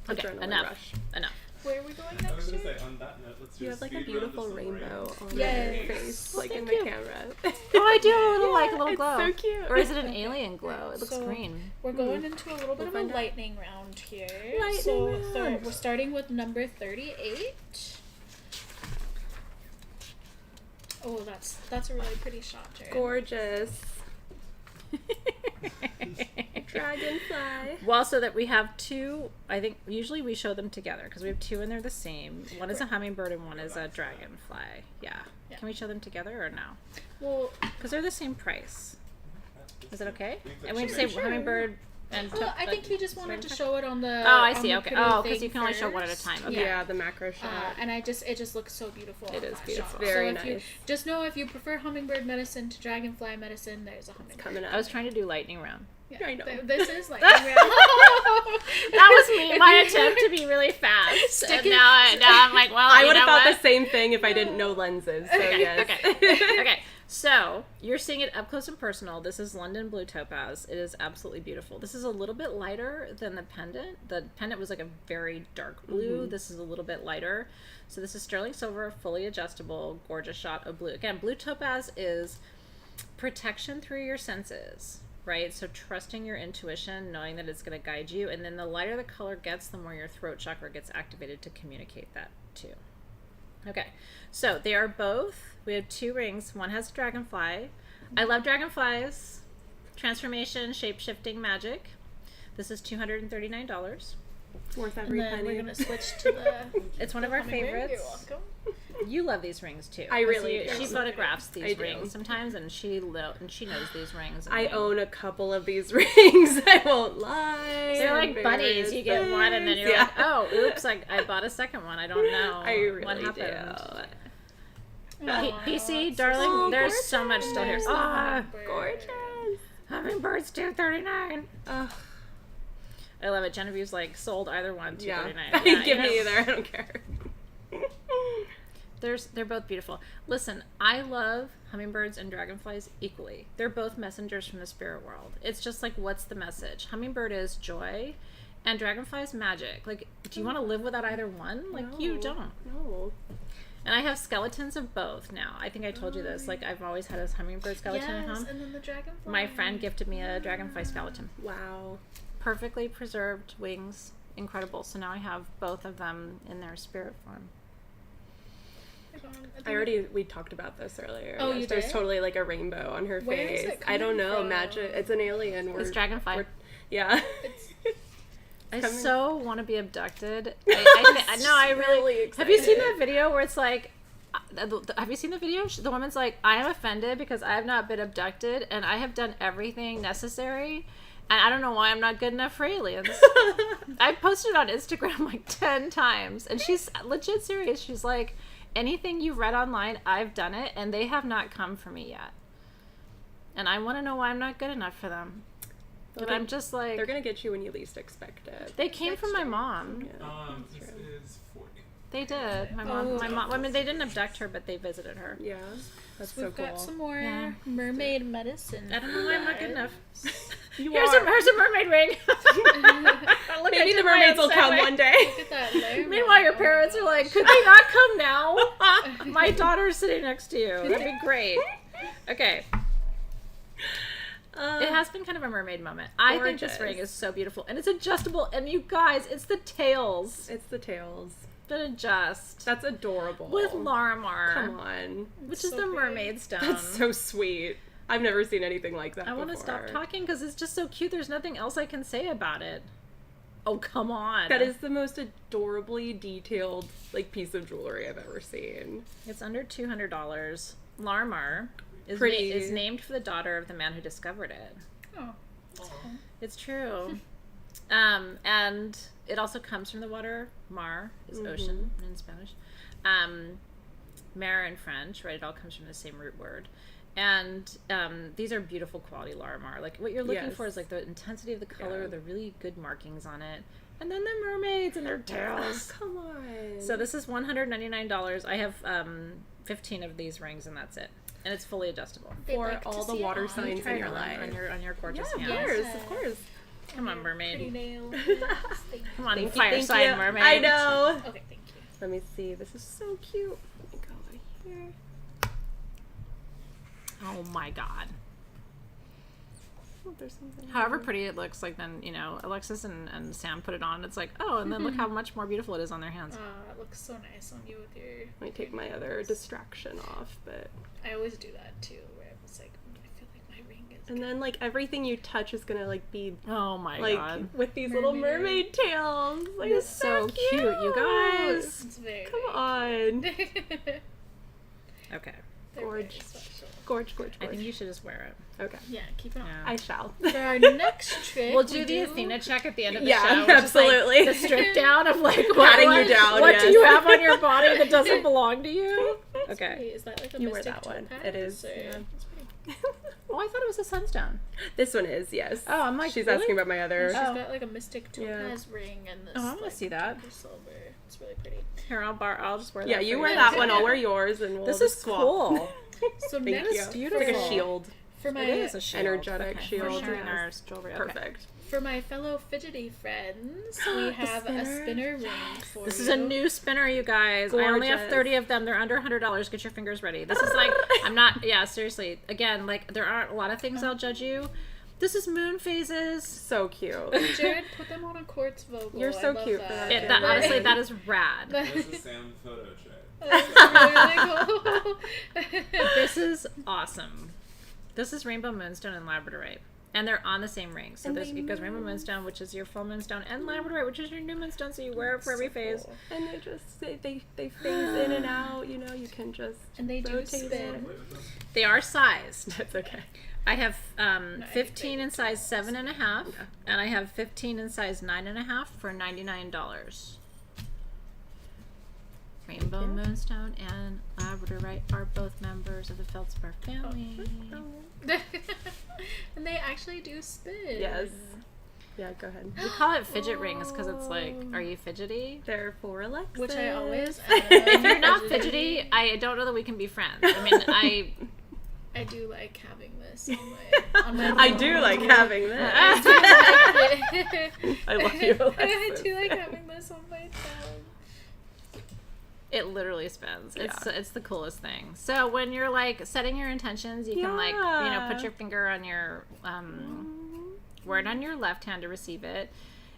Okay, Adrenaline enough. rush. Enough. Where are we going I was next gonna year? say, on that note, let's do You a have like a speed beautiful round of some rainbow on Yes. your face, like in thank the you. camera. Oh, I do a little it's glow. so cute. Or is it an alien glow? It looks So, green. We're going into a little bit of a find out. lightning round here. Lightning so round. we're starting with number 38. Oh, that's a really pretty shot, Jared. Gorgeous. Dragonfly. Well, so that we have two, I think usually we show them together because we have two and they're the same. One is a hummingbird and one is a dragonfly. Yeah. Yeah. Can we show them together or no? Well, Because they're the same price. Is it okay? We've And we got say sure. hummingbird and I think he just wanted to show it on the. Oh, I on see. the Okay. pretty Oh, because thing you can only show one at a first. time. Okay. Yeah, the macro shot. And it just looks so beautiful. It on is that beautiful. shot. Very so if you nice. just know if you prefer hummingbird medicine to dragonfly medicine, there's a hummingbird. Coming up. I was trying to do lightning round. Yeah, I know. This is like That was me, my attempt to be really fast. Stick And it- now I'm like, well, I you would have know thought what? the same thing if I didn't know lenses. So yes. Okay. So you're seeing it up close and personal. This is London Blue Topaz. It is absolutely beautiful. This is a little bit lighter than the pendant. The pendant was like a very dark blue. This is a little bit lighter. So this is sterling silver, fully adjustable, gorgeous shot of blue. Again, blue topaz is protection through your senses, right? So trusting your intuition, knowing that it's going to guide you. And then the lighter the color gets, the more your throat chakra gets activated to communicate that too. Okay, so they are both, we have two rings. One has a dragonfly. I love dragonflies. Transformation, shape-shifting magic. This is $239. Worth And every then penny. we're gonna switch to the. It's one of our hummingbird. favorites. You're welcome. You love these rings too. I really You- do. She photographs these I do. rings sometimes, and she knows these rings. I And own a couple of these rings. I won't lie. They're like I'm buddies. You get one, and then you're embarrassed. like, oh, oops! I bought a second one. I don't know I really what do. happened. Aw, PC, that's darling, so there's so much still here. There's the Ah, hummingbird. Gorgeous. hummingbirds $239. Ugh. I love it. Genevieve's like sold either one Yeah. $239. Give me either. I don't care. They're both beautiful. Listen, I love hummingbirds and dragonflies equally. They're both messengers from the spirit world. It's just like, what's the message? Hummingbird is joy, and dragonfly is magic. Like, do you want to live without either one? Like, you No. don't. No. And I have skeletons of both now. I think I told you this. Like, I've always had a hummingbird skeleton at Yes, home. and then the dragonfly. My friend gifted me a dragonfly skeleton. Wow. Perfectly preserved wings. Incredible. So now I have both of them in their spirit form. We talked about this earlier. Oh, you There's did? totally like a rainbow on her Where is face. it I don't coming know. from? Magic. It's an alien. It's dragonfly. Yeah. I coming. so want to be abducted. I really excited. Have you seen that video where it's like, have you seen the video? The woman's like, I am offended because I have not been abducted and I have done everything necessary and I don't know why I'm not good enough for aliens. I posted it on Instagram like 10 times and she's legit serious. She's like, anything you've read online, I've done it and they have not come for me yet. And I want to know why I'm not good enough for them. And I'm just like... They're going to get you when you least expect it. They came from my mom. Yeah. This is 40. They did. My mom. I mean, they didn't abduct her, but they visited her. Yeah. That's We've so cool. got some more Yeah. mermaid medicine. I don't know why I'm not good enough. You Here's are. a mermaid ring. Look, Maybe the mermaids will come one day. Look at that layer. Meanwhile, your parents are like, could they not come now? My daughter's sitting next to you. That'd be great. Okay. It has been kind of a mermaid moment. I think this Gorgeous. ring is so beautiful. And it's adjustable. And you guys, it's the tails It's the tails. that adjust. That's adorable. With Larimar. Come on. Which is so the pretty. mermaid stone. That's so sweet. I've never seen anything like that I want to before. stop talking because it's just so cute. There's nothing else I can say about it. Oh, come on. That is the most adorably detailed like piece of jewelry I've ever seen. It's under $200. Larimar Pretty. is named for the daughter of the man who discovered it. Oh. It's true. And it also comes from the water. Mar is ocean in Spanish. Mer in French, right? It all comes from the same root word. And these are beautiful quality Larimar. Like what you're looking for is like the intensity of the color, the really good markings on it, and then the mermaids and their tails. Come on. So this is $199. I have 15 of these rings, and that's it. And it's fully adjustable. They'd for like to all the see it water on. signs Try in it your on life. on your gorgeous Yeah, of hands. course, of course. Come on, mermaid. Pretty nails. Come on, Thank fireside you. mermaid. I know. Okay, thank you. Let me see. This is so cute. Let me go over here. Oh my god. Oh, there's something. However pretty it looks, like then, you know, Alexys and Sam put it on. It's like, oh, and then look how much more beautiful it is on their hands. It looks so nice on you with your... Let me take my other distraction off, but... I always do that too, where it's like, I feel like my ring is... And then, like, everything you touch is gonna, like, be, Oh my like, god. with these little mermaid tails. Like, It's it's so cute, you guys. It's very, Come on. Okay. Gorge. Special. Gorge, gorge, I gorge. think you should just wear it. Okay. Yeah, keep it on. Yeah. I shall. For our next trick, We'll do the Athena check at the end of the Yeah, show. Which absolutely. Is like the strip down of like Patting you down, What do yes. you have on your body that doesn't belong to you? Okay. Wait, is that like a You wear mystic that one. topaz, It is, or- yeah. That's pretty. Oh, I thought it was a sunstone. This one is, yes. Oh, I'm like, She's really? asking about my other... She's Oh. got like a mystic Yeah. topaz ring and this. Oh, I wanna like, see that. silver. It's really pretty. Here, I'll just wear that. Yeah, for you wear that one, I'll wear yours, and we'll This just is swap. cool. So Thank next, you. beautiful. It's like a shield. for my It is a shield. Energetic Okay, shield, For sharing yes. our jewelry. Okay. Perfect. for my fellow fidgety friends, we have a spinner. spinner ring for This you. is a new spinner, you guys. I only have Gorgeous. 30 of them. They're under $100. Get your fingers ready. This is like, I'm not, yeah, seriously. Again, like, there aren't a lot of things I'll judge you. This is moon phases. So cute. Jared, put them on a quartz vogel. You're so I love cute for that. It, that honestly, that is rad. This is Sam's photo check. That's really cool. This is awesome. This is Rainbow Moonstone and Labradorite. And they're on the same ring. So And there's, they it goes Rainbow Moonstone, which is your full moonstone, and Labradorite, which is your new moonstone, so you wear it for every phase. Cool. And they just, they phase in and out, you know, you can just And they do rotate spin. it. Play with them. They are sized. That's okay. I have can 15 in size 7.5, Yeah. and I have 15 in size 9.5 for $99. Rainbow Moonstone and Labradorite are both members of the Feldspar family. And they actually do spin. Yes. Yeah, go ahead. We call it fidget rings because it's like, are you fidgety? They're for Alexis. Which I always If you're not fidgety, I don't know that we can be friends. I mean, I do like having this on my I do like having this. I love you, I Alexis. do like having this on my tongue. it literally spins. It's the coolest thing. So when you're like setting your intentions, you can like, you know, put Yeah. your finger on your, wear it on your left hand to receive it.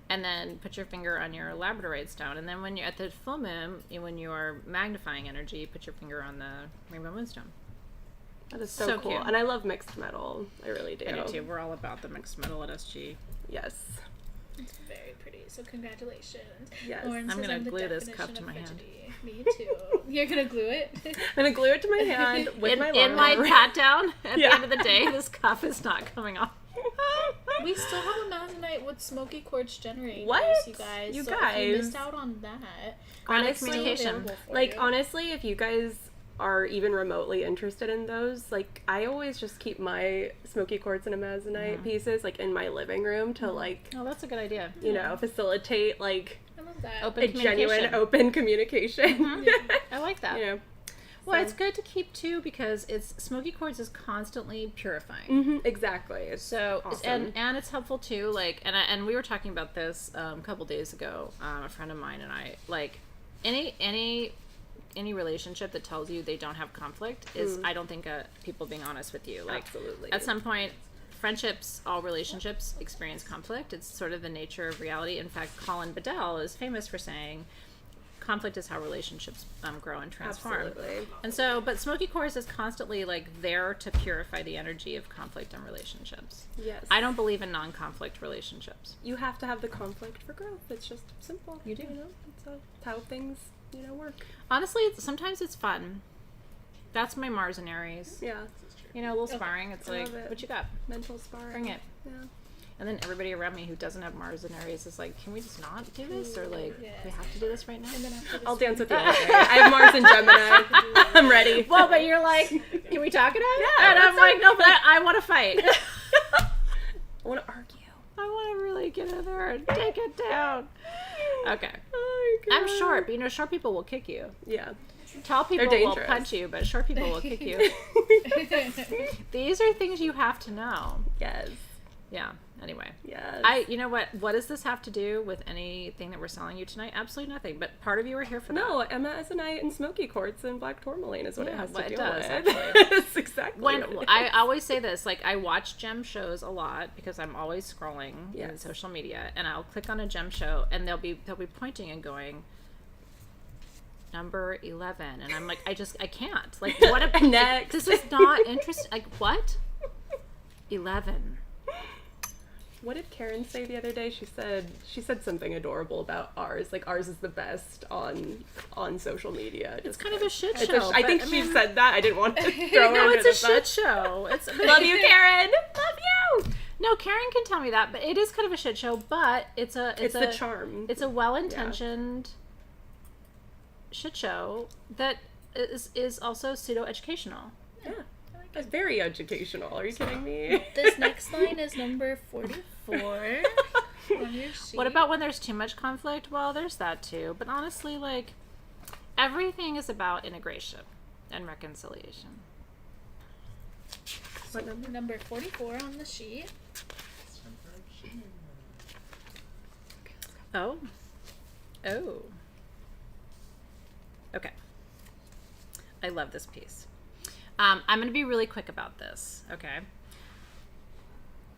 and then put your finger on your labradorite stone, and then when you're at the full moon, when you are magnifying energy, put your finger on the rainbow moonstone. That is so cool. cute. And I love mixed metal. I really do. I do too. We're all about the mixed metal at SG. Yes. It's very pretty. So congratulations. Yes. Lauren I'm says gonna the glue this cup definition to of my hand. fidgety. Me too. You're gonna glue it? I'm gonna glue it to my hand with my In my Larimar. pat down, at Yeah. the end of the day, this cup is not coming off. We still have a Amazonite with smoky quartz generators, What? you guys. You so if guys. you missed out on that, Grounded it's still communication. available for Like, you. honestly, if you guys are even remotely interested in those, like, I always just keep my smoky quartz and amazonite pieces, like, in my living room to, like, Oh, that's a good idea. you know, facilitate, like, I love that. Open a genuine communication. open communication. I like that. You know. Well, So- it's good to keep too because it's smoky quartz is constantly purifying. Mhm, exactly. It's So awesome. and it's helpful too. Like and we were talking about this a couple days ago. A friend of mine and I, like any relationship that tells you they don't have conflict is I don't think people being honest with you. Like Absolutely. at some point, friendships, all relationships experience conflict. It's sort of the nature of reality. In fact, Colin Bedell is famous for saying conflict is how relationships grow and transform. Absolutely. And so, but smoky quartz is constantly like there to purify the energy of conflict and relationships. Yes. I don't believe in non-conflict relationships. You have to have the conflict for growth. It's just simple. You do. You know, it's how things, you know, work. Honestly, sometimes it's fun. That's my Mars and Aries. Yeah. You know, a little sparring. It's I like, love it. what you got? Mental sparring. Bring it. Yeah. And then everybody around me who doesn't have Mars and Aries is like, can we just not do this? Or like, we have to do this right now? And then after this I'll dance with you all day. I have Mars and Gemini. I'm ready. Well, but you're like, can we talk it out? Yeah, And I'm let's like, no, but I want to fight. I want to argue. I want to really get in there and take it down. Okay. Oh my I'm God. short, but you know, short people will kick you. Yeah. Tall people will dangerous. punch you, but short people will kick you. These are things you have to know. Yes. Yeah. Anyway, Yes. you know what does this have to do with anything that we're selling you tonight? Absolutely nothing. But part of you are here for that. No, amazonite and smoky quartz and black tourmaline is what it Yeah, has well, to it do does, with. actually. That's exactly When what it I is. always say this, like I watch gem shows a lot because I'm always scrolling in Yes. social media, and I'll click on a gem show, and they'll be pointing and going, number 11, and I'm like, I can't. Like, what? Next. This is not interesting. Like, what? 11. What did Karen say the other day? She said something adorable about ours. Like ours is the best on social media. It's kind of a shit It's show. I think but, she mean, said that. I didn't want to throw her no, under it's a the shit bus. show. It's Love you, Karen. Love you. No, Karen can tell me that, but it is kind of a shit show. But it's the charm. It's a well-intentioned shit show that is also pseudo-educational. Yeah. It's very educational. Are you kidding me? This next line is number 44 on your sheet. What about when there's too much conflict? Well, there's that too. But honestly, like, everything is about integration and reconciliation. What number? number 44 on the sheet? Oh. Oh. Okay. I love this piece. I'm going to be really quick about this, okay?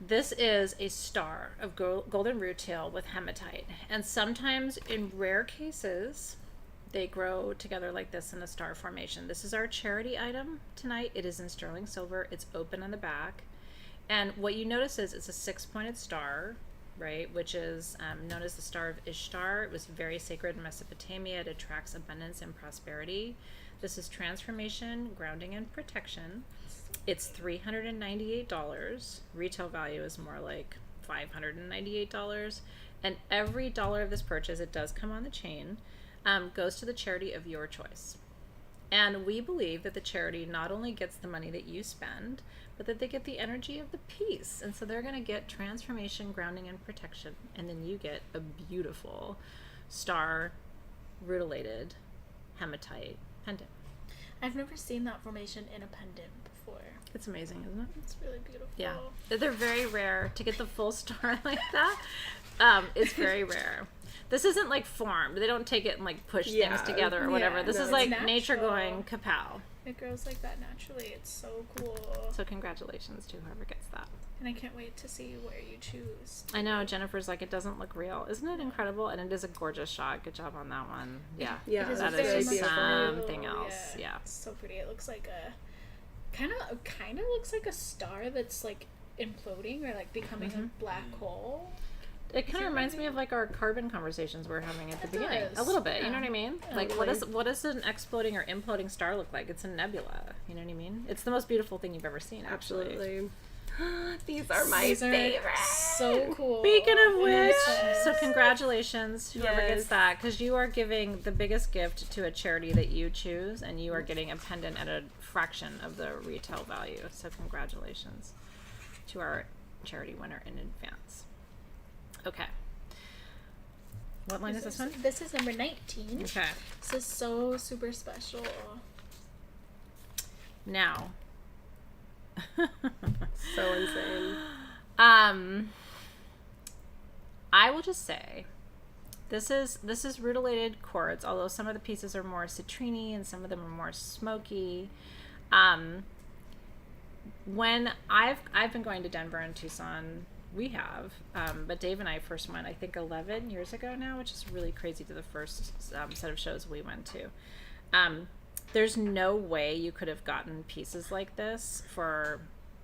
This is a star of golden rutile with hematite. And sometimes, in rare cases, they grow together like this in a star formation. This is our charity item tonight. It is in sterling silver. It's open on the back. And what you notice is it's a 6-pointed star, right, which is known as the Star of Ishtar. It was very sacred in Mesopotamia. It attracts abundance and prosperity. This is transformation, grounding, and protection. It's $398. Retail value is more like $598. And every dollar of this purchase, it does come on the chain, goes to the charity of your choice. And we believe that the charity not only gets the money that you spend, but that they get the energy of the piece. And so they're going to get transformation, grounding, and protection. And then you get a beautiful star rutilated hematite pendant. I've never seen that formation in a pendant before. It's amazing, isn't it? It's really beautiful. Yeah. They're very rare to get the full star like that. It's very rare. this isn't like formed. They don't take it and like push things together or whatever. This is it's like natural. nature going kapow. It grows like that naturally. It's so cool. So congratulations to whoever gets that. And I can't wait to see where you choose. I know, Jennifer's like, it doesn't look real. Isn't it incredible? And it is a gorgeous shot. Good job on that one. Yeah. Yeah, It That very is beautiful. something else. Yeah. It's so pretty. It looks like a kind of looks like a star that's like imploding or like becoming a black hole. It kind of reminds me of like our carbon conversations we were having at the It beginning. does. A little bit, you know Yeah. what I mean? Yeah, Like totally. what does an exploding or imploding star look like? It's a nebula. You know what I mean? It's the most beautiful thing you've ever seen, actually. Absolutely. These are my These are favorite. so cool. Speaking of which, Yes. so congratulations, whoever gets Yes. that, because you are giving the biggest gift to a charity that you choose, and you are getting a pendant at a fraction of the retail value. So congratulations to our charity winner in advance. Okay. What line is this one? This is number 19. Okay. This is so super special. Now. So insane. I will just say, this is Rutilated quartz, although some of the pieces are more citrine and some of them are more smoky. When I've been going to Denver and Tucson, we have, but Dave and I first went, I think 11 years ago now, which is really crazy to the first set of shows we went to. There's no way you could have gotten pieces like this for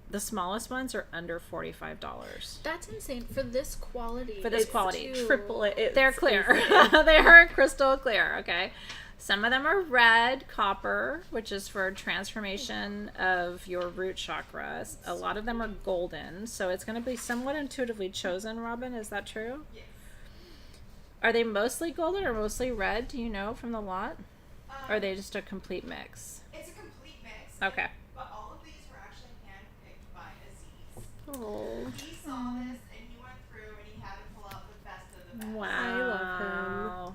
the smallest ones are under $45. That's insane for this quality. For this quality. Triple it. They're clear. They are crystal clear. Okay. Some of them are red copper, which is for transformation of your root chakras. A lot of them are golden, so it's going to be somewhat intuitively chosen. Robin, is that true? Yes. Are they mostly golden or mostly red? Do you know from the lot? Or are they just a complete mix? It's a complete mix. Okay. But all of these were actually handpicked by Aziz. Oh. He saw this and he went through and he had to pull out the best of the best. Wow.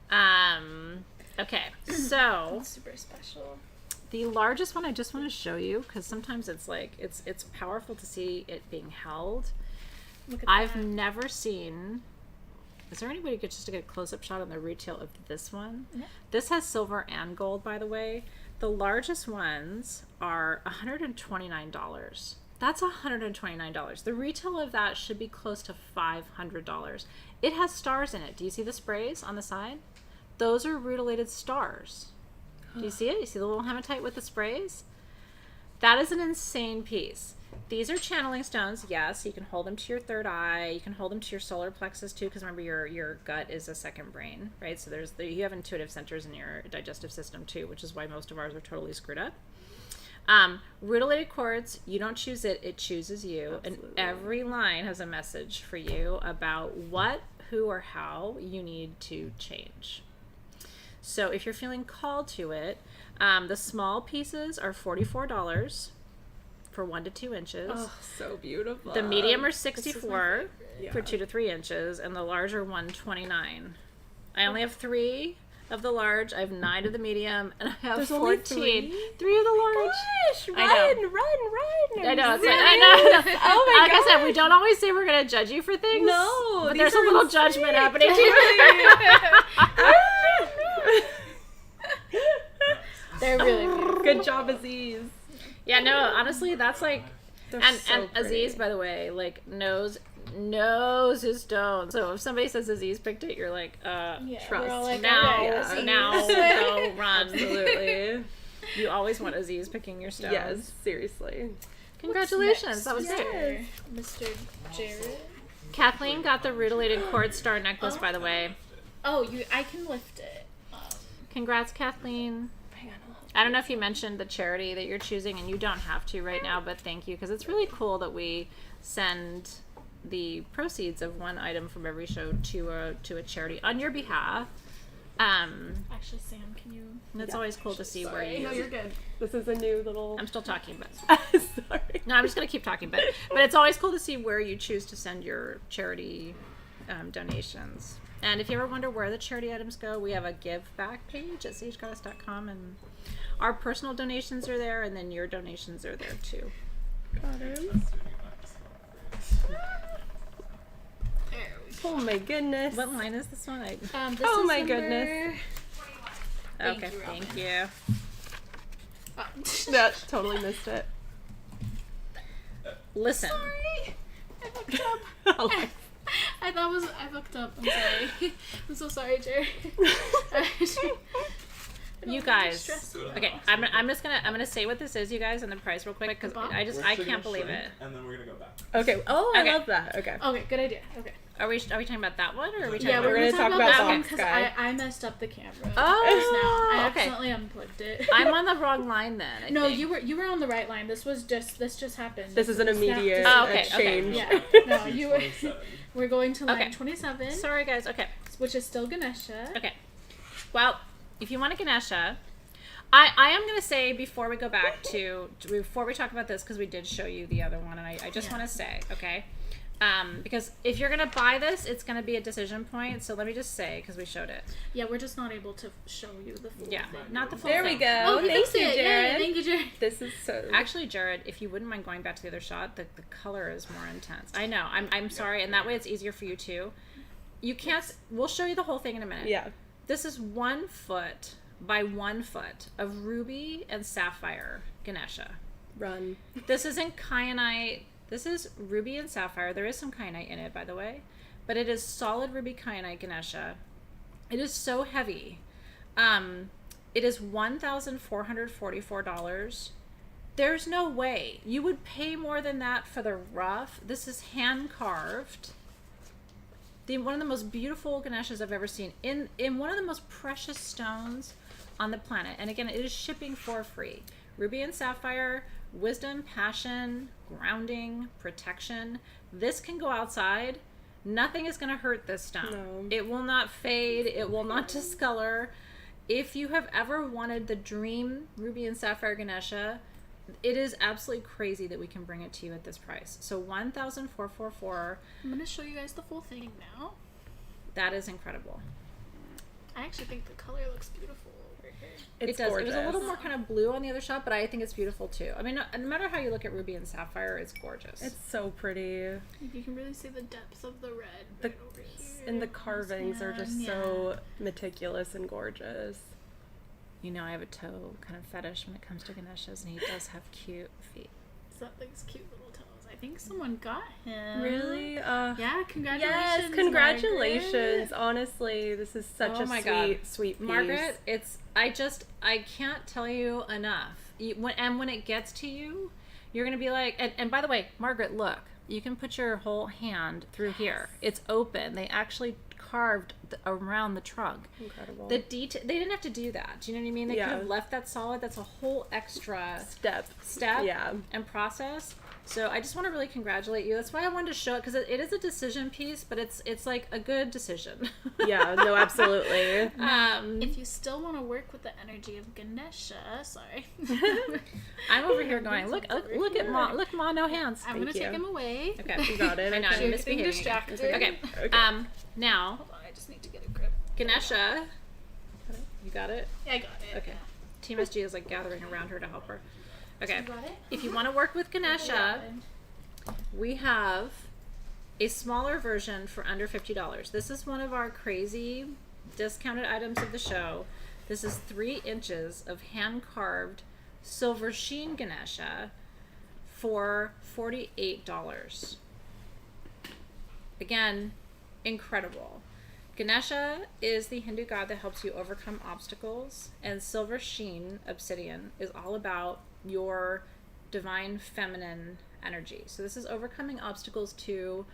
I love him. Okay, so That's super special. the largest one I just want to show you because sometimes it's like it's powerful to see it being held. Look at I've that. never seen. Is there anybody who could just get a close-up shot on the retail of this one? Yeah. This has silver and gold, by the way. The largest ones are $129. That's $129. The retail of that should be close to $500. It has stars in it. Do you see the sprays on the side? Those are Rutilated stars. Do you see it? You see the little hematite with the sprays? That is an insane piece. These are channeling stones, yes. You can hold them to your third eye. You can hold them to your solar plexus too, because remember your gut is a second brain, right? So you have intuitive centers in your digestive system too, which is why most of ours are totally screwed up. Rutilated quartz, you don't choose it, it chooses you. Absolutely. And every line has a message for you about what, who, or how you need to change. So if you're feeling called to it, the small pieces are $44 for 1 to 2 inches. Oh, so beautiful. The medium are This is my $64 favorite. for 2 to 3 inches, and the large are $129. I only have 3 of the large. I have 9 of the medium, and I have There's 14. only 3? 3 of the large. Gosh, I know. run. I know. It's Serious? like, I know. Oh my Like I said, gosh. we don't always say we're going to judge you for things. No, but these there's a are little insane. judgment happening too. They're really beautiful. Good job, Aziz. Yeah, no, honestly, that's like, They're and so Aziz, pretty. by the way, like knows his stone. So if somebody says Aziz picked it, you're like, Yeah, Trust. we're all like, now, okay, yeah. Aziz. now, go run. Absolutely. You always want Aziz picking your stones. Yes, seriously. Congratulations, that was Mr. great. Mr. Jared. Kathleen got the Rutilated quartz star necklace, by the way. Oh, I can lift it. Congrats, Kathleen. I don't know if you mentioned the charity that you're choosing, and you don't have to right now, but thank you, because it's really cool that we send the proceeds of one item from every show to a charity on your behalf. Actually, Sam, can you? And it's always cool to see where Sorry. you. No, you're good. This is a new little. I'm still talking, but Sorry. no, I'm just gonna keep talking. But it's always cool to see where you choose to send your charity donations. And if you ever wonder where the charity items go, we have a give back page at sagegoddess.com, and our personal donations are there, and then your donations are there too. Got him. There we Oh my goodness. What line is this one? This Oh is my number- goodness. Okay, you, Robin. thank you. That totally missed it. Listen. Sorry, I fucked up. Oh, I fucked up. I'm sorry. I'm so sorry, Jerry. You guys. Okay, I'm gonna say what this is, you guys, and the price real quick because Bob? I can't believe shrink, it. And then we're gonna go back. okay. Oh, Okay. I love that. Okay. Okay, good idea. Okay. Are we talking about that one, or are we talking Yeah, about? we're gonna gonna talk talk about about that one Box because Guy. I messed up the camera. Oh, just now. I okay. accidentally unplugged it. I'm on the wrong line then. I No, think. you were on the right line. This just happened. This is an was snapped immediate to- Oh, okay, change. Yeah. No, you were. 27. We're going to line Okay. 27, Sorry, guys. Okay. which is still Ganesha. Okay. Well, if you want a Ganesha, I am going to say before we go back before we talk about this, because we did show you the other one, and I just want to say, okay, because if you're going to buy this, it's going to be a decision point. So let me just say, because we showed it. Yeah, we're just not able to show you the full Yeah, thing. not the full There we thing. go. Oh, Thank you, Yay, Jared. thank you, Jared. This is so. Actually, Jared, if you wouldn't mind going back to the other shot, the color is more intense. I know. I'm sorry, and that way it's easier for you too. You can't. We'll show you the whole thing in a minute. Yeah. This is 1 foot by 1 foot of ruby and sapphire Ganesha. Run. This isn't kyanite. This is ruby and sapphire. There is some kyanite in it, by the way, but it is solid ruby kyanite Ganesha. It is so heavy. It is $1,444. There's no way you would pay more than that for the rough. This is hand carved. One of the most beautiful Ganeshas I've ever seen in one of the most precious stones on the planet. And again, it is shipping for free. Ruby and sapphire, wisdom, passion, grounding, protection. This can go outside. Nothing is going to hurt this stone. No. It will not fade. It will not discolor. If you have ever wanted the dream ruby and sapphire Ganesha, it is absolutely crazy that we can bring it to you at this price. So $1,444. I'm gonna show you guys the full thing now. That is incredible. I actually think the color looks beautiful over here. It's It does. gorgeous. It was a little more kind of blue on the other shot, but I think it's beautiful too. I mean, no matter how you look at ruby and sapphire, it's gorgeous. It's so pretty. You can really see the depth of the red The right over here. and the carvings are just so meticulous and gorgeous. You know, I have a toe kind of fetish when it comes to Ganeshas, and he does have cute feet. Something's cute little toes. I think someone got him. Really? Yeah, congratulations. Yes, congratulations. Honestly, this is such Oh a my sweet, God. sweet piece. Margaret, I can't tell you enough. When it gets to you, you're going to be like, and by the way, Margaret, look, you can put your whole hand through here. It's open. They actually carved around the trunk. Incredible. The detail, they didn't have to do that. Do you know what I mean? They Yeah. could have left that solid. That's a whole extra step. step Yeah. and process. So I just want to really congratulate you. That's why I wanted to show it, because it is a decision piece, but it's like a good decision. Yeah, no, absolutely. If you still want to work with the energy of Ganesha, sorry. I'm over here going, look at Ma, look Ma, no hands. I'm going to Thank take you. him away. Okay, You got it. I know, Okay. I'm You're getting misbehaving. distracted. Okay, Okay. now Hold on, I just need to get a grip. Ganesha, you got it. Yeah, I got it. Okay, Team SG is like gathering around her to help her. Okay, You got it? if you want to work with Ganesha, we have a smaller version for under $50. This is one of our crazy discounted items of the show. This is 3 inches of hand-carved silver sheen Ganesha for $48. Again, incredible. Ganesha is the Hindu god that helps you overcome obstacles, and silver sheen obsidian is all about your divine feminine energy. So this is overcoming obstacles to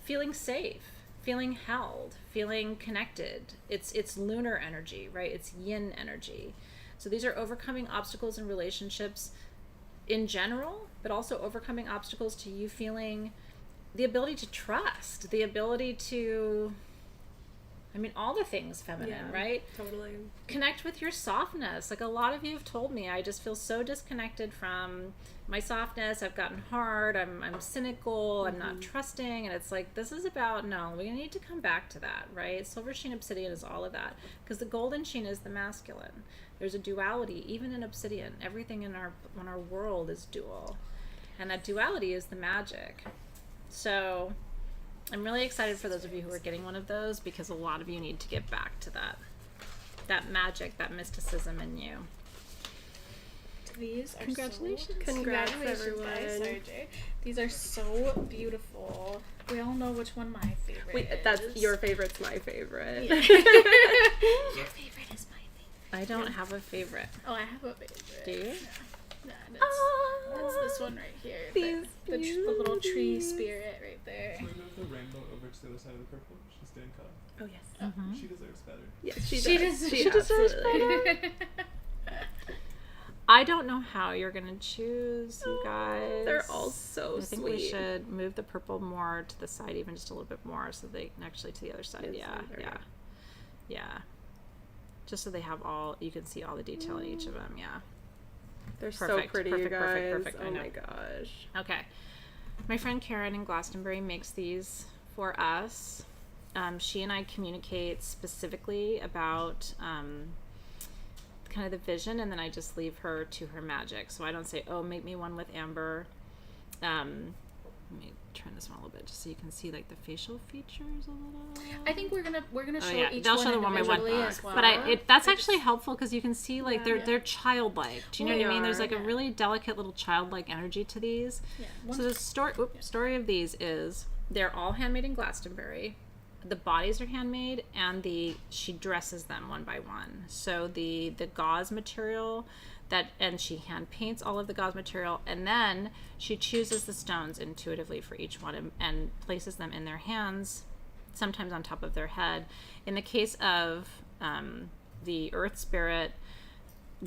feeling safe, feeling held, feeling connected. It's lunar energy, right? It's yin energy. So these are overcoming obstacles in relationships in general, but also overcoming obstacles to you feeling the ability to trust, the ability to, I mean, all the things feminine, right? Totally. Connect with your softness. Like a lot of you have told me, I just feel so disconnected from my softness. I've gotten hard. I'm cynical. I'm not trusting. And it's like, this is about, no, we need to come back to that, right? Silver sheen obsidian is all of that, because the golden sheen is the masculine. There's a duality, even in obsidian. Everything in our world is dual. And that duality is the magic. So I'm really excited for those of you who are getting one of those because a lot of you need to get back to that magic, that mysticism in you. These are Congratulations. Congrats, Congratulations, everyone. guys. Sorry, Jay. These are so beautiful. We all know which one my favorite Wait, is. that's your favorite's my favorite. Yeah. Your favorite is my favorite. I don't have a favorite. Oh, I have a favorite. Do you? Yeah, that's this one right here. The little tree spirit right there. Can we move the rainbow over to the other side of the purple? She's staying calm. Oh, yes. Mm-hmm. She deserves better. Yes, she She does. does- She she deserves absolutely- I don't know how you're gonna choose, you guys. They're all so I think sweet. we should move the purple more to the side, even just a little bit more, so they can actually to the other side. This Yeah, side, there we yeah, go. yeah. Just so they have all, you can see all the detail in each of them. Yeah. They're so Perfect, pretty, perfect, you perfect, guys. perfect, I Oh know. my gosh. Okay. My friend Karen in Glastonbury makes these for us. She and I communicate specifically about kind of the vision, and then I just leave her to her magic. So I don't say, oh, make me one with amber. Let me turn this one a little bit just so you can see like the facial features a little. I think we're gonna show yeah, each they'll one show the one by one. individually as well. But that's actually helpful because you can see like Yeah. they're childlike. Do you know They what I mean? There's are, like a yeah. really delicate little childlike energy to these. Yeah. So the story of these is they're all handmade in Glastonbury. The bodies are handmade, and she dresses them one by one. So the gauze material and she hand paints all of the gauze material, and then she chooses the stones intuitively for each one and places them in their hands, sometimes on top of their head. In the case of the earth spirit,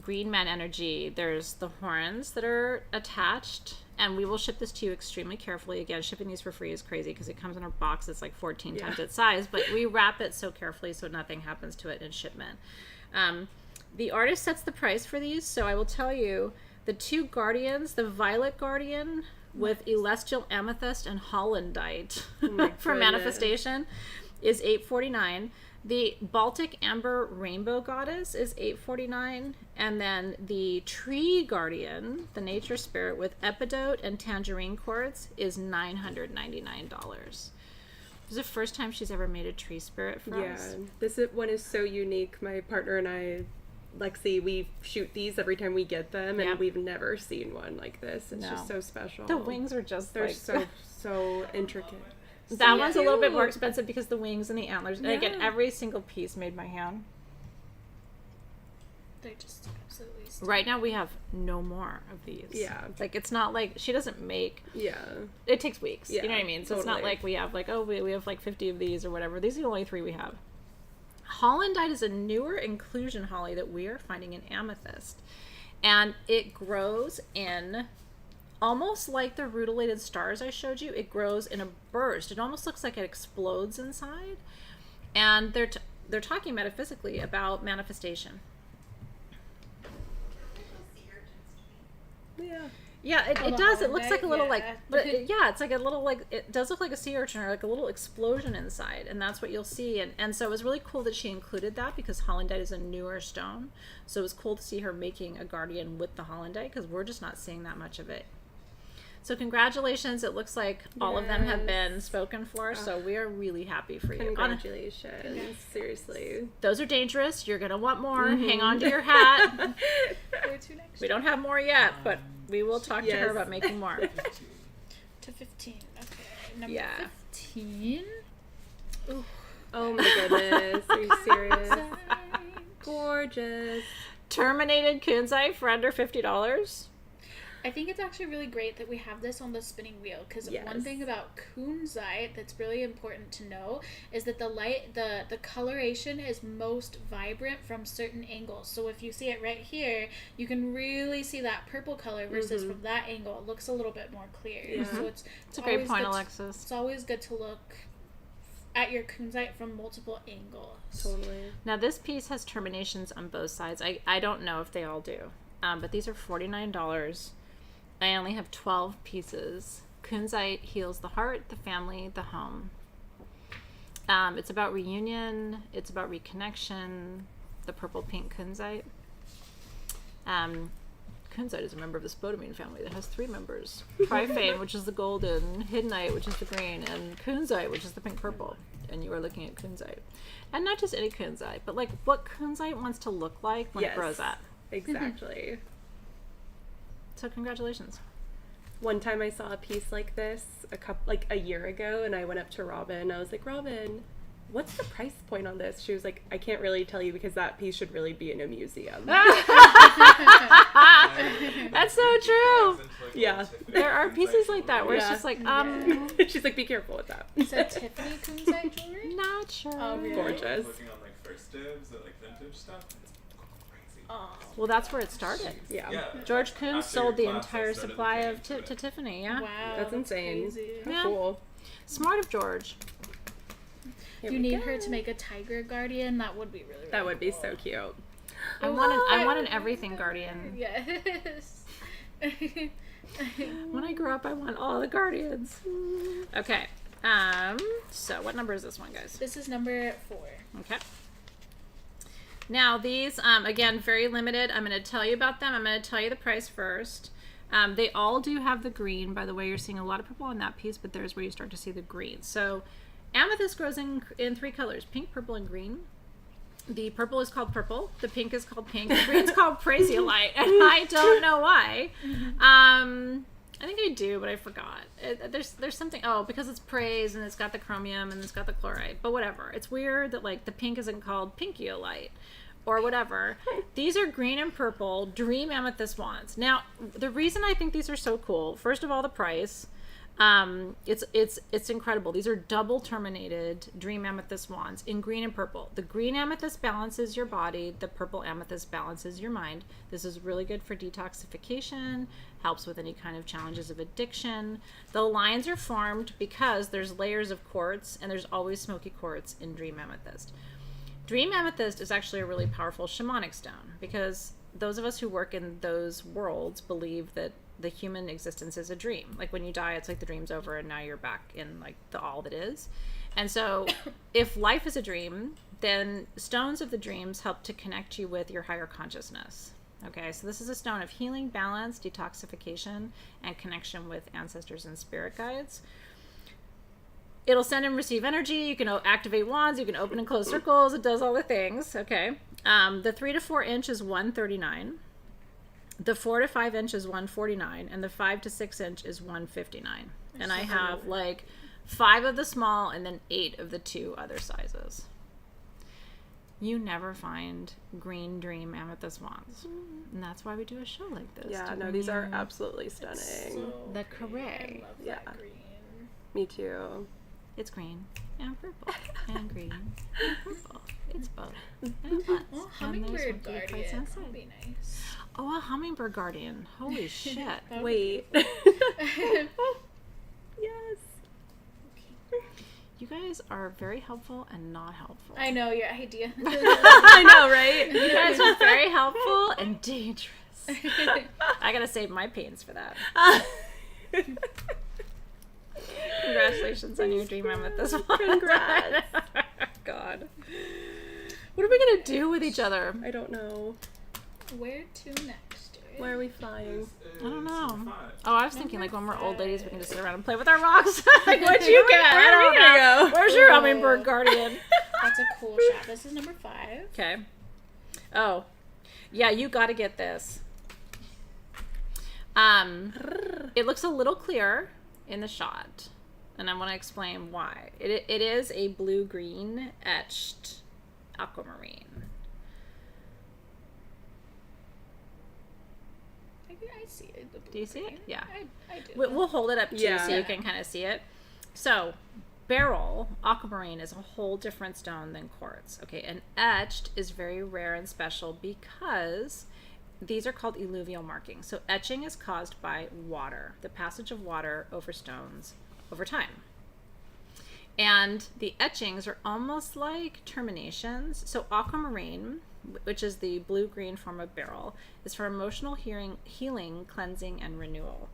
green man energy, there's the horns that are attached, and we will ship this to you extremely carefully. Again, shipping these for free is crazy because it comes in a box that's like 14 times its size, but we wrap it so carefully so nothing happens to it in shipment. The artist sets the price for these, so I will tell you the two guardians, the violet guardian with celestial amethyst and hollandite for goodness. manifestation is $8.49. The Baltic Amber Rainbow Goddess is $8.49, and then the Tree Guardian, the Nature Spirit with Epidot and Tangerine Quartz, is $999. This is the first time she's ever made a tree spirit for us. This one is so unique. My partner and I, Lexi, we shoot these every time we get them, and Yep. we've never seen one like this. It's No. just so special. The wings are just They're like so intricate. that one's a little bit more cute. expensive because the wings and the antlers. And again, Yeah. every single piece made by hand. They're just absolutely stunning. Right now we have no more of these. Yeah. Like it's not like she doesn't make. Yeah. It takes weeks. Yeah, You know what I mean? So it's not totally. like we have like, oh, we have like 50 of these or whatever. These are the only 3 we have. Hollandite is a newer inclusion holly that we are finding in amethyst. And it grows in almost like the rutilated stars I showed you. It grows in a burst. It almost looks like it explodes inside. And they're talking metaphysically about manifestation. Yeah. Yeah, it the does. It looks Hollandite, like a little yeah. like, but yeah, it's like a little like, it does look like a sea urchin or like a little explosion inside, and that's what you'll see. And so it was really cool that she included that because hollandite is a newer stone. So it was cool to see her making a guardian with the hollandite because we're just not seeing that much of it. So congratulations. It looks like all of them have Yes. been spoken for, so we are really happy for you. Congratulations. Seriously. Those are dangerous. You're going to want more. Hang on to your hat. Where to next? We don't have more yet, but we will talk to her Yes. about making more. 15. To 15. Okay. Number Yeah. 15. Ooh. Oh my goodness. Are you serious? Gorgeous. Terminated kunzite for under $50. I think it's actually really great that we have this on the spinning wheel because Yes. one thing about kunzite that's really important to know is that the coloration is most vibrant from certain angles. So if you see it right here, you can really see that purple color versus from that angle it looks a little bit more clear. Yeah. So it's It's a great always point, good to- Alexis. It's always good to look at your kunzite from multiple angles. Totally. Now this piece has terminations on both sides. I don't know if they all do, but these are $49. I only have 12 pieces. Kunzite heals the heart, the family, the home. It's about reunion. It's about reconnection. The purple pink kunzite. kunzite is a member of the spodumene family that has 3 members. Tryphane, which is the golden, hiddenite, which is the green, and kunzite, which is the pink purple. And you are looking at kunzite. And not just any kunzite, but like what kunzite wants to look like when it grows up. Exactly. So congratulations. One time I saw a piece like this a year ago, and I went up to Robin. I was like, Robin, what's the price point on this? She was like, I can't really tell you because that piece should really be in a museum. That's so true. Yeah. There are pieces like that where it's just like, She's like, be careful with that. Is that Tiffany kunzite jewelry? not sure. Oh, really? Gorgeous. Looking on like first dibs at like vintage stuff. It's crazy. Oh. Well, that's where it started. Yeah. George Kuhn After sold the your class, I entire started supply looking of into it. to Tiffany, yeah. Wow. That's insane. Crazy. How Yeah. cool. Smart of George. Here You we need go. her to make a tiger guardian. That would be really, really That would be cool. so cute. I want an everything guardian. Yes. When I grow up, I want all the guardians. Okay. So what number is this one, guys? This is number 4. Okay. Now these, again, very limited. I'm going to tell you about them. I'm going to tell you the price first. They all do have the green. By the way, you're seeing a lot of purple on that piece, but there's where you start to see the green. So amethyst grows in 3 colors, pink, purple, and green. The purple is called purple. The pink is called pink. The green is called Prasiolite. And I don't know why. I think I do, but I forgot. There's something, because it's praise and it's got the chromium and it's got the chloride. But whatever. It's weird that like the pink isn't called pinkiolite or whatever. These are green and purple dream amethyst wands. Now, the reason I think these are so cool, first of all, the price. It's incredible. These are double terminated dream amethyst wands in green and purple. The green amethyst balances your body. The purple amethyst balances your mind. This is really good for detoxification, helps with any kind of challenges of addiction. The lines are formed because there's layers of quartz, and there's always smoky quartz in dream amethyst. Dream amethyst is actually a really powerful shamanic stone because those of us who work in those worlds believe that the human existence is a dream. Like when you die, it's like the dream's over and now you're back in like the all that is. And so if life is a dream, then stones of the dreams help to connect you with your higher consciousness. Okay, so this is a stone of healing, balance, detoxification, and connection with ancestors and spirit guides. It'll send and receive energy. You can activate wands. You can open and close circles. It does all the things. Okay. The 3 to 4 inch is $139. The 4 to 5 inch is $149, and the 5 to 6 inch is $159. And I have like 5 of the small and then 8 of the 2 other sizes. You never find green dream amethyst wands, and that's why we do a show like this. Yeah, no, these are absolutely stunning. The I carré. love Yeah. that green. Me too. It's green and purple and green and purple. It's both. And it blends. Well, And there's one Hummingbird for your place guardian outside. would be nice. Oh, a hummingbird guardian. Holy shit. That would Wait. Yes. You guys are very helpful and not helpful. I know your idea. I know, right? You guys are very helpful and dangerous. I gotta save my pains for that. Congratulations on your dream amethyst one. Congrats. God. What are we gonna do with each other? I don't know. Where to next? Where are we flying? I don't know. Number 5. Oh, I was thinking like when we're old ladies, we can just sit around and play with our rocks. Like, what'd you Where- get? where I are we don't gonna know. go? Where's your hummingbird guardian? That's a cool shot. This is number 5. Okay. Oh, yeah, you got to get this. It looks a little clearer in the shot, and I want to explain why. It is a blue-green etched aquamarine. I see it. The Do you see it? blue-green. Yeah. I do. We'll hold it up too Yeah. so you can kind of see it. So, beryl, aquamarine, is a whole different stone than quartz. Okay, and etched is very rare and special because these are called alluvial markings. So etching is caused by water, the passage of water over stones over time. And the etchings are almost like terminations. So aquamarine, which is the blue-green form of beryl, is for emotional healing, cleansing, and renewal.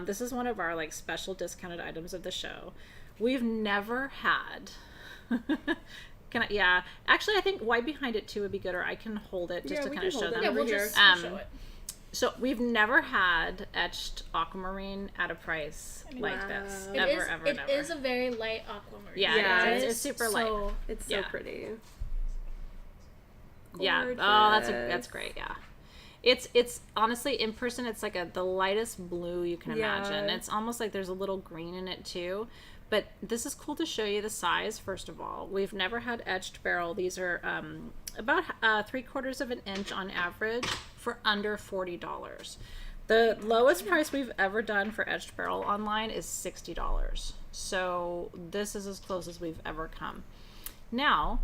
This is one of our like special discounted items of the show. We've never had. Yeah. Actually, I think white behind it too would be good, or I can hold it just Yeah, to we kind of can show hold them. it. Yeah, we'll Over just here. show it. So we've never had etched aquamarine at a price like this. It Ever. It is a very light aquamarine. Yeah, it's super light. It's so pretty. Yeah. Gorgeous. Oh, that's great. Yeah. It's honestly, in person, it's like the lightest blue you can imagine. It's almost like there's a little green in it too. But this is cool to show you the size, first of all. We've never had etched beryl. These are about 3/4 of an inch on average for under $40. The lowest price we've ever done for etched beryl online is $60. So this is as close as we've ever come. Now,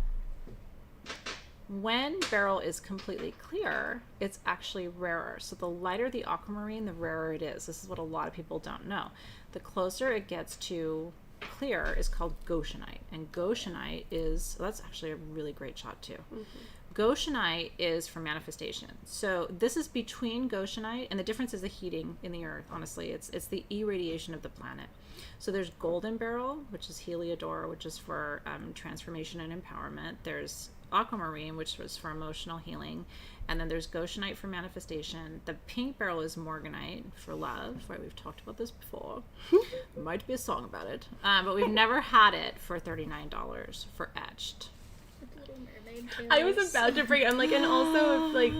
when beryl is completely clear, it's actually rarer. So the lighter the aquamarine, the rarer it is. This is what a lot of people don't know. The closer it gets to clear is called goshenite. And goshenite is, that's actually a really great shot too. Goshenite is for manifestation. So this is between goshenite, and the difference is the heating in the earth, honestly. It's the irradiation of the planet. So there's golden beryl, which is heliodor, which is for transformation and empowerment. There's aquamarine, which was for emotional healing, and then there's goshenite for manifestation. The pink beryl is morganite for love, right? We've talked about this before. There might be a song about it, but we've never had it for $39 for etched. Little Mermaid I was tails. about to bring. I'm like, and also if like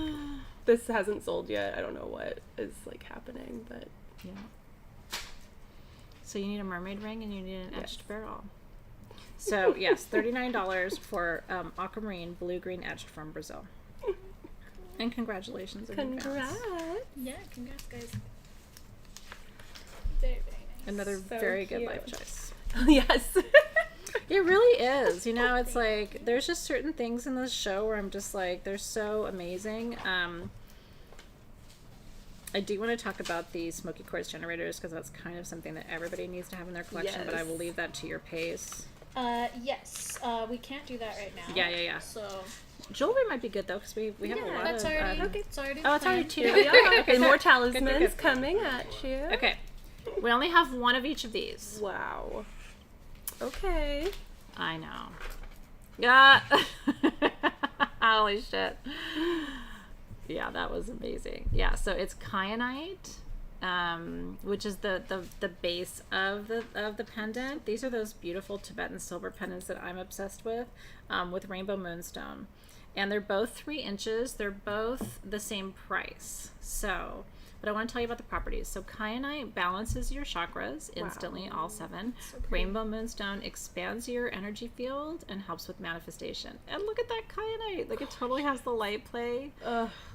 this hasn't sold yet, I don't know what is like happening, but Yeah. So you need a mermaid ring and you need an etched beryl. So yes, $39 for aquamarine blue-green etched from Brazil. And congratulations in advance. congrats. Yeah, congrats, guys. Very, very nice. Another So very good cute. life choice. Yes. It really is. You know, it's like there's just certain things in this show where I'm just like, they're so amazing. I do want to talk about the smoky quartz generators because that's kind of something that everybody needs to have in their collection, but I will Yes. leave that to your pace. Yes. We can't do that right now. Yeah. So Jewelry might be good though because we have a lot that's of... already it's already oh, it's already planned. two. Okay, more talismans good. coming at you. Okay. We only have one of each of these. Wow. Okay. I know. Yeah. Holy shit. Yeah, that was amazing. Yeah, so it's kyanite, which is the base of the pendant. These are those beautiful Tibetan silver pendants that I'm obsessed with rainbow moonstone. And they're both 3 inches. They're both the same price. So, but I want to tell you about the properties. So kyanite balances your chakras instantly, all 7. Rainbow moonstone expands your energy field and helps with manifestation. And look at that kyanite. Like, it totally has the light play.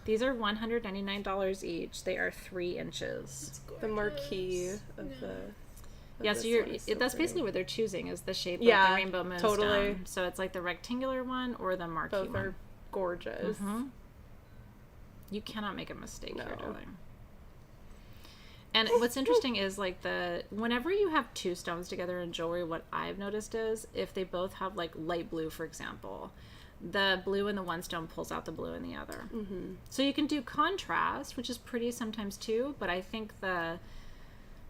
These are $199 each. They are 3 inches. The marquee of the. Yeah, so that's basically what they're choosing is the shape of Yeah, the rainbow moonstone. totally. So it's like the rectangular one or the marquee Both one. are gorgeous. You cannot make a mistake here, No. darling. And what's interesting is like whenever you have 2 stones together in jewelry, what I've noticed is if they both have like light blue, for example, the blue in the one stone pulls out the blue in the other. So you can do contrast, which is pretty sometimes too, but I think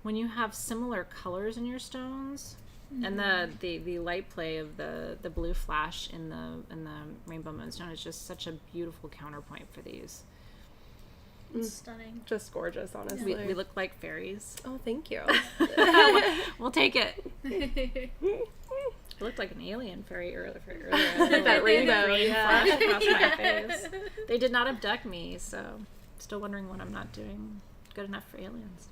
when you have similar colors in your stones and the light play of the blue flash in the rainbow moonstone is just such a beautiful counterpoint for these. It's stunning. Just gorgeous, honestly. We look like fairies. Oh, thank you. We'll take it. I looked like an alien fairy earlier. That rainbow, Green yeah. flash across my face. They did not abduct me, so still wondering what I'm not doing good enough for aliens.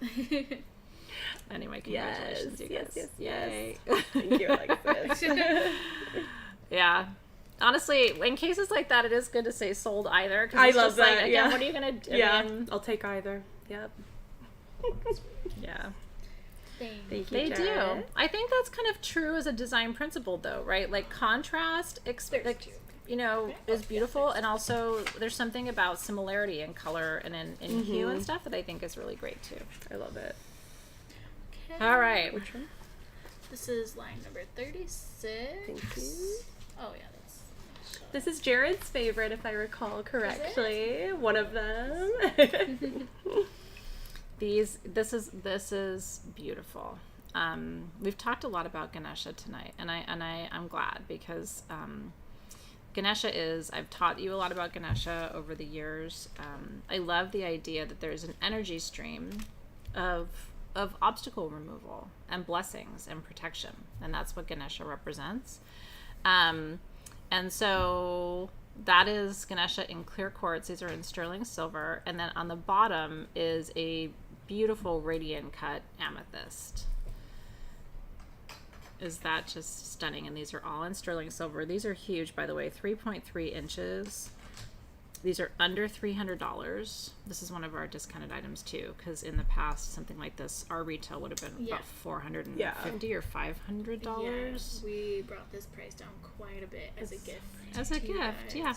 Anyway, congratulations, you guys. Yay. Thank you, Alexys. Yeah. Honestly, in cases like that, it is good to say sold either. Cause I it's love just like, that, again, yeah. what are you going to do? Yeah, I'll take either. Yep. Yeah. Thank Thank you, They do. Jared. I think that's kind of true as a design principle, though, right? Like contrast, is beautiful, and also there's something about similarity in color and in hue and stuff that I think is really great too. I love it. Okay. All right. Which one? This is line number 36. Thank you. Oh yeah, that's. This is Jared's favorite, if I recall correctly. One of them. This is beautiful. We've talked a lot about Ganesha tonight, and I'm glad because Ganesha is, I've taught you a lot about Ganesha over the years. I love the idea that there's an energy stream of obstacle removal and blessings and protection. And that's what Ganesha represents. And so that is Ganesha in clear quartz. These are in sterling silver. And then on the bottom is a beautiful radiant cut amethyst. Is that just stunning? And these are all in sterling silver. These are huge, by the way, 3.3 inches. These are under $300. This is one of our discounted items too, because in the past, something like this, our retail would have been about $450 or $500. Yeah, we brought this price down quite a bit as a gift. As a gift, yeah.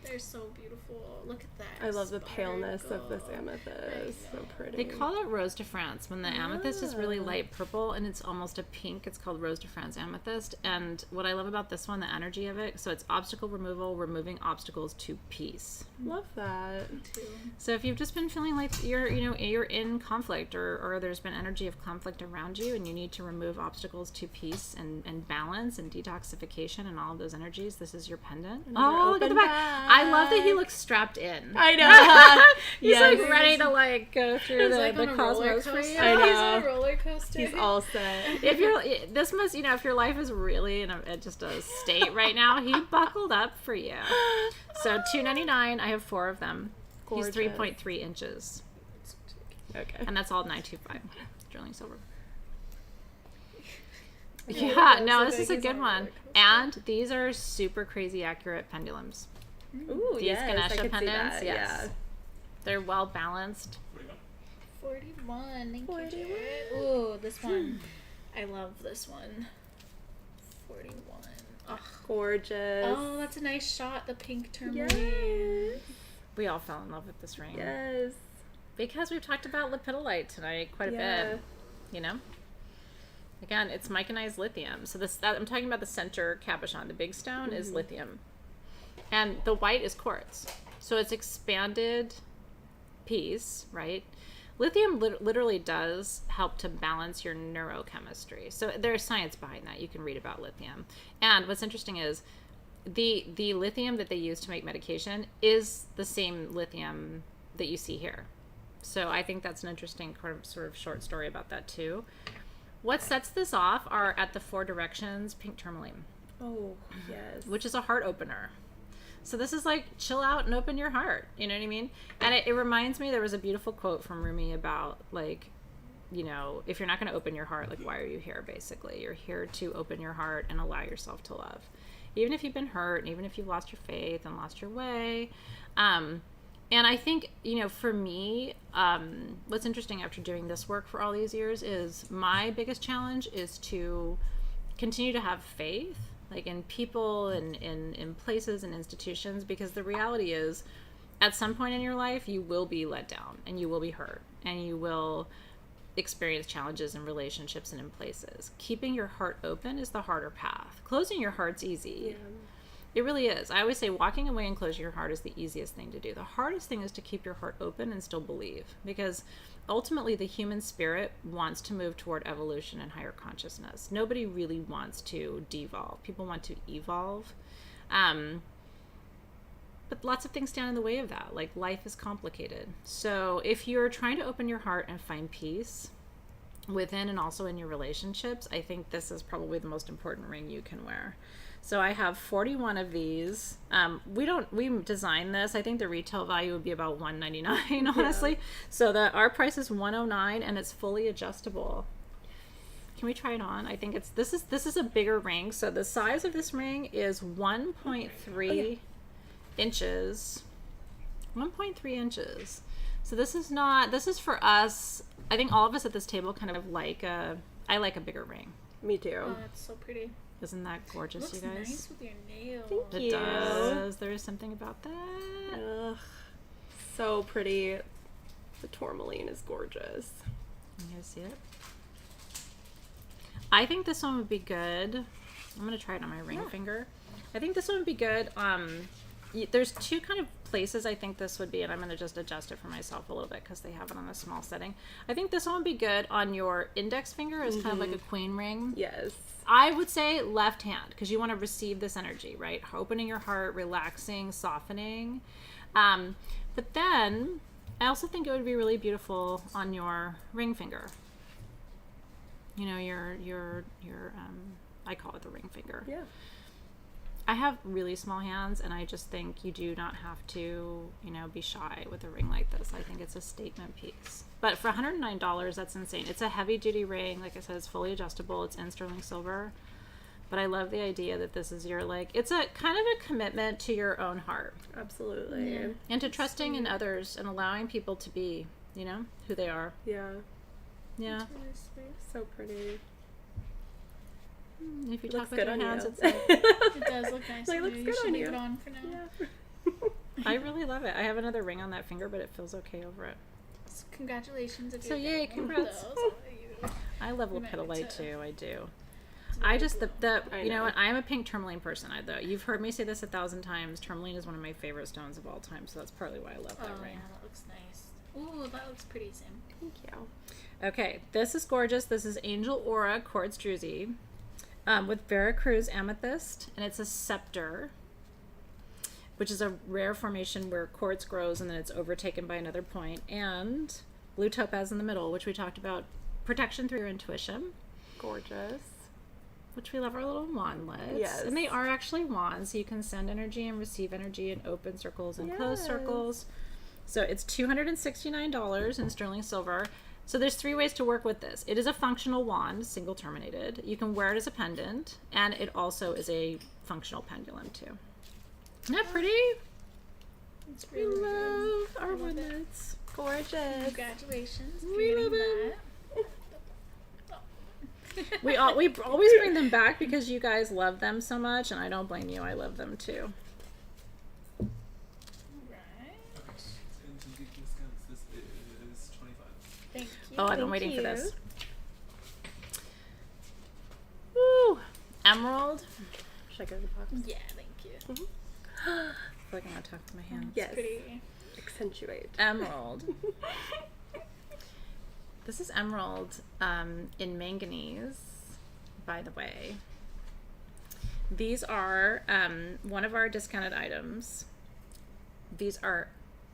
They're so beautiful. Look at that. I love the paleness of this amethyst. So pretty. They call it Rose de France. When the amethyst is really light purple and it's almost a pink, it's called Rose de France amethyst. And what I love about this one, the energy of it, so it's obstacle removal, removing obstacles to peace. Love that. Me too. So if you've just been feeling like you're in conflict or there's been energy of conflict around you and you need to remove obstacles to peace and balance and detoxification and all of those energies, this is your pendant. Oh, look at the back. I love that he looks strapped in. I know. He's like ready to like go through He's the cosmos for you. I know. He's on a roller coaster. He's all set. If your life is really in just a state right now, he buckled up for you. So $2.99. I have 4 of them. Gorgeous. He's 3.3 inches. Okay. And that's all $9.25 sterling silver. Yeah, Yeah, no, so this is a big good as a one. roller coaster. And these are super crazy accurate pendulums. Ooh, These yes, I Ganesha could see pendants, that, yes. yeah. They're well balanced. 41. Thank 41. you, Jared. Ooh, this one. I love this one. 41. Oh. Gorgeous. Oh, that's a nice shot. The pink tourmaline. Yes. We all fell in love with this ring. Yes. Because we've talked about lepidolite tonight quite a bit. You know? Again, it's micanized lithium. So I'm talking about the center cabochon. The big stone is lithium. And the white is quartz. So it's expanded piece, right? Lithium literally does help to balance your neurochemistry. So there's science behind that. You can read about lithium. And what's interesting is the lithium that they use to make medication is the same lithium that you see here. So I think that's an interesting sort of short story about that too. What sets this off are at the 4 directions pink tourmaline. Oh, yes. Which is a heart opener. So this is like, chill out and open your heart. You know what I mean? And it reminds me, there was a beautiful quote from Rumi about, like, you know, if you're not going to open your heart, like, why are you here, basically? You're here to open your heart and allow yourself to love. Even if you've been hurt, and even if you've lost your faith and lost your way. And I think, you know, for me, what's interesting after doing this work for all these years is my biggest challenge is to continue to have faith, like in people and in places and institutions, because the reality is at some point in your life you will be let down and you will be hurt and you will experience challenges in relationships and in places. Keeping your heart open is the harder path. Closing your heart's easy. Yeah. It really is. I always say walking away and closing your heart is the easiest thing to do. The hardest thing is to keep your heart open and still believe, because ultimately the human spirit wants to move toward evolution and higher consciousness. Nobody really wants to devolve. People want to evolve. But lots of things stand in the way of that. Like, life is complicated. So if you're trying to open your heart and find peace within and also in your relationships, I think this is probably the most important ring you can wear. So I have 41 of these. We designed this. I think the retail value would be about $199, honestly. Yeah. So our price is $109 and it's fully adjustable. Can we try it on? I think this is a bigger ring. So the size of this ring is 1.3 inches. 1.3 inches. So this is for us. I think all of us at this table kind of I like a bigger ring. Me too. Oh, that's so pretty. Isn't that gorgeous, Looks you guys? nice with your nails. Thank It you. does. There is something about that. Ugh, so pretty. The tourmaline is gorgeous. You guys see it? I think this one would be good. I'm going to try it on my ring finger. I think this one would be good. There's 2 kind of places I think this would be, and I'm going to just adjust it for myself a little bit because they have it on a small setting. I think this one would be good on your index finger as kind of like a queen ring. Yes. I would say left hand because you want to receive this energy, right? Opening your heart, relaxing, softening. But then I also think it would be really beautiful on your ring finger. You know, your I call it the ring finger. Yeah. I have really small hands, and I just think you do not have to, you know, be shy with a ring like this. I think it's a statement piece. But for $109, that's insane. It's a heavy-duty ring. Like I said, it's fully adjustable. It's in sterling silver. But I love the idea that this is your, like, it's a kind of a commitment to your own heart. Absolutely. Yeah. And to trusting in others and allowing people to be, you know, who they are. Yeah. Yeah. So pretty. If you It talk looks with good your on hands, you. it's like, It does look nice. Like, on looks you. good You should on leave you. it on for now. Yeah. I really love it. I have another ring on that finger, but it feels okay over it. So congratulations if So you're yay, getting one of congrats. those. I love Remember Lepidolite to- too. I do. It's I very just cool. I you know know. what? I am a pink tourmaline person. Though you've heard me say this 1,000 times. Tourmaline is one of my favorite stones of all time, so that's partly why I love that Oh ring. yeah, that looks nice. Ooh, that looks pretty, Sam. Thank you. Okay, this is gorgeous. This is Angel Aura Quartz Druzy with Veracruz amethyst, and it's a scepter, which is a rare formation where quartz grows and then it's overtaken by another point, and blue topaz in the middle, which we talked about, protection through your intuition, Gorgeous. which we love our little wandlets. Yes. And they are actually wands, so you can send energy and receive energy in open circles and closed Yes. circles. So it's $269 in sterling silver. So there's 3 ways to work with this. It is a functional wand, single terminated. You can wear it as a pendant, and it also is a functional pendulum too. Isn't that pretty? It's We really love good. our I love it. wandlets. Gorgeous. Congratulations for We love getting that. We always bring them back because you guys love them so much, and I don't blame you. I love them too. Right. Okay. And some deep discounts. This is 25. Thank you. Oh, I've been Thank waiting for you. this. Woo! Emerald. Should I go to the box? Yeah, thank you. I feel like I'm gonna talk with my hands. Yes. Pretty. Accentuate. Emerald. This is emerald in manganese, by the way. These are one of our discounted items. These are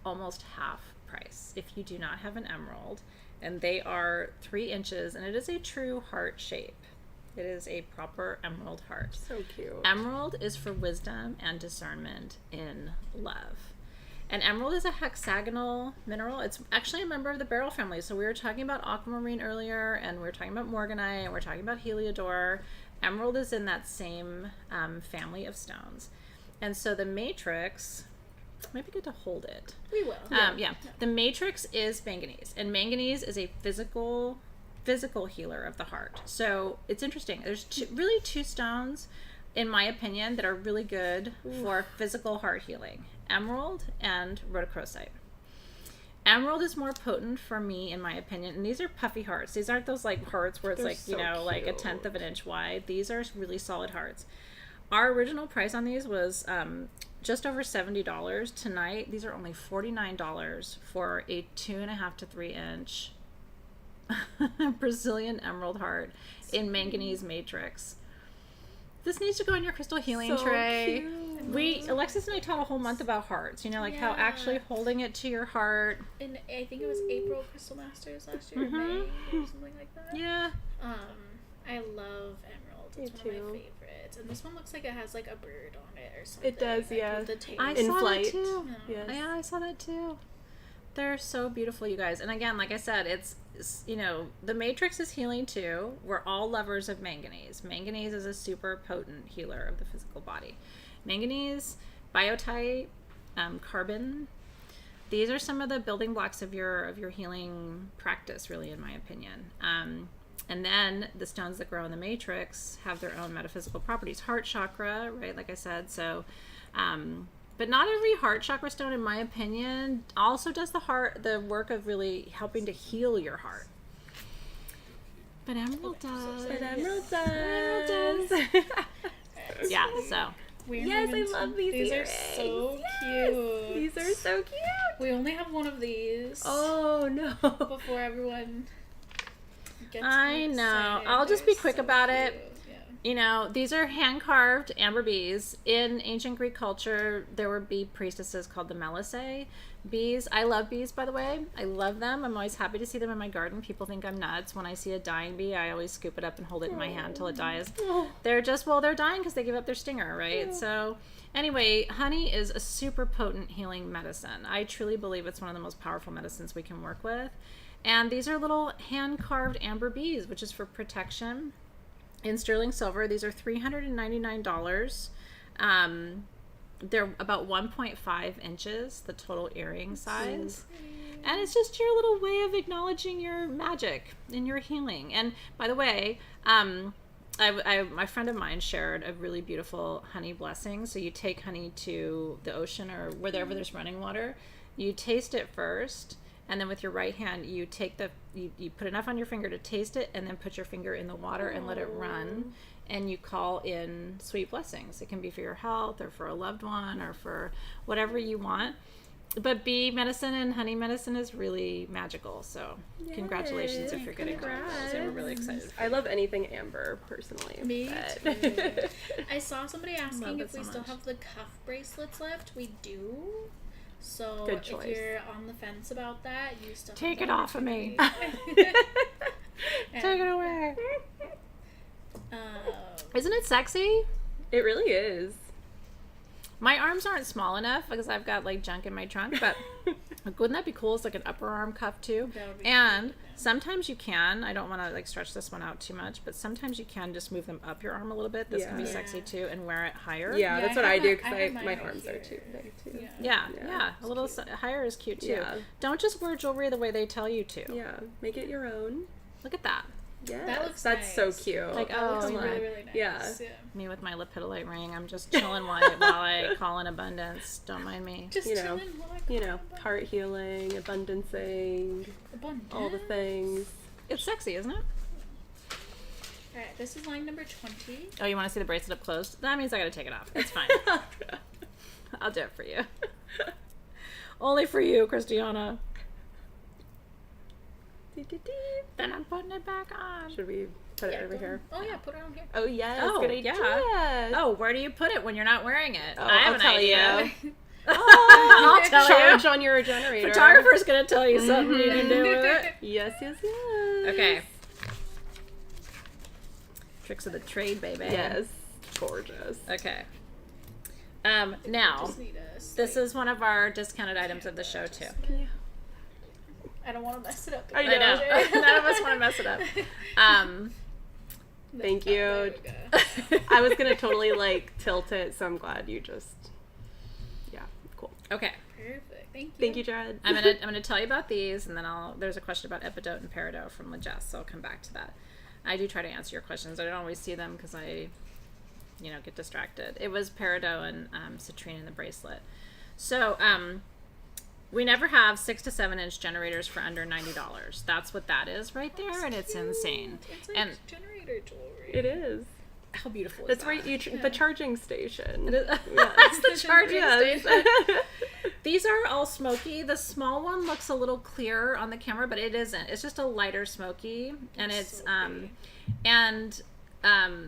almost half price if you do not have an emerald, and they are 3 inches, and it is a true heart shape. It is a proper emerald heart. So cute. Emerald is for wisdom and discernment in love. And emerald is a hexagonal mineral. It's actually a member of the beryl family. So we were talking about aquamarine earlier, and we were talking about morganite, and we're talking about heliodor. Emerald is in that same family of stones. And so the matrix, maybe get to hold it. We will. The matrix is manganese, and manganese is a physical healer of the heart. So it's interesting. There's really two stones, in my opinion, that are really good for physical heart healing: emerald and rhodochrosite. Emerald is more potent for me, in my opinion, and these are puffy hearts. These aren't those like hearts where it's They're like, so like a cute. 1/10 of an inch wide. These are really solid hearts. Our original price on these was just over $70. Tonight, these are only $49 for a 2.5 to 3 inch Brazilian emerald heart in manganese matrix. This needs to go in your crystal healing So tray. cute. Alexis and I taught a whole month about hearts. You know, like how Yeah. actually holding it to your heart. In I think it was April Crystal Masters last year, May or something like that. Yeah. I love emerald. Me It's one of my too. favorites. And this one looks like it has like a bird on it or something. It does, like, yeah. with the tail. I In saw flight. that too. Yes. Yeah, I saw that too. They're so beautiful, you guys. And again, like I said, it's you know, the matrix is healing too. We're all lovers of manganese. Manganese is a super potent healer of the physical body. Manganese, biotite, carbon. These are some of the building blocks of your healing practice, really, in my opinion. And then the stones that grow in the matrix have their own metaphysical properties. Heart chakra, right? Like I said, so. But not every heart chakra stone, in my opinion, also does the work of really helping to heal your heart. But emerald does. But emerald Emerald does. Yeah, so We're Yes, I into- love these These earrings. are so Yes, cute. These are so cute. We only have one of these. Oh no. Before everyone gets I know. excited. I'll just be They're quick so about it. cute. Yeah. You know, these are hand-carved amber bees. In ancient Greek culture, there were bee priestesses called the Melissae. Bees, I love bees, by the way. I love them. I'm always happy to see them in my garden. People think I'm nuts. When I see a dying bee, I always scoop it up and hold it in my hand till it dies. They're just, well, they're dying because they give up their stinger, right? So anyway, honey is a super potent healing medicine. I truly believe it's one of the most powerful medicines we can work with. And these are little hand-carved amber bees, which is for protection. In sterling silver, these are $399. They're about 1.5 inches, the total earring size. And it's just your little way of acknowledging your magic and your healing. And by the way, my friend of mine shared a really beautiful honey blessing. So you take honey to the ocean or wherever there's running water. You taste it first. And then with your right hand, you take you put enough on your finger to taste it, and then put your finger in the water and let it run. And you call in sweet blessings. It can be for your health or for a loved one or for whatever you want. But bee medicine and honey medicine is really magical. So congratulations if you're getting one of those. We're really excited. I love anything amber, personally. Me but- too. I saw somebody Love asking it if we so still much. have the cuff bracelets left. We do. So Good if choice. you're on the fence about that, you still Take have it off of me. opportunity. Take it away. Um, Isn't it sexy? It really is. My arms aren't small enough because I've got like junk in my trunk, but wouldn't that be cool? It's like an upper arm cuff too. That would be And cute, yeah. sometimes you can, I don't want to like stretch this one out too much, but sometimes you can just move them up your arm a little bit. This can be Yeah. sexy too, and wear it higher. Yeah, Yeah, that's I what I have do my- because I have my mine arms right are too here. big too. Yeah. Yeah. A little higher is cute too. Yeah. Don't just wear jewelry the way they tell you to. Yeah, make it your own. Look at that. Yes, looks that's so nice. cute. Like, That oh, looks my. really, really nice. Yeah. Me with my Lepidolite ring. I'm just chilling while I call in abundance. Don't mind me. Just You know, chilling while I You call know, about heart healing, abundancing, abundance. all the things. It's sexy, isn't it? Alright, this is line number 20. Oh, you want to see the bracelet up close? That means I gotta take it off. It's fine. I'll do it for you. Only for you, Christiana. Then I'm putting it back on. Should we put it over go here? on. Oh yeah, put it on here. Oh yes, Oh, good idea. yeah. Oh, where do you put it when you're not wearing it? Oh, I have I'll an tell idea. you. I'll tell Charge you. on your generator. Photographer's gonna tell you something you can do with it. Yes, yes, yes. Okay. Tricks of the trade, baby. Yes. Gorgeous. Okay. Now, Just need a this slight- is one of our discounted items of the show too. I don't want to mess it up. I I know. again. None of us want to mess it up. Thank you. There we go. I was gonna totally like tilt it, so I'm glad you just. Yeah, cool. Okay. Perfect. Thank you. Thank you, Jared. I'm gonna tell you about these, and then there's a question about epidot and peridot from LaJess, so I'll come back to that. I do try to answer your questions. I don't always see them because I, get distracted. It was peridot and citrine in the bracelet. So we never have 6 to 7 inch generators for under $90. That's what that is right there, and it's insane. It's like And generator jewelry. It is. how beautiful is That's that? right. The charging station. That's the charging Yes. station. These are all smoky. The small one looks a little clearer on the camera, but it isn't. It's just a lighter smoky, and it's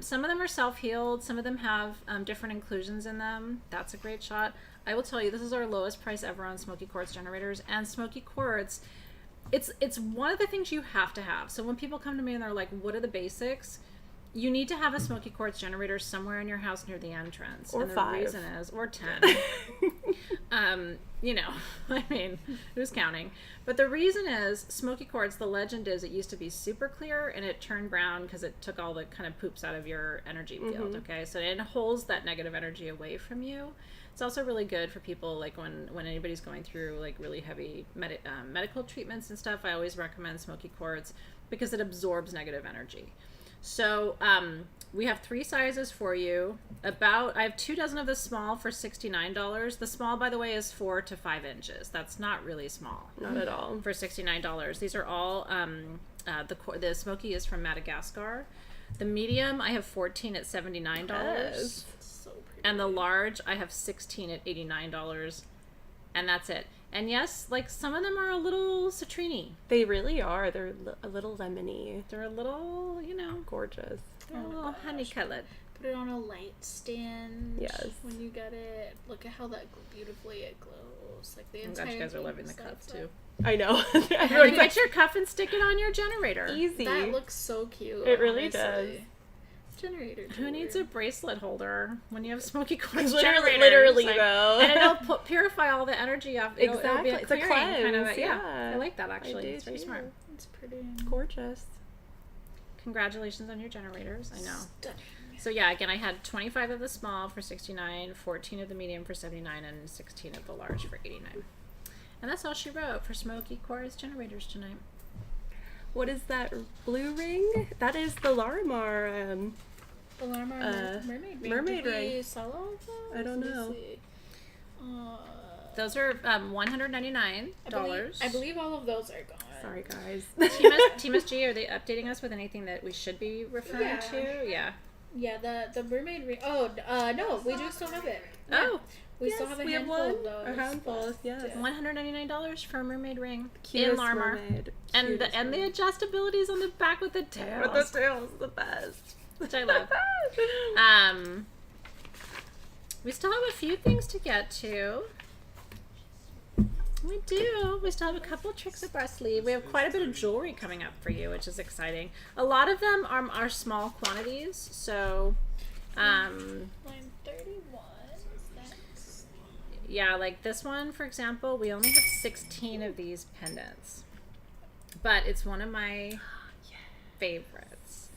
some of them are self-healed. Some of them have different inclusions in them. That's a great shot. I will tell you, this is our lowest price ever on smoky quartz generators, and smoky quartz. It's one of the things you have to have. So when people come to me and they're like, "What are the basics?" You need to have a smoky quartz generator somewhere in your house near the entrance. Or and the 5. reason is, or 10. I mean, who's counting? But the reason is, smoky quartz, the legend is it used to be super clear and it turned brown because it took all the kind of poops out of your energy field, okay? So it holds that negative energy away from you. It's also really good for people, like when anybody's going through like really heavy medical treatments and stuff. I always recommend smoky quartz because it absorbs negative energy. So we have 3 sizes for you. I have 2 dozen of the small for $69. The small, by the way, is 4 to 5 inches. That's not really small. Not at all. For $69. These are all the smoky is from Madagascar. The medium, I have 14 at $79. Yes. So pretty. And the large, I have 16 at $89. And that's it. And yes, like some of them are a little citrine-y. They really are. They're a little lemony. They're a little, you know, Gorgeous. they're a little honey-colored. Put it on a light stand. Yes. When you get it, look at how that beautifully it glows. Like the Oh my entire gosh, you guys are thing loving the is cup lights too. up. I know. And then get your cup and stick it on your generator. Easy. That looks so cute. It really honestly. does. Generator. Who needs a bracelet holder when you have smoky quartz Literally, generators? literally Like, though. and it'll purify all the energy off. It'll be Exactly. a It's a clearing kind of cleanse, yeah. yeah. I like that actually. do It's very too. smart. It's pretty. Gorgeous. Congratulations on your generators. I know. Stunning. So yeah, again, I had 25 of the small for 69, 14 of the medium for 79, and 16 of the large for 89. And that's all she wrote for smoky quartz generators tonight. What is that blue ring? That is the Larimar. The Larimar mermaid ring. mermaid Did we ring. sell all of those? I don't Let me know. see. Those are $199. I believe all of those are gone. Sorry, guys. Team SG, are they updating us with anything that we should be referring Yeah. to? Yeah. Yeah, the mermaid ring. Oh, no, we do still have it. Oh, We still have a we have handful one. of those. A handful, left. yes. Yeah. $199 for a mermaid ring Cutest in Larimar. mermaid. And Cutest the mermaid. adjustabilities on the back with the tails, With the tails, the best. which I love. We still have a few things to get to. We do. We still have a couple tricks up our sleeve. We have quite a bit of jewelry coming up for you, which is exciting. A lot of them are small quantities, so Line 31. That's yeah, like this one, for example, we only have 16 of these pendants. But it's one of my favorites.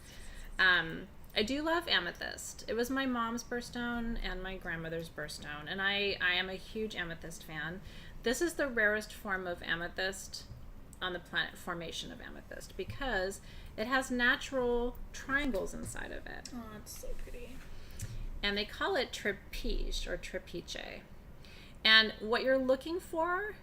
I do love amethyst. It was my mom's birthstone and my grandmother's birthstone, and I am a huge amethyst fan. This is the rarest form of amethyst on the planet, formation of amethyst, because it has natural triangles inside of it. oh, it's so pretty. And they call it trapeze or trapeche. And what you're looking for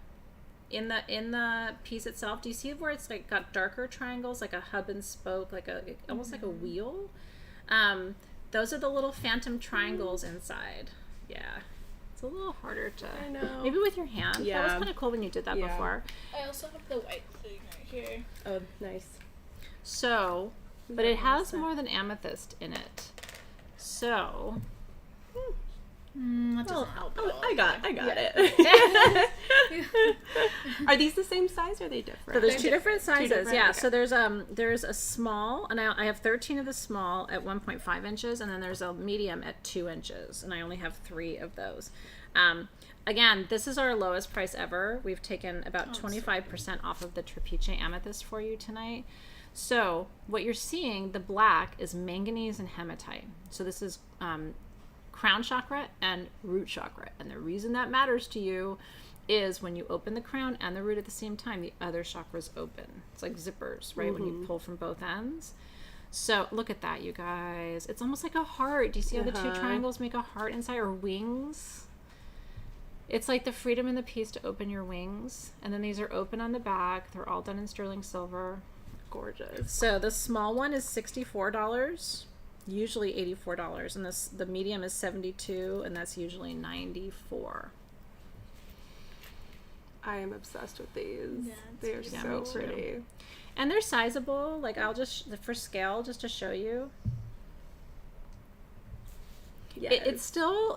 in the piece itself, do you see where it's like got darker triangles, like a hub and spoke, like a almost like a wheel? Those are the little phantom triangles inside. Yeah. It's a little harder to I know. maybe with your hand. That was Yeah. kind of cool when you did that Yeah. before. I also have the white thing right here. Oh, nice. So, but it has more than amethyst in it. So, That doesn't help at all. I got it. Are these the same size or are they different? so there's two different sizes. different, Yeah. okay. So there's a small, and I have 13 of the small at 1.5 inches, and then there's a medium at 2 inches, and I only have 3 of those. Again, this is our lowest price ever. We've taken about 25% off of the trapeche amethyst for you tonight. So what you're seeing, the black is manganese and hematite. So this is crown chakra and root chakra. And the reason that matters to you is when you open the crown and the root at the same time, the other chakras open. It's like zippers, right? When you pull from both ends. So look at that, you guys. It's almost like a heart. Do you see how the two triangles make a heart inside, or wings? It's like the freedom and the peace to open your wings. And then these are open on the back. They're all done in sterling silver. Gorgeous. So the small one is $64, usually $84, and the medium is $72, and that's usually $94. I am obsessed with these. Yeah, They are it's Yeah, so me too. pretty. And they're sizable. Like I'll just for scale, just to show you. Yes.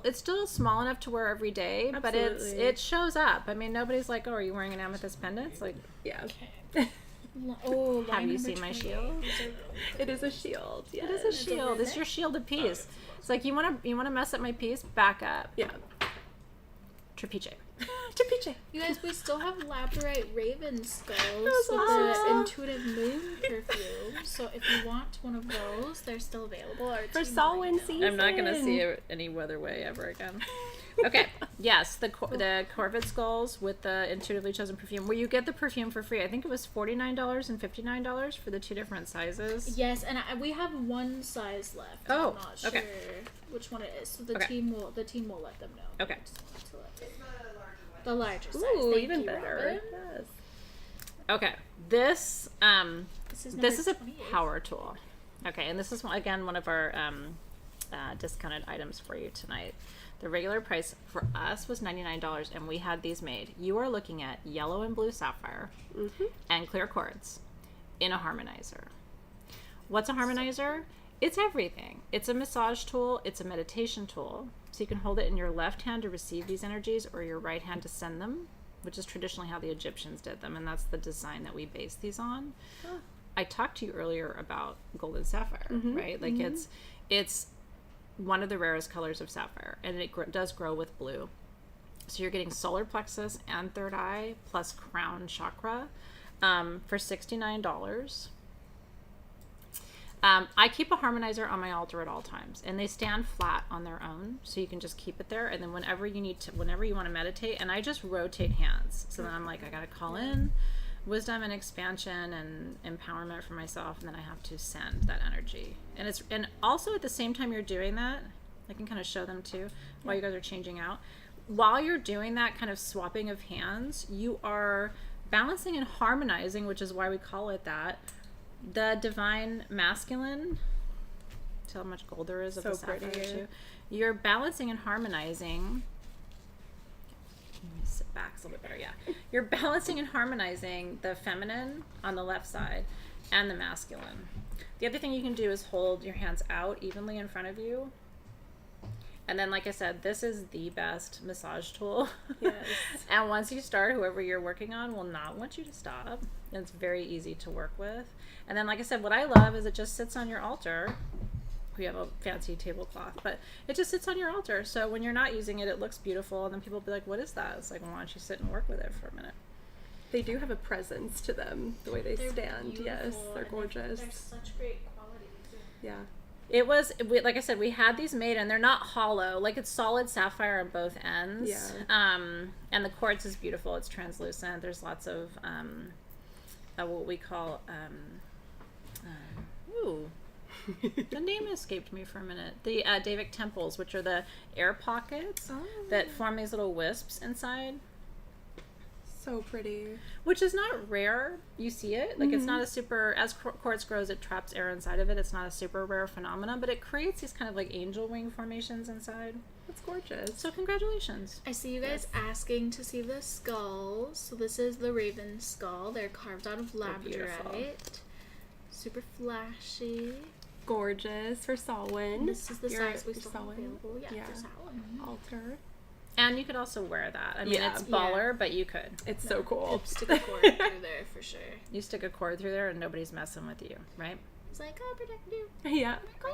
It's still small enough to wear every day, but Absolutely. it shows up. I mean, nobody's like, "Oh, are you wearing an amethyst pendant?" It's like, Yeah. Oh, have line you number seen my 28. shield? These are really It is a shield. Yes. It is a shield. It's your shielded piece. It's like you want to mess up my piece, back up. Yeah. Trapeche. Trapeche. You guys, we still have labradorite raven skulls Those with awesome. the intuitive moon perfume. So if you want one of those, they're still available. Our For team Samhain right now. season. I'm not gonna see it any weather way ever again. Okay. Yes, the Corvid skulls with the intuitively chosen perfume, where you get the perfume for free. I think it was $49 and $59 for the two different sizes. Yes, and we have one size left. Oh, I'm not sure okay. which one it is. So the Okay. team will let them know. Okay. I just wanted to let them It's the larger one. The larger size. Ooh, Thank even you, better. Robin. Yes. Okay. This This is this is a number 28. power tool. Okay, and this is again one of our discounted items for you tonight. The regular price for us was $99, and we had these made. You are looking at yellow and blue sapphire and clear quartz in a harmonizer. What's a harmonizer? It's everything. It's a massage tool. It's a meditation tool. So you can hold it in your left hand to receive these energies or your right hand to send them, which is traditionally how the Egyptians did them, and that's the design that we base these on. I talked to you earlier about gold and sapphire, right? Like it's one of the rarest colors of sapphire, and it does grow with blue. So you're getting solar plexus and third eye plus crown chakra for $69. I keep a harmonizer on my altar at all times, and they stand flat on their own, so you can just keep it there, and then whenever you want to meditate, and I just rotate hands. So then I'm like, I gotta call in wisdom and expansion and empowerment for myself, and then I have to send that energy. And also at the same time you're doing that, I can kind of show them too while you guys are changing out. While you're doing that kind of swapping of hands, you are balancing and harmonizing, which is why we call it that, the divine masculine. See how much gold there is of the sapphire too. You're balancing and harmonizing. Let me sit back a little bit better. Yeah, you're balancing and harmonizing the feminine on the left side and the masculine. The other thing you can do is hold your hands out evenly in front of you. And then, like I said, this is the best massage tool. Yes. And once you start, whoever you're working on will not want you to stop. And it's very easy to work with. And then, like I said, what I love is it just sits on your altar. We have a fancy tablecloth, but it just sits on your altar. So when you're not using it, it looks beautiful. And then people will be like, what is that? It's like, well, why don't you sit and work with it for a minute? They do have a presence to them, the way they're stand. Yes, they're gorgeous. They're such great quality. Yeah. It was, like I said, we had these made, and they're not hollow. Like, it's solid sapphire on both ends. Yeah. And the quartz is beautiful. It's translucent. There's lots of what we call the name escaped me for a minute. The Davic temples, which are the air pockets that form these little wisps inside. So pretty. Which is not rare. You see it. Like, it's not a super, as quartz grows, it traps air inside of it. It's not a super rare phenomenon, but it creates these kind of like angel wing formations inside. That's gorgeous. So congratulations. I see you guys asking to see the skulls. So this is the raven skull. They're carved out of labradorite. Super flashy. Gorgeous for Samhain. This is the size we still have available. Yeah, for Samhain. Altar. And you could also wear that. I mean, it's baller, but you could. It's so cool. Stick a cord through there for sure. You stick a cord through there and nobody's messing with you, right? It's like, oh, protect you. Yeah. Go.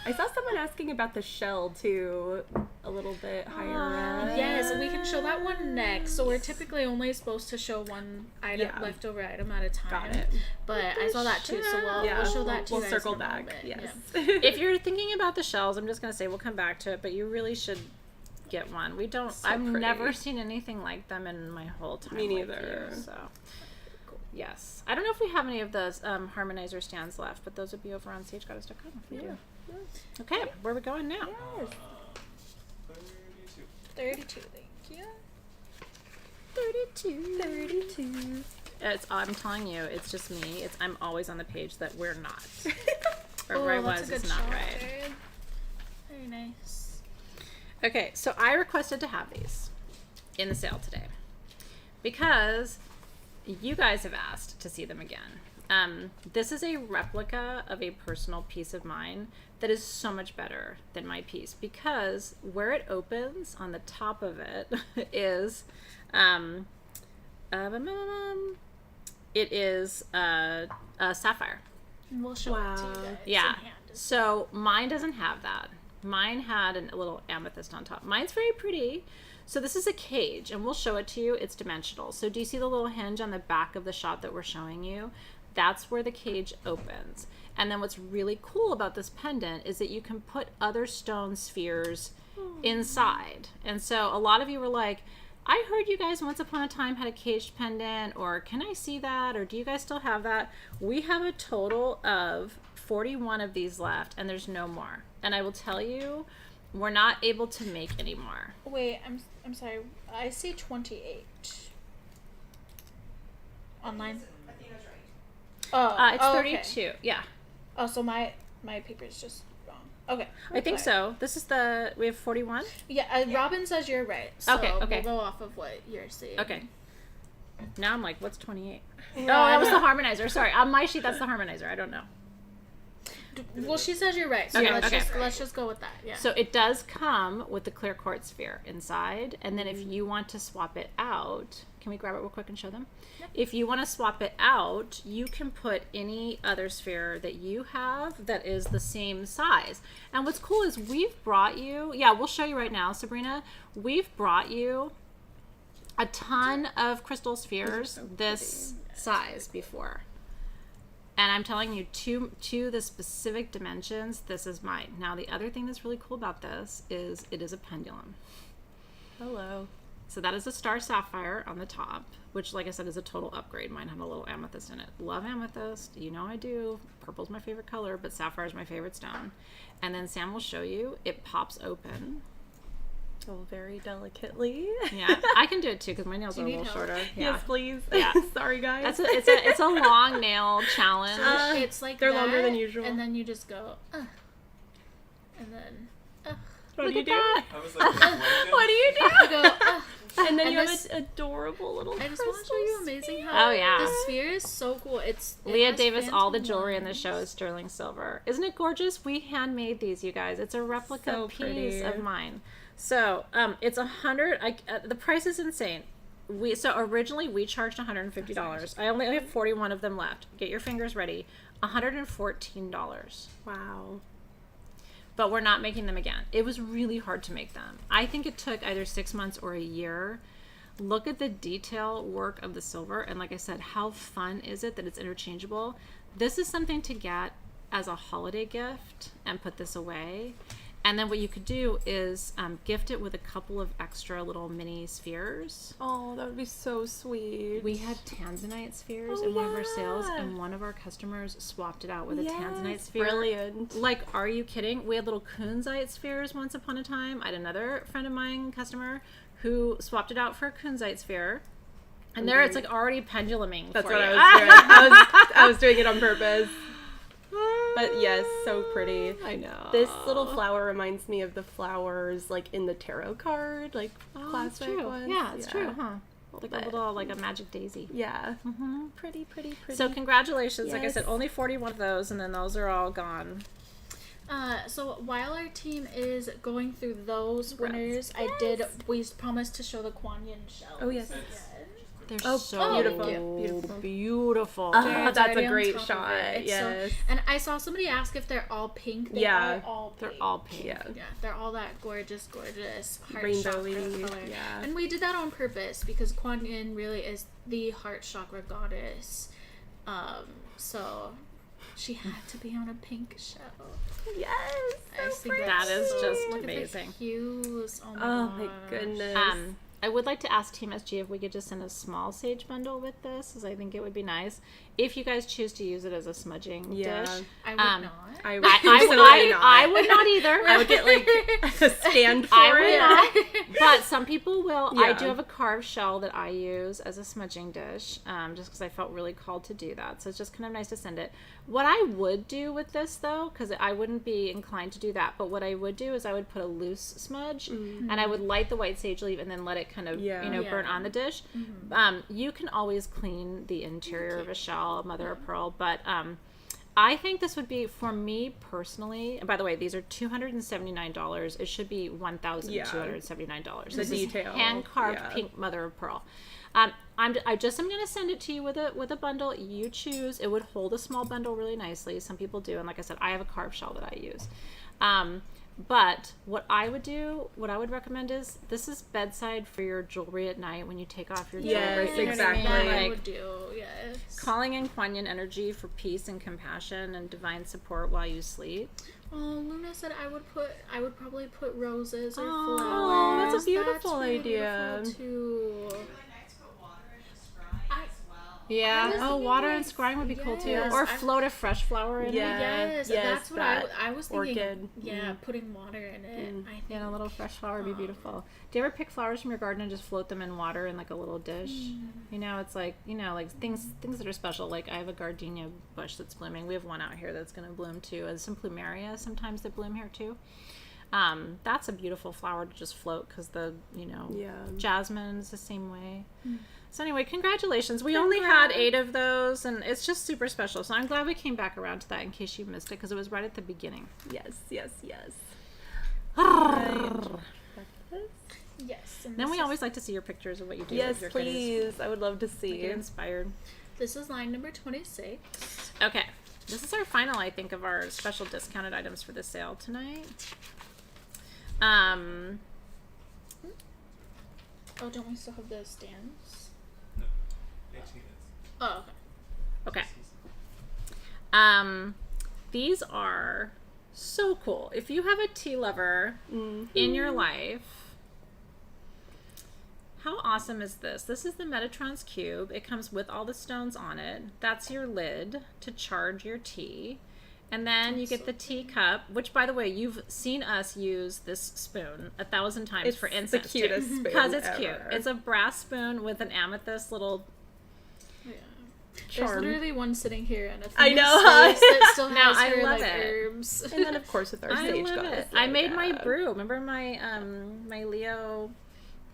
I saw someone asking about the shell too, a little bit higher up. Yes, we can show that one next. So we're typically only supposed to show one item, leftover item at a time. Got it. But I saw that too, so we'll show that to you guys circle in a back. moment. Yes. Yeah. If you're thinking about the shells, I'm just going to say we'll come back to it, but you really should get one. We don't, So I've pretty. never seen anything like them in my whole time. Me neither. With you, so. Yes. I don't know if we have any of those harmonizer stands left, but those would be over on sagegoddess.com if we do. Okay, where are we going now? Yes. 32, thank you. 32. I'm telling you, it's just me. I'm always on the page that we're not. Or Oh, where I that's was a good is not shot, right. Jared. Very nice. Okay, so I requested to have these in the sale today because you guys have asked to see them again. This is a replica of a personal piece of mine that is so much better than my piece because where it opens on the top of it is it is a sapphire. And we'll show it to you guys. Yeah. in hand. So mine doesn't have that. Mine had a little amethyst on top. Mine's very pretty. So this is a cage, and we'll show it to you. It's dimensional. So do you see the little hinge on the back of the shot that we're showing you? That's where the cage opens. And then what's really cool about this pendant is that you can put other stone spheres inside. And so a lot of you were like, I heard you guys once upon a time had a caged pendant, or can I see that? Or do you guys still have that? We have a total of 41 of these left, and there's no more. And I will tell you, we're not able to make any more. Wait, I'm sorry. I see 28. Online. Athena's right. Oh, It's oh, 32. okay. Yeah. Oh, so my My paper's just wrong. Okay. I think so. This is we have 41? Yeah, Robin says you're right. So Okay. we'll go off of what you're saying. Okay. Now I'm like, what's 28? Yeah, Oh, that was the harmonizer. Sorry. On my sheet, that's the harmonizer. I don't know. Well, she says you're right. So Okay, let's just go with that. Yeah. So it does come with the clear quartz sphere inside. And then if you want to swap it out, can we grab it real quick and show them? Yep. If you want to swap it out, you can put any other sphere that you have that is the same size. And what's cool is we've brought you, we'll show you right now, Sabrina, we've brought you a ton of crystal spheres this size before. And I'm telling you, to the specific dimensions, this is mine. Now, the other thing that's really cool about this is it is a pendulum. Hello. So that is a star sapphire on the top, which, like I said, is a total upgrade. Mine had a little amethyst in it. Love amethyst. You know I do. Purple's my favorite color, but sapphire is my favorite stone. And then Sam will show you. It pops open. Oh, very delicately. Yeah, I can do it too because my nails are a little shorter. Yeah. Yes, please. Yeah. Sorry, guys. It's a long nail challenge. So it's like they're that, longer than usual. And then you just go, and then, What do you do? I was like, What do you do? you go, And then And you have this- an adorable little I just want to show you amazing Oh, how yeah. the sphere is so cool. It Leah has Davis, all the phantom jewelry in the lines. show is sterling silver. Isn't it gorgeous? We handmade these, you guys. It's a replica So piece pretty. of mine. So it's $100. The price is insane. Originally we charged $150. I only have 41 of them left. Get your fingers ready. $114. Wow. But we're not making them again. It was really hard to make them. I think it took either 6 months or a year. Look at the detail work of the silver. And like I said, how fun is it that it's interchangeable? This is something to get as a holiday gift and put this away. And then what you could do is gift it with a couple of extra little mini spheres. Oh, that would be so sweet. We had tanzanite spheres in one of our sales, and one of our customers swapped it out with a tanzanite sphere. Brilliant. Like, are you kidding? We had little kunzite spheres once upon a time. I had another friend of mine, customer, who swapped it out for a kunzite sphere. And there it's like already penduluming That's for what you. I was doing. I was doing it on purpose. But yes, so pretty. I know. This little flower reminds me of the flowers like in the tarot card, like That's classic true. ones. Yeah, it's true, huh? Like But- a little, like a magic daisy. Yeah. Mm-hmm. Pretty, pretty, pretty. So congratulations. Like I Yes. said, only 41 of those, and then those are all gone. So while our team is going through those Congrats. winners, we promised to show the Kuan Yin shells. Oh, yes. They're Oh, so beautiful. beautiful. Beautiful. Jared's That's already a on great top of shot. it. Yes. And I saw somebody ask if they're all pink. They Yeah. are all pink. They're all pink. Yeah. Yeah, they're all that gorgeous, gorgeous heart Rainbowy, chakra color. yeah. And we did that on purpose because Kuan Yin really is the heart chakra goddess. So she had to be on a pink shell. Yes. I So think pretty. That is just look amazing. At the hues. Oh my Oh gosh. my goodness. I would like to ask Team SG if we could just send a small sage bundle with this, as I think it would be nice. If you guys choose to use it as a smudging Yeah. dish. I would not. I would I would not either. I would get like a stand for I would it. not. But some people will. I Yeah. do have a carved shell that I use as a smudging dish, just because I felt really called to do that. So it's just kind of nice to send it. What I would do with this, though, because I wouldn't be inclined to do that, but what I would do is I would put a loose smudge, and I would light the white sage leaf and then let it kind of, burn on the dish. You can always clean the interior of a shell, mother of pearl, but I think this would be, for me personally, and by the way, these are $279. It should be $1,279. The This detail, is hand-carved yeah. pink pink mother of pearl. I'm going to send it to you with a bundle. You choose. It would hold a small bundle really nicely. Some people do, and like I said, I have a carved shell that I use. But what I would recommend is, this is bedside for your jewelry at night when you take off your jewelry. Yes, You know what I mean? exactly. I Like, would do, yes. calling in Kuan Yin energy for peace and compassion and divine support while you sleep. Oh, Luna said I would probably put roses or Oh, flowers. that's a beautiful really idea. beautiful, too. Really nice to put water in the scrying I- as well. Yeah. was Oh, thinking water like- and scrying would be cool too. Yes, Or I- float a fresh flower in it. Yes, that's what that I was thinking. orchid. Yeah, putting water in it. I think. Yeah, and a little fresh flower would be beautiful. Do you ever pick flowers from your garden and just float them in water in like a little dish? You know, it's like, you know, like things that are special. Like I have a gardenia bush that's blooming. We have one out here that's going to bloom too. And some plumeria sometimes that bloom here too. That's a beautiful flower to just float because the, you know, jasmine is the same way. So anyway, congratulations. We only had 8 of those, and it's just super special. So I'm glad we came back around to that in case you missed it, because it was right at the beginning. Yes. Yes. And Then this we is- always like to see your pictures of what you do. Yes, with your kitties. please. I would love to see. Get inspired. This is line number 26. Okay. This is our final, I think, of our special discounted items for the sale tonight. Oh, don't we still have the stands? No. 18 is. Oh, okay. Okay. These are so cool. If you have a tea lover in your life, how awesome is this? This is the Metatron's cube. It comes with all the stones on it. That's your lid to charge your tea. And then you get the teacup, which, by the way, you've seen us use this spoon 1,000 times It's for the incense. cutest spoon Because it's ever. cute. It's a brass spoon with an amethyst little Yeah. There's charm. literally one sitting here and a I thing know, of huh? space that still No, has I her, love like, it. herbs. And then, of course, with our I sage love goddess. it. I made my logo. brew. Remember my my Leo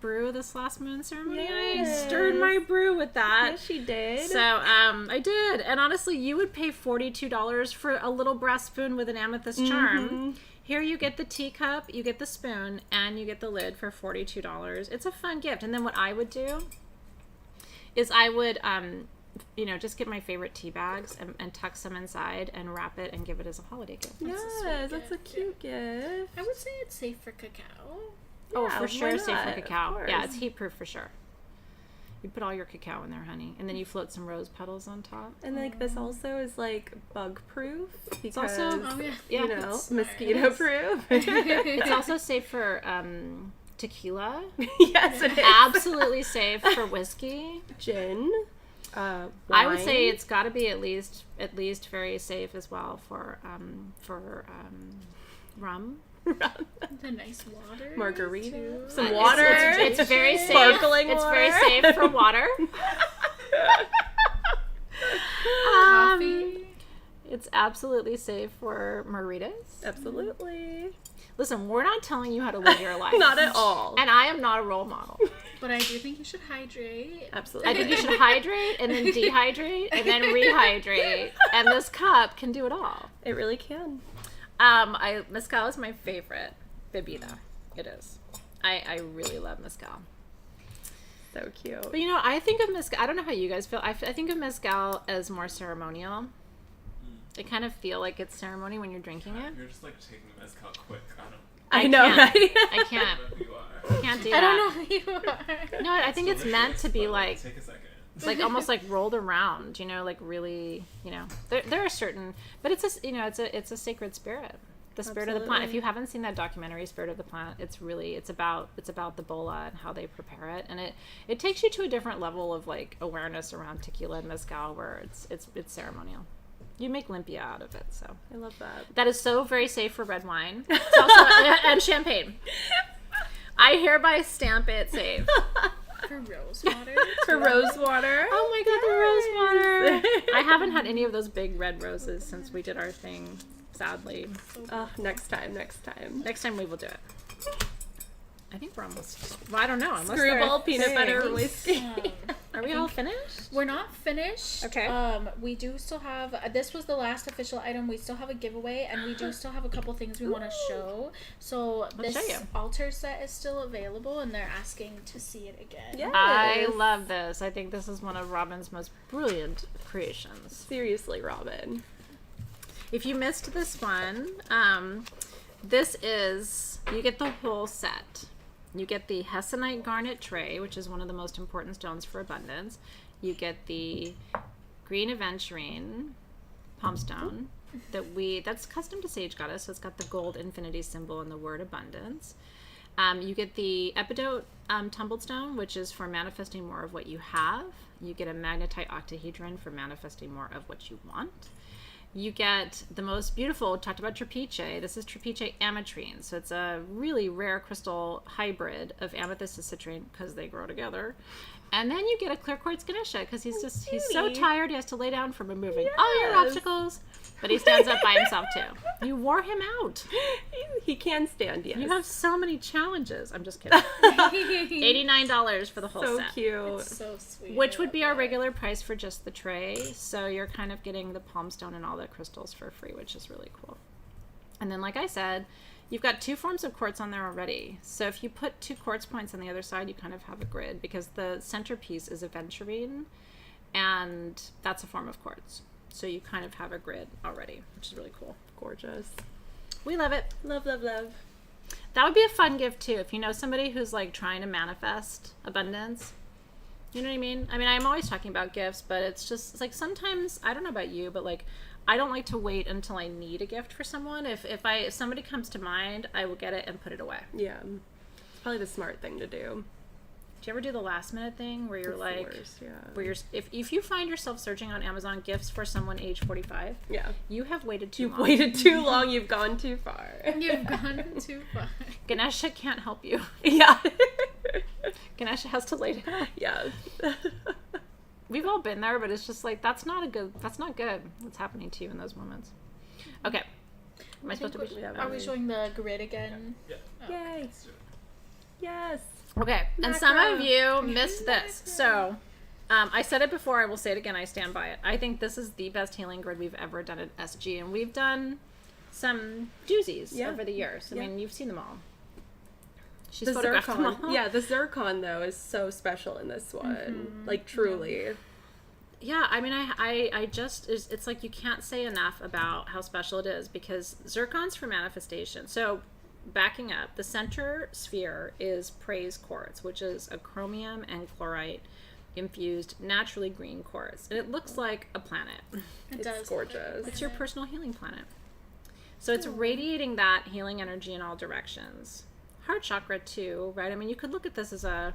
brew this last moon ceremony? I Yes. stirred my brew with that. Yes, she did. So I did, and honestly, you would pay $42 for a little brass spoon with an amethyst charm. Here you get the teacup, you get the spoon, and you get the lid for $42. It's a fun gift. And then what I would do is I would, you know, just get my favorite tea bags and tuck some inside and wrap it and give it as a holiday gift. Yes, that's a cute gift. I would say it's safe for cacao. Oh, Yeah, for why sure, safe for not? Of cacao. Yeah, course. it's heat proof for sure. You put all your cacao in there, honey, and then you float some rose petals on top. And like this also is like bug proof because also- Oh, yeah. you Yeah, know, it's smart. mosquito proof. It's also safe for tequila. Yes, it is. Absolutely safe for whiskey. Gin. I would say wine. it's got to be at least very safe as well for rum. The nice water. Margarita. too. Some It's- water. It's very safe. Sparkling It's very water. safe for water. Coffee. It's absolutely safe for margaritas. Absolutely. Listen, we're not telling you how to live your life. Not at all. And I am not a role model. But I do think you should hydrate. Absolutely. I think you should hydrate and then dehydrate and then rehydrate. And this cup can do it all. It really can. Mezcal is my favorite bebida. It is. I really love mezcal. So cute. But you know, I think of mezcal, I don't know how you guys feel. I think of mezcal as more ceremonial. I kind of feel like it's ceremony when you're drinking it. You're just like taking the mezcal quick. I know, can't. right? I can't. Who you are. Can't do I that. don't know who you are. No, I think it's meant to be But, like Take a second. like almost like rolled around, you know, like really, you know. There are certain, but it's a, you know, it's a sacred spirit. The spirit of the plant. If Absolutely. you haven't seen that documentary, Spirit of the Plant, it's about the bola and how they prepare it, and it takes you to a different level of like awareness around tequila and mezcal, where it's ceremonial. You make limpia out of it, so I love that. that is so very safe for red wine. It's also, and champagne. I hereby stamp it safe. For rose water. For rose water. Oh my god, the rose water! I haven't had any of those big red roses since we did our thing. Sadly, Next time. next time we will do it. I think we're almost. Well, I don't know. Unless Screwball they're- peanut butter whiskey. Are we all finished? We're not finished. Okay. We do still have. This was the last official item. We still have a giveaway, and we do still have a couple things we want to show. So Let's this show you. altar set is still available, and they're asking to see it again. Yes. I love this. I think this is one of Robin's most brilliant creations. Seriously, Robin. If you missed this one, this is, you get the whole set. You get the Hessonite garnet tray, which is one of the most important stones for abundance. You get the green aventurine palm stone that's custom to Sage Goddess, so it's got the gold infinity symbol and the word abundance. You get the Lepidolite tumbled stone, which is for manifesting more of what you have. You get a magnetite octahedron for manifesting more of what you want. You get the most beautiful, talked about trapeche. This is trapeche ametrine. So it's a really rare crystal hybrid of amethyst and citrine because they grow together. And then you get a clear quartz Ganesha because he's so tired he has to lay down from removing all your obstacles. But he stands up by himself too. You wore him out. He can stand, yes. You have so many challenges. I'm just kidding. $89 for the whole So set. cute. It's so sweet. Which would be our regular price for just the tray. So you're kind of getting the palm stone and all the crystals for free, which is really cool. And then, like I said, you've got 2 forms of quartz on there already. So if you put 2 quartz points on the other side, you kind of have a grid because the centerpiece is aventurine, and that's a form of quartz. So you kind of have a grid already, which is really cool. Gorgeous. We love it. Love, love, love. That would be a fun gift too. If you know somebody who's like trying to manifest abundance, you know what I mean? I mean, I'm always talking about gifts, but it's like sometimes, I don't know about you, but like, I don't like to wait until I need a gift for someone. If somebody comes to mind, I will get it and put it away. Yeah. It's probably the smart thing to do. Do you ever do the last minute thing where you're like, Yeah. where you're, if you find yourself searching on Amazon gifts for someone age 45, Yeah. you have waited too long. You've waited too long. You've gone too far. You've gone too far. Ganesha can't help you. Yeah. Ganesha has to lay down. Yeah. We've all been there, but it's just like, that's not good. What's happening to you in those moments? Okay. Am I supposed to be? Are we showing the grid again? Yeah. Yay. Let's do it. Yes. Okay. And some of you missed this. So, I said it before. I will say it again. I stand by it. I think this is the best healing grid we've ever done at SG. And we've done some doozies over the years. I mean, you've seen them all. She's The photographed them all. zircon. Yeah, the zircon, though, is so special in this one. Like, truly. Yeah, I mean, I just, it's like you can't say enough about how special it is because zircon's for manifestation. So, backing up, the center sphere is praise quartz, which is a chromium and chlorite infused naturally green quartz. And it looks like a planet. It does. It's gorgeous. It's your personal healing planet. So it's radiating that healing energy in all directions. Heart chakra too, right? I mean, you could look at this as a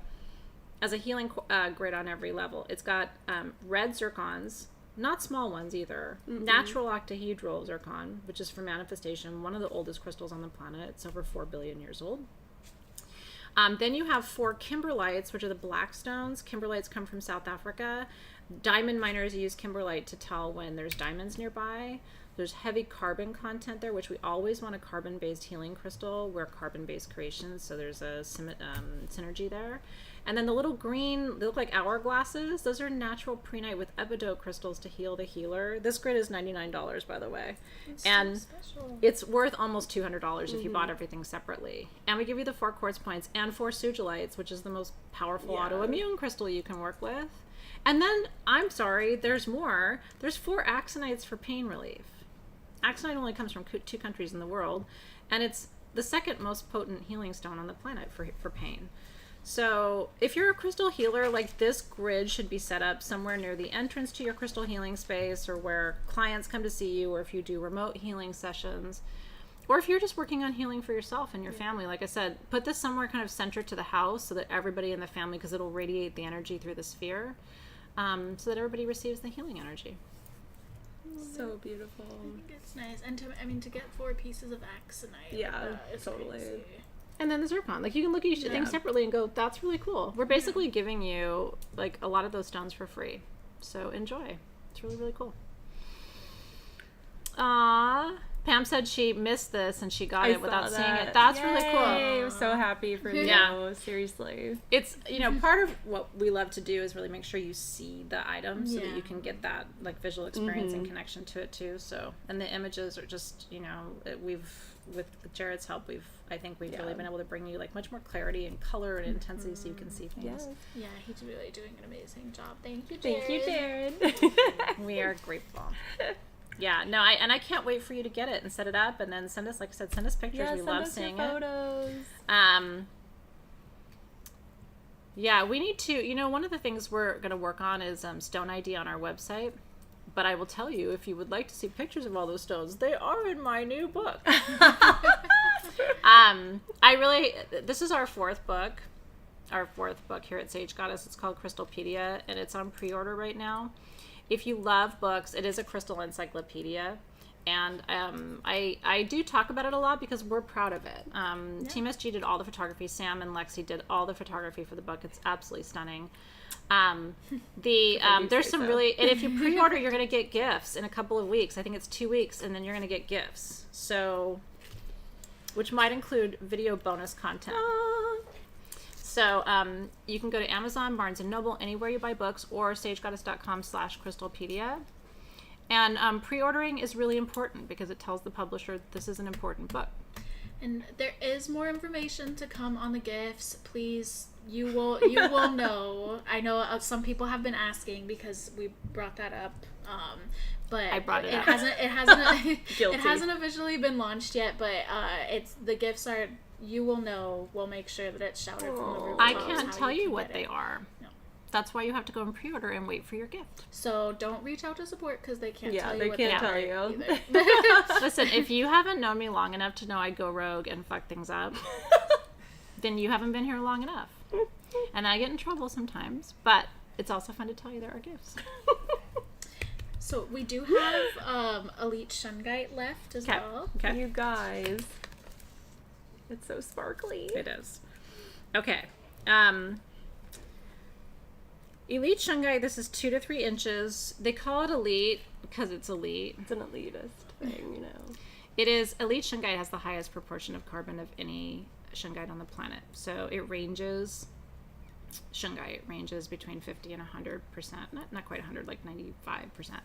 healing grid on every level. It's got red zircons, not small ones either. Natural octahedral zircon, which is for manifestation, one of the oldest crystals on the planet. It's over 4 billion years old. Then you have 4 kimberlites, which are the black stones. Kimberlites come from South Africa. Diamond miners use kimberlite to tell when there's diamonds nearby. There's heavy carbon content there, which we always want a carbon-based healing crystal. We're carbon-based creations, so there's a synergy there. And then the little green, they look like hourglasses. Those are natural prehnite with epidot crystals to heal the healer. This grid is $99, by the way. And so special. it's worth almost $200 if you bought everything separately. And we give you the 4 quartz points and 4 sugilites, which is the most powerful autoimmune crystal you can work with. And then, I'm sorry, there's more. There's 4 axonites for pain relief. Axonite only comes from 2 countries in the world, and it's the second most potent healing stone on the planet for pain. So if you're a crystal healer, like this grid should be set up somewhere near the entrance to your crystal healing space or where clients come to see you, or if you do remote healing sessions, or if you're just working on healing for yourself and your family. Like I said, put this somewhere kind of centered to the house so that everybody in the family, because it'll radiate the energy through the sphere, so that everybody receives the healing energy. So beautiful. I think it's nice, and to get 4 pieces of axonite. Yeah, is totally. crazy. And then the zircon. Like, you can look at each thing separately and go, that's really cool. We're basically giving you, like, a lot of those stones for free. So enjoy. It's really, really cool. Pam said she missed this and she got it without seeing it. That's really cool. I'm so happy for you. Yeah. Seriously. It's, part of what we love to do is really make sure you see the item so that you can get that, like, visual experience and connection to it, too. So, and the images are just, with Jared's help, I think we've really been able to bring you, like, much more clarity and color and intensity so you can see things. Yes. Yeah, he's really doing an amazing job. Thank you, Jared. Thank you, Jared. We are grateful. Yeah, no, I can't wait for you to get it and set it up and then send us, like I said, send us pictures. We love seeing photos. it. Yeah, we need to, one of the things we're going to work on is stone ID on our website. But I will tell you, if you would like to see pictures of all those stones, they are in my new book. This is our fourth book here at Sage Goddess. It's called Crystalpedia, and it's on pre-order right now. If you love books, it is a crystal encyclopedia. And I do talk about it a lot because we're proud of it. Team SG did all the photography. Sam and Lexi did all the photography for the book. It's absolutely stunning. There's some really, and if you pre-order, you're going to get gifts in a couple of weeks. I think it's 2 weeks, and then you're going to get gifts. So, which might include video bonus content. So you can go to Amazon, Barnes & Noble, anywhere you buy books, or sagegoddess.com/crystalpedia. And pre-ordering is really important because it tells the publisher this is an important book. And there is more information to come on the gifts. Please, you will know. I know some people have been asking because we brought that up. But I brought it up. It hasn't officially been launched yet. But the gifts are. You will know. We'll make sure that it's shouted from the roof. I can't tell you what they are. No. That's why you have to go and pre-order and wait for your gift. So don't reach out to support because they can't tell you. They what can't they tell are you. either. Listen, if you haven't known me long enough to know I go rogue and fuck things up, then you haven't been here long enough. And I get in trouble sometimes, but it's also fun to tell you there are gifts. So we do have Elite Shungite left as well. Okay. You guys. It's so sparkly. It is. Okay. Elite Shungite, this is 2 to 3 inches. They call it elite because it's elite. It's an elitist thing, you know. It is. Elite Shungite has the highest proportion of carbon of any shungite on the planet. So it ranges, shungite ranges between 50 and 100%. Not quite 100, like 95%.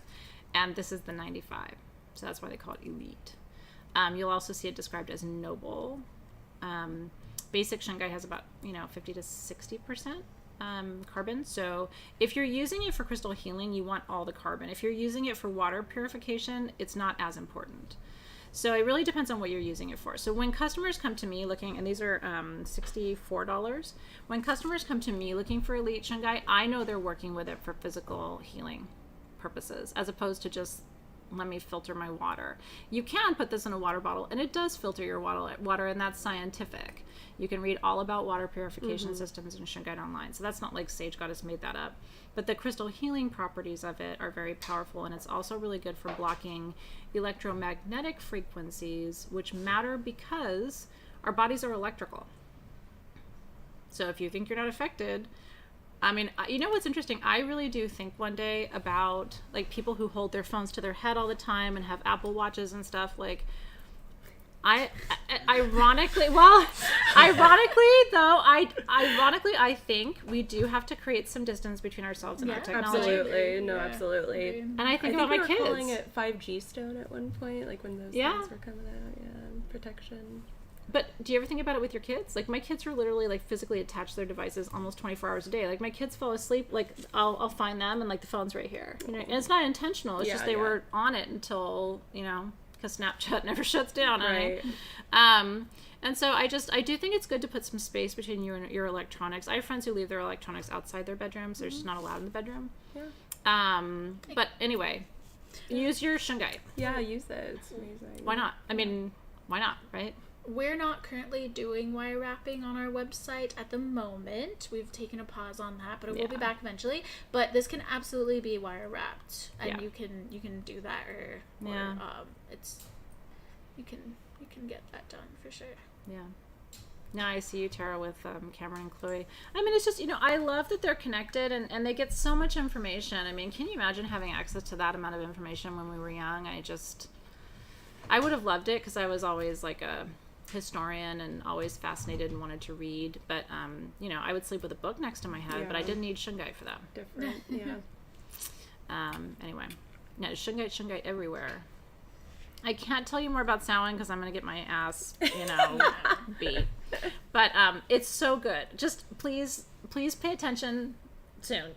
And this is the 95. So that's why they call it elite. You'll also see it described as noble. Basic shungite has about 50 to 60% carbon. So if you're using it for crystal healing, you want all the carbon. If you're using it for water purification, it's not as important. So it really depends on what you're using it for. So when customers come to me looking, and these are $64, when customers come to me looking for elite shungite, I know they're working with it for physical healing purposes, as opposed to just let me filter my water. You can put this in a water bottle, and it does filter your water, and that's scientific. You can read all about water purification systems and shungite online. So that's not like Sage Goddess made that up. But the crystal healing properties of it are very powerful, and it's also really good for blocking electromagnetic frequencies, which matter because our bodies are electrical. So if you think you're not affected, I mean, you know what's interesting? I really do think one day about like people who hold their phones to their head all the time and have Apple Watches and stuff. Like, ironically, I think we do have to create some distance between ourselves and our technology. Absolutely. No, absolutely. And I think about we my were kids. calling it 5G stone at one point, like when those things were coming out. Yeah, protection. But do you ever think about it with your kids? Like, my kids are literally like physically attached to their devices almost 24 hours a day. Like, my kids fall asleep, like I'll find them and like the phone's right here. You know, and it's not intentional. It's just they were on it until, because Snapchat never shuts down. Right. And so I do think it's good to put some space between you and your electronics. I have friends who leave their electronics outside their bedrooms. They're just not allowed in the bedroom. Yeah. But anyway, use your shungite. Yeah, use it. It's amazing. Why not? I mean, why not, right? We're not currently doing wire wrapping on our website at the moment. We've taken a pause on that, but it will be back eventually. But this can absolutely be wire wrapped, and you can do that, or it's you can get that done for sure. Yeah. Now I see you, Tara, with Cameron and Chloe. I mean, it's just, I love that they're connected and they get so much information. I mean, can you imagine having access to that amount of information when we were young? I would have loved it because I was always like a historian and always fascinated and wanted to read. But, I would sleep with a book next to my head, but I didn't need shungite for that. Different, yeah. Anyway, shungite everywhere. I can't tell you more about Samhain because I'm going to get my ass, beat. But it's so good. Just please pay attention soon.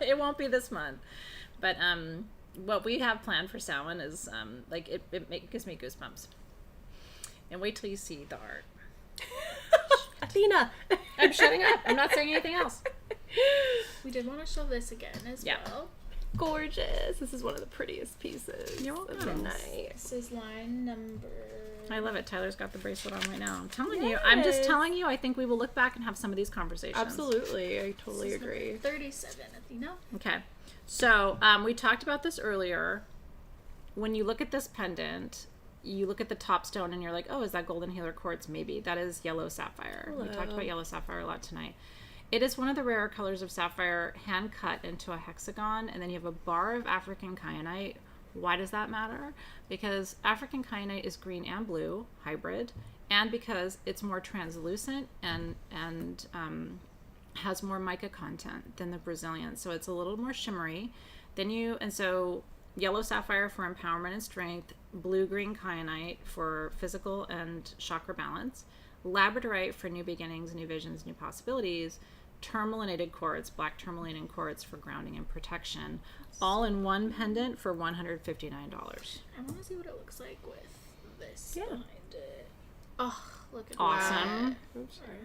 It won't be this month. But what we have planned for Samhain is it gives me goosebumps. And wait till you see the art. Athena! I'm shutting up. I'm not saying anything else. We did want to show this again as well. Gorgeous. This is one of the prettiest pieces You're welcome. of the night. This is line number I love it. Tyler's got the bracelet on right now. I'm telling you. I'm just telling you. I think we will look back and have some of these conversations. Absolutely. I totally agree. 37, Athena. Okay. So we talked about this earlier. When you look at this pendant, you look at the top stone and you're like, oh, is that golden healer quartz? Maybe. That is yellow sapphire. Hello. We talked about yellow sapphire a lot tonight. It is one of the rarer colors of sapphire, hand cut into a hexagon, and then you have a bar of African kyanite. Why does that matter? Because African kyanite is green and blue, hybrid, and because it's more translucent and has more mica content than the Brazilian. So it's a little more shimmery. So yellow sapphire for empowerment and strength, blue-green kyanite for physical and chakra balance, labradorite for new beginnings, new visions, new possibilities, tourmalinated quartz, black tourmaline quartz for grounding and protection, all in one pendant for $159. I want to see what it looks like with this behind it. Oh, look at Awesome. that. Oops, sorry.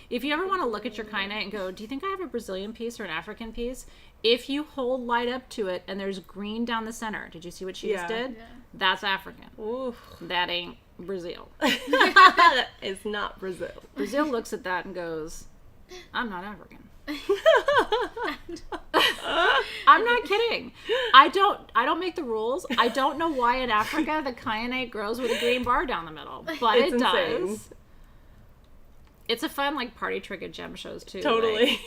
If you ever want to look at your kyanite and go, do you think I have a Brazilian piece or an African piece? If you hold light up to it and there's green down the center, did you see what she just did? Yeah. That's African. Oof. That ain't Brazil. That is not Brazil. Brazil looks at that and goes, I'm not African. I'm not kidding. I don't make the rules. I don't know why in Africa the kyanite grows with a green bar down the middle, but It's it does. insane. It's a fun party trick at gem shows too. Totally. Like,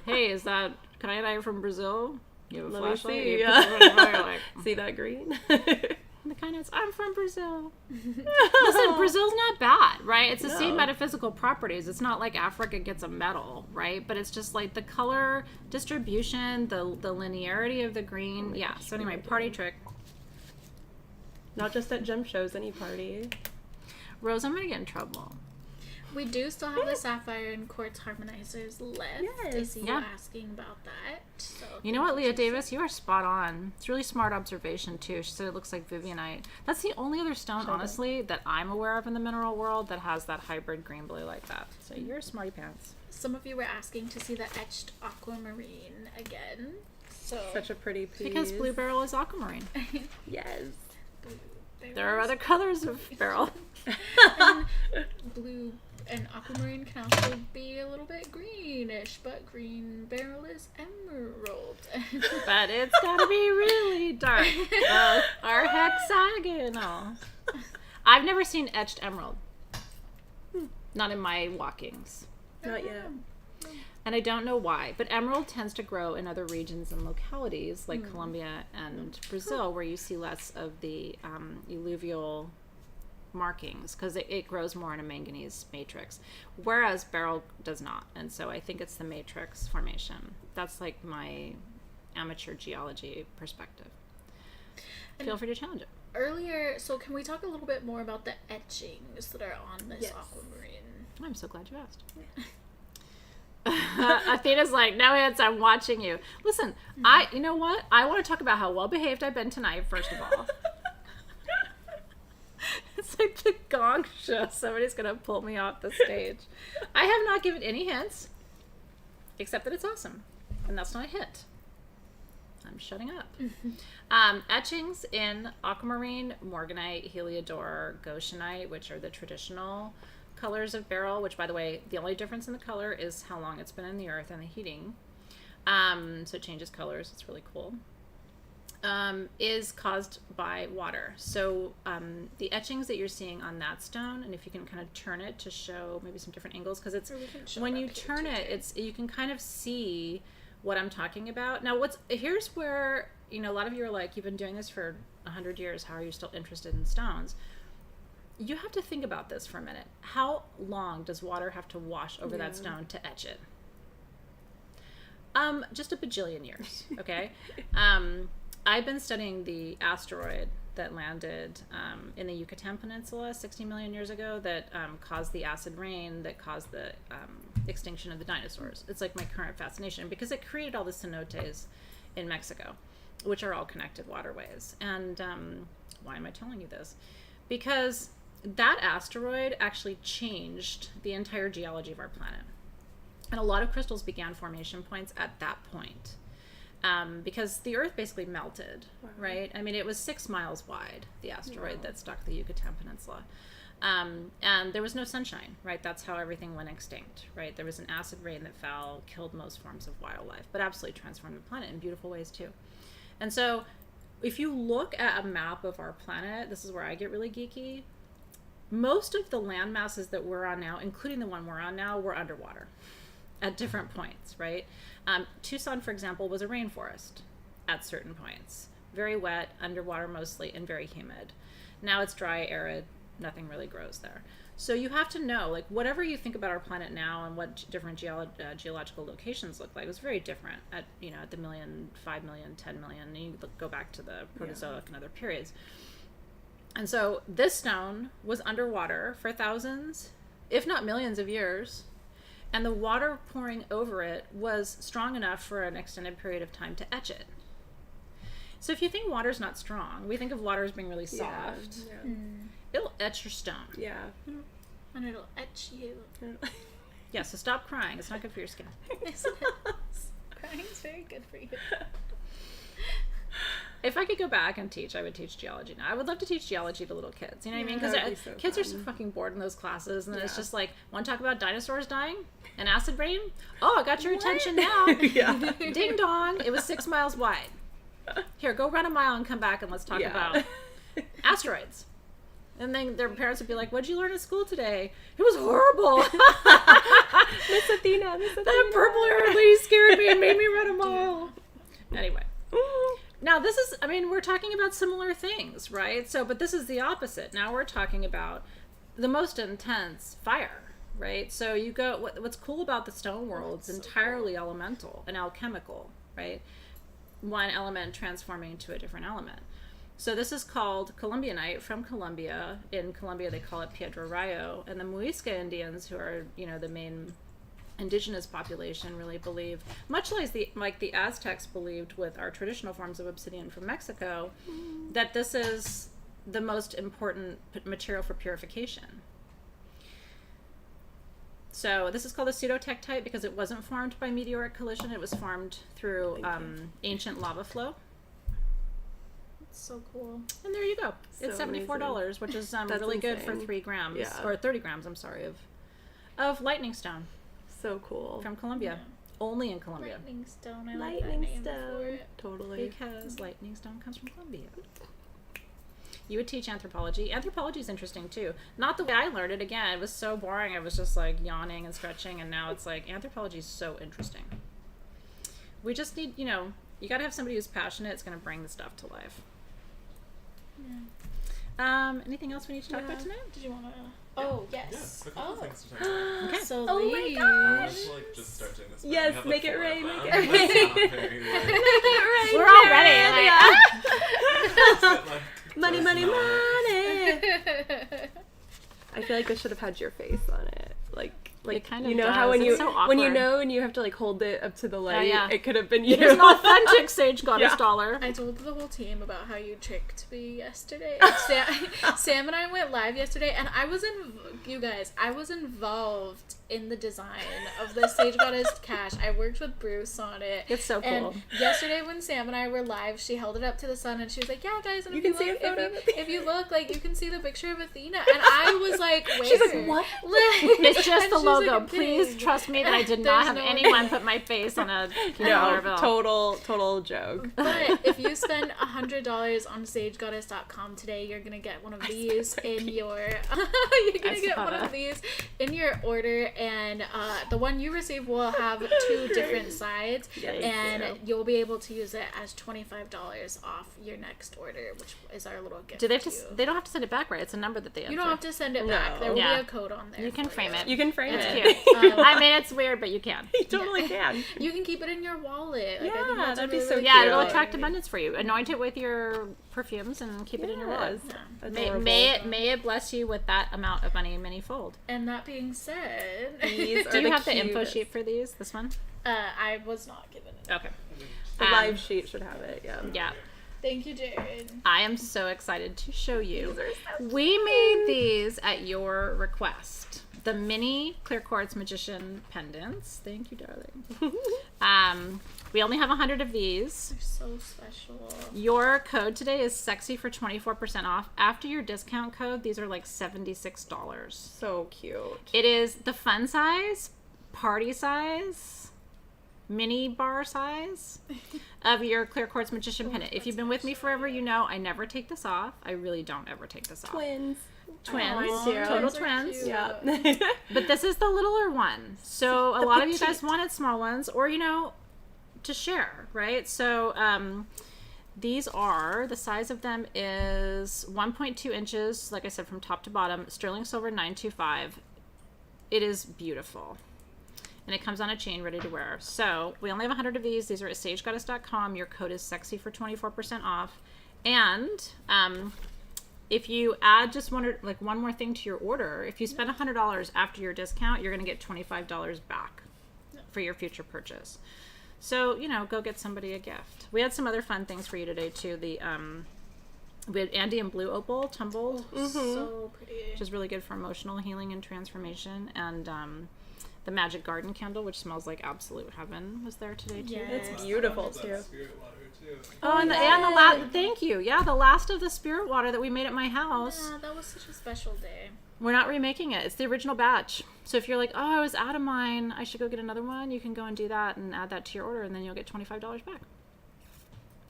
hey, is that kyanite from Brazil? You have a Let me flashlight? see. You put it on the fire, like, See that green? the kyanite's, I'm from Brazil. Listen, Brazil's not bad, right? It's the same metaphysical properties. It's not like Africa gets a medal, right? But it's just like the color distribution, the linearity of the green. Yeah. So anyway, party trick. Not just at gem shows, any party. Rose, I'm gonna get in trouble. We do still have the sapphire and quartz harmonizers left. I see you Yeah. asking about that. So You know what, Leah Davis? You are spot on. It's a really smart observation, too. She said it looks like Vivianite. That's the only other stone, honestly, that I'm aware of in the mineral world that has that hybrid green-blue like that. So you're a smarty pants. Some of you were asking to see the etched aquamarine again. So Such a pretty piece. Because blue beryl is aquamarine. Yes. There are other colors of beryl. and blue and aquamarine can also be a little bit greenish, but green beryl is emerald. But it's gotta be really dark. Both are hexagonal. I've never seen etched emerald. Not in my walkings. Not yet. And I don't know why, but emerald tends to grow in other regions and localities like Colombia and Brazil, where you see less of the alluvial markings because it grows more in a manganese matrix, whereas beryl does not. And so I think it's the matrix formation. That's like my amateur geology perspective. Feel free to challenge it. Earlier, so can we talk a little bit more about the etchings that are on this aquamarine? I'm so glad you asked. Athena's like, no hits, I'm watching you. Listen, you know what? I want to talk about how well behaved I've been tonight, first of all. It's like the Gong Show. Somebody's going to pull me off the stage. I have not given any hints, except that it's awesome. And that's not a hint. I'm shutting up. Etchings in aquamarine, morganite, heliodor, goshenite, which are the traditional colors of beryl, which, by the way, the only difference in the color is how long it's been in the earth and the heating. So it changes colors. It's really cool. Is caused by water. So the etchings that you're seeing on that stone, and if you can kind of turn it to show maybe some different angles, because it's when you turn it, you can kind of see what I'm talking about. Now, here's where, a lot of you are like, you've been doing this for 100 years. How are you still interested in stones? You have to think about this for a minute. How long does water have to wash over that stone to etch it? Just a bajillion years, okay? I've been studying the asteroid that landed in the Yucatan Peninsula 60 million years ago that caused the acid rain that caused the extinction of the dinosaurs. It's like my current fascination because it created all the cenotes in Mexico, which are all connected waterways. And why am I telling you this? Because that asteroid actually changed the entire geology of our planet. And a lot of crystals began formation points at that point. because the Earth basically melted, right? I mean, it was 6 miles wide, the asteroid that struck the Yucatan Peninsula. And there was no sunshine, right? That's how everything went extinct, right? There was an acid rain that fell, killed most forms of wildlife, but absolutely transformed the planet in beautiful ways too. And so if you look at a map of our planet, this is where I get really geeky. Most of the land masses that we're on now, including the one we're on now, were underwater at different points, right? Tucson, for example, was a rainforest at certain points. Very wet, underwater mostly, and very humid. Now it's dry, arid, nothing really grows there. So you have to know, like, whatever you think about our planet now and what different geological locations look like, it was very different at, you know, at the 1 million, 5 million, 10 million, and you go back to the Proterozoic and other periods. And so this stone was underwater for thousands, if not millions of years, and the water pouring over it was strong enough for an extended period of time to etch it. So if you think water's not strong, we think of water as being really soft. Yeah. It'll etch your stone. Yeah. And it'll etch you. Yeah, so stop crying. It's not good for your skin. Crying is very good for you. If I could go back and teach, I would teach geology now. I would love to teach geology to little kids. You know what I mean? Because that'd be so kids are fun. so fucking bored in those classes. And then it's just like, want to talk about dinosaurs dying? And acid rain? Oh, I got your attention now. Yeah. Ding dong. It was 6 miles wide. Here, go run a mile and come back and let's talk about asteroids. And then their parents would be like, what'd you learn at school today? It was horrible. Miss Athena. That purple-haired lady scared me and made me run a mile. Anyway. Now this is, I mean, we're talking about similar things, right? So, but this is the opposite. Now we're talking about the most intense fire, right? So you go, what's cool about the stone world is entirely elemental and alchemical, right? One element transforming into a different element. So this is called Colombianite from Colombia. In Colombia, they call it Piedra Rayo. And the Muisca Indians, who are, you know, the main indigenous population, really believe, much like the Aztecs believed with our traditional forms of obsidian from Mexico, that this is the most important material for purification. So this is called a pseudotektite because it wasn't formed by meteoric collision. It was formed through ancient lava flow. So cool. And there you go. So It's $74, which is really good for 3 grams, or 30 grams, I'm sorry, of lightning stone. So cool. From Colombia. Only in Colombia. Lightning stone. I like that name for it. Totally. Because lightning stone comes from Colombia. You would teach anthropology. Anthropology is interesting too. Not the way I learned it. Again, it was so boring. I was just like yawning and stretching, and now it's like anthropology is so interesting. We just need, you know, you got to have somebody who's passionate. It's going to bring the stuff to life. Yeah. Anything else we need to talk about tonight? Did you want to? Oh, yes. Yeah, a couple things to talk about. Okay. So Oh my these- I wanted to like just start doing this. but Yes, we have, make it 4 of rain, them. make it rain. It's not very, like, We're all ready. like, Money, money, no. money. I feel like this should have had your face on it. Like It kind of you know does. how when It's you so when you awkward. know and you have to like hold it up to the light, yeah. it could have been you. It is an authentic Sage Goddess Yeah. dollar. I told the whole team about how you tricked me yesterday. Sam and I went live yesterday, and I was involved in the design of the Sage Goddess cache. I worked with Bruce on it. It's so cool. And yesterday when Sam and I were live, she held it up to the sun and she was like, "Yeah, guys, and You if can you see look, a photo if of you, Athena." if you look, like you can see the picture of Athena." And I was like, "Wait." She's like, "What?" It's just And the she's like, logo. Please "Big." trust me that I did not There's have no- anyone put my face on a dollar No, bill. total joke. But if you spend $100 on sagegoddess.com today, you're gonna get one of these in your you're gonna get saw one that. of these in your order, and the one you receive will have 2 different sides, Yes. and Yeah. you'll be able to use it as $25 off your next order, which is our little gift. Do they have to to? you. They don't have to send it back, right? It's a number that they enter. You don't have to send it back. No. There will Yeah. be a code on there. You can for frame it. You can frame It's it. cute. I mean, it's weird, but you can. You totally can. You can keep it in your wallet. Like, I think Yeah, that's a that'd be really so good Yeah, it'll cute. attract abundance for you. Anoint it with your perfumes and keep it in your wallet. Yes. Yeah. May it bless you with that amount of money many-fold. And that being said, These are Do you the have the info cutest. sheet for these? This one? I was not given it. Okay. The live sheet should have it. Yeah. Yeah. Thank you, Jared. I am so excited to show you. These are so We made these at your request. The mini clear quartz magician pendants. Thank you, darling. We only have 100 of these. They're so special. Your code today is sexy for 24% off. After your discount code, these are like $76. So cute. It is the fun size, party size, mini bar size of your clear quartz magician pendant. If you've been with me forever, you know I never take this off. I really don't ever take this off. Twins. Twins. Mine too. Total Twins are twins. cute. Yeah. But this is the littler one. So a The lot of you guys petite. wanted small ones, or, you know, to share, right? So these are, the size of them is 1.2 inches, like I said, from top to bottom, sterling silver 925. It is beautiful. And it comes on a chain ready to wear. So we only have 100 of these. These are at sagegoddess.com. Your code is sexy for 24% off. And if you add just one more thing to your order, if you spend $100 after your discount, you're going to get $25 back for your future purchase. So, you know, go get somebody a gift. We had some other fun things for you today too. We had Andy and Blue Opal tumbled, So pretty. which is really good for emotional healing and transformation. And the Magic Garden candle, which smells like absolute heaven, was there today too. Yes. It's beautiful That too. spirit water too. Oh, and the last, thank you. Yeah, the last of the spirit water that we made at my house. Yeah, that was such a special day. We're not remaking it. It's the original batch. So if you're like, oh, I was out of mine, I should go get another one, you can go and do that and add that to your order, and then you'll get $25 back.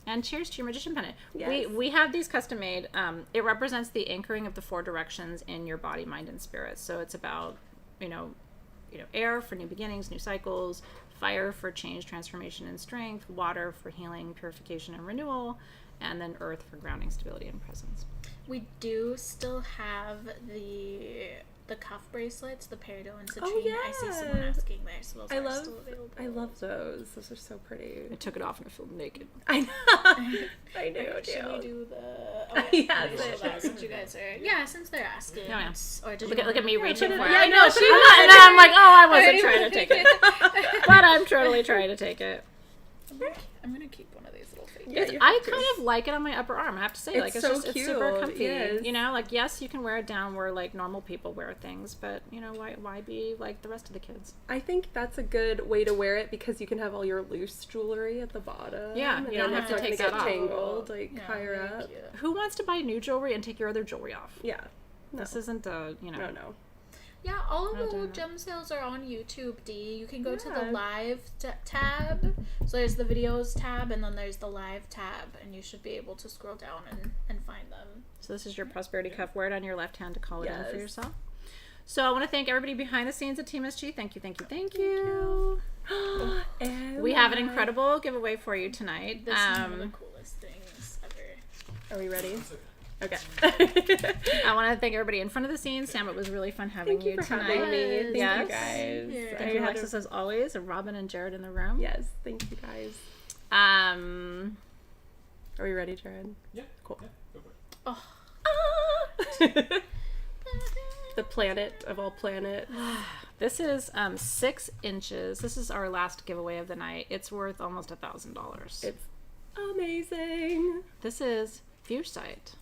And cheers to your magician pendant. Yes. We have these custom made. It represents the anchoring of the 4 directions in your body, mind, and spirit. So it's about, you know, air for new beginnings, new cycles, fire for change, transformation, and strength, water for healing, purification, and renewal, and then earth for grounding, stability, and presence. We do still have the cuff bracelets, the peridot and citrine. Oh, I see someone yes. asking there, so those are still available. I love those. Those are so pretty. I took it off and I feel naked. I know. I do Should we too. do the? Yes, we should ask since you guys are. Yeah, since they're asking. Oh, yeah. Or did Look you at me reaching for it. Yeah, I know, no, she put it was. on. And then I'm like, oh, I wasn't Already trying to put take it. it. But I'm totally trying to take it. I'm gonna keep one of these little things. Yeah, you I have to. kind of like it on my upper arm, I have to say. It's Like, it's so just, it's super cute, comfy. yes. You know, like, yes, you can wear it down where, like, normal people wear things, but, you know, why be like the rest of the kids? I think that's a good way to wear it because you can have all your loose jewelry at the bottom. Yeah, and you don't then have to it's not take gonna that get off. tangled like Yeah, higher very up. cute. Who wants to buy new jewelry and take your other jewelry off? Yeah. No. This isn't a, you know. No. Yeah, all of Not the doing gem sales are on YouTube, D. You can go to the Yeah. live tab. So there's the videos tab, and then there's the live tab, and you should be able to scroll down and find them. So this is your prosperity cuff. Wear it on your left hand to call it in for Yes. yourself. So I want to thank everybody behind the scenes at Team SG. Thank you. And We have an incredible giveaway for you tonight. This is one of the coolest things ever. Are we ready? Okay. I want to thank everybody in front of the scenes. Sam, it was really fun having Thank you for tonight. having me. Thank Yes. you guys. Yeah. Thank I you, had Alexis, as always, and Robin and Jared in the room. Yes, thank you guys. Are Are we ready, Jared? Yeah. Cool. Yeah, go for it. The planet of all planets. This is 6 inches. This is our last giveaway of the night. It's worth almost $1,000. It's amazing. This is fuchsite,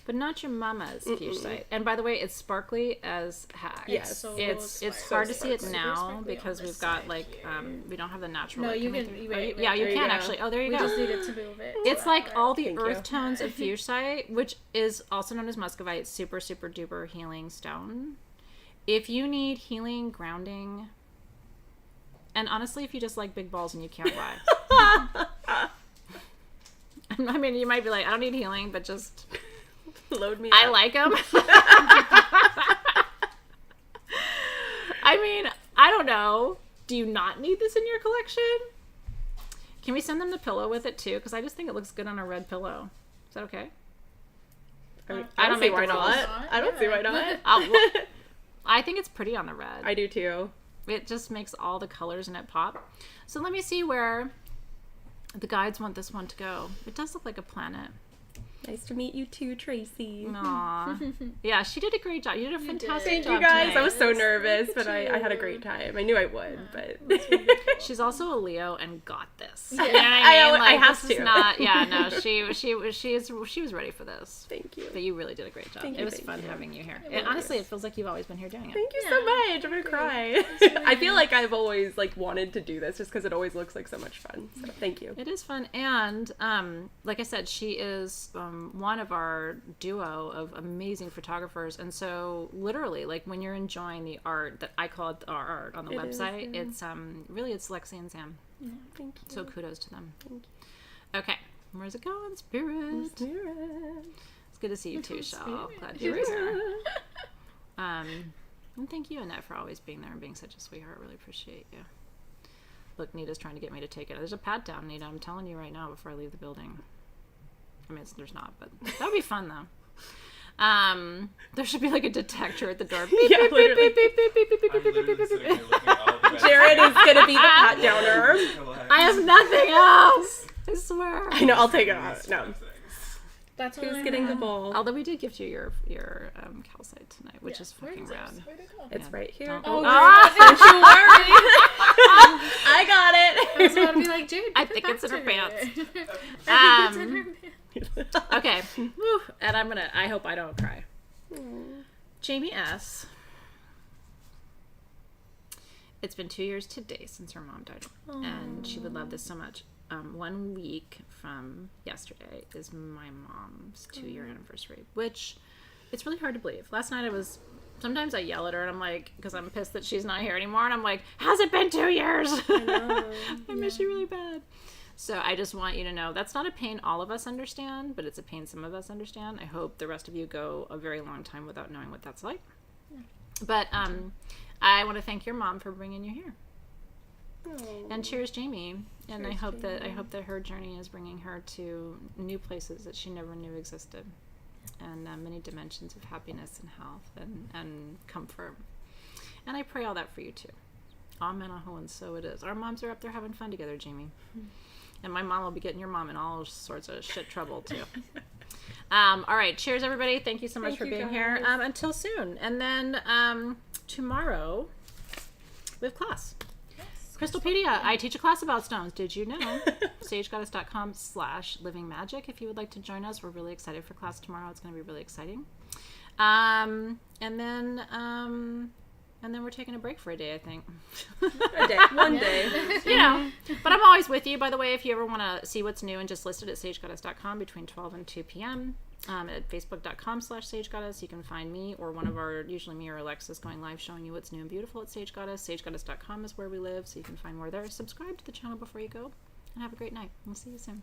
but not your mama's fuchsite. And by the way, it's sparkly as heck. Yes. So It's so hard to see it sparkly. now Sparkly because on we've this got side like here. we don't have the natural. No, light you coming can- through. you- right, Yeah, you there you can go. actually. Oh, there you We go. just needed to move it. It's like all the Thank earth you. tones of fuchsite, which is also known as muscovite, super, super duper healing stone. If you need healing, grounding, and honestly, if you just like big balls and you can't lie. I mean, you might be like, I don't need healing, but just Load me I up. like them. I mean, I don't know. Do you not need this in your collection? Can we send them the pillow with it too? Because I just think it looks good on a red pillow. Is that okay? I don't make see why the rules. not. I don't see why not. I think it's pretty on the red. I do too. It just makes all the colors in it pop. So let me see where the guides want this one to go. It does look like a planet. Nice to meet you too, Tracy. Aw. Yeah, she did a great job. You did a fantastic Thank job you guys. tonight. I was so Look nervous, at but I had a you. great time. I knew I would, but She's also a Leo and got this. You know what I I mean? have this is to. not. Yeah, no. She was ready for this. Thank you. But you really did a great job. Thank It you, was thank fun you. having you here. It And was. honestly, it feels like you've always been here doing it. Thank you Yeah, so much. I'm gonna cry. I feel like I've always like wanted to do this just because it always looks like so much fun. So thank you. It is fun, and like I said, she is one of our duo of amazing photographers. And so, literally, like when you're enjoying the art that I call it our art on the It is, website, yeah. it's really it's Lexi and Sam. Thank you. So kudos to them. Thank Okay, where's it going, Spirit? Spirit. It's good to see you too, Shal. Spirit. Glad you were here. And thank you, Annette, for always being there and being such a sweetheart. Really appreciate you. Look, Nita's trying to get me to take it. There's a pad down, Nita. I'm telling you right now before I leave the building. I mean, there's not, but that would be fun, though. There should be like a detector at the door. Beep, Yeah, beep, beep, literally. beep, beep, beep, beep, beep, beep, I'm beep, beep, literally beep, sitting beep. here looking at all the guys. Jared is gonna be the pat downer. I have nothing else. I swear. I know. I'll take it off. No. That's what Who's I getting the have. bowl? Although we did gift you your calcite tonight, which Yeah. is fucking Where rad. is this? Where'd it go? It's Yeah. right here. Don't- Oh, Ah! Don't you worry. I got I was it. about to be like, Jared, I give it think it's in back her to pants. I think it's in her pants. Okay. Whew. And I hope I don't cry. Jamie S. It's been 2 years today since her mom died. And she would love this so much. 1 week from yesterday is my mom's 2-year anniversary, which it's really hard to believe. Last night sometimes I yell at her and I'm like, because I'm pissed that she's not here anymore. And I'm like, has it been 2 years? I miss you really bad. So I just want you to know that's not a pain all of us understand, but it's a pain some of us understand. I hope the rest of you go a very long time without knowing what that's like. But I want to thank your mom for bringing you here. And cheers, Jamie. And I hope that her journey is bringing her to new places that she never knew existed, and many dimensions of happiness and health and comfort. And I pray all that for you too. Amen, aho, and so it is. Our moms are up there having fun together, Jamie. And my mom will be getting your mom in all sorts of shit trouble too. All right, cheers, everybody. Thank you so much Thank for you, being guys. here. Until soon. And then tomorrow we have class. Crystalpedia. I teach a class about stones. Did you know? sagegoddess.com/livingmagic. If you would like to join us, we're really excited for class tomorrow. It's going to be really exciting. And then we're taking a break for a day, I think. One day. You know, but I'm always with you. By the way, if you ever want to see what's new and just list it at sagegoddess.com between 12 and 2 p.m. At facebook.com/sagegoddess, you can find me or one of our, usually me or Alexis, going live showing you what's new and beautiful at Sage Goddess. Sagegoddess.com is where we live, so you can find more there. Subscribe to the channel before you go, and have a great night. We'll see you soon.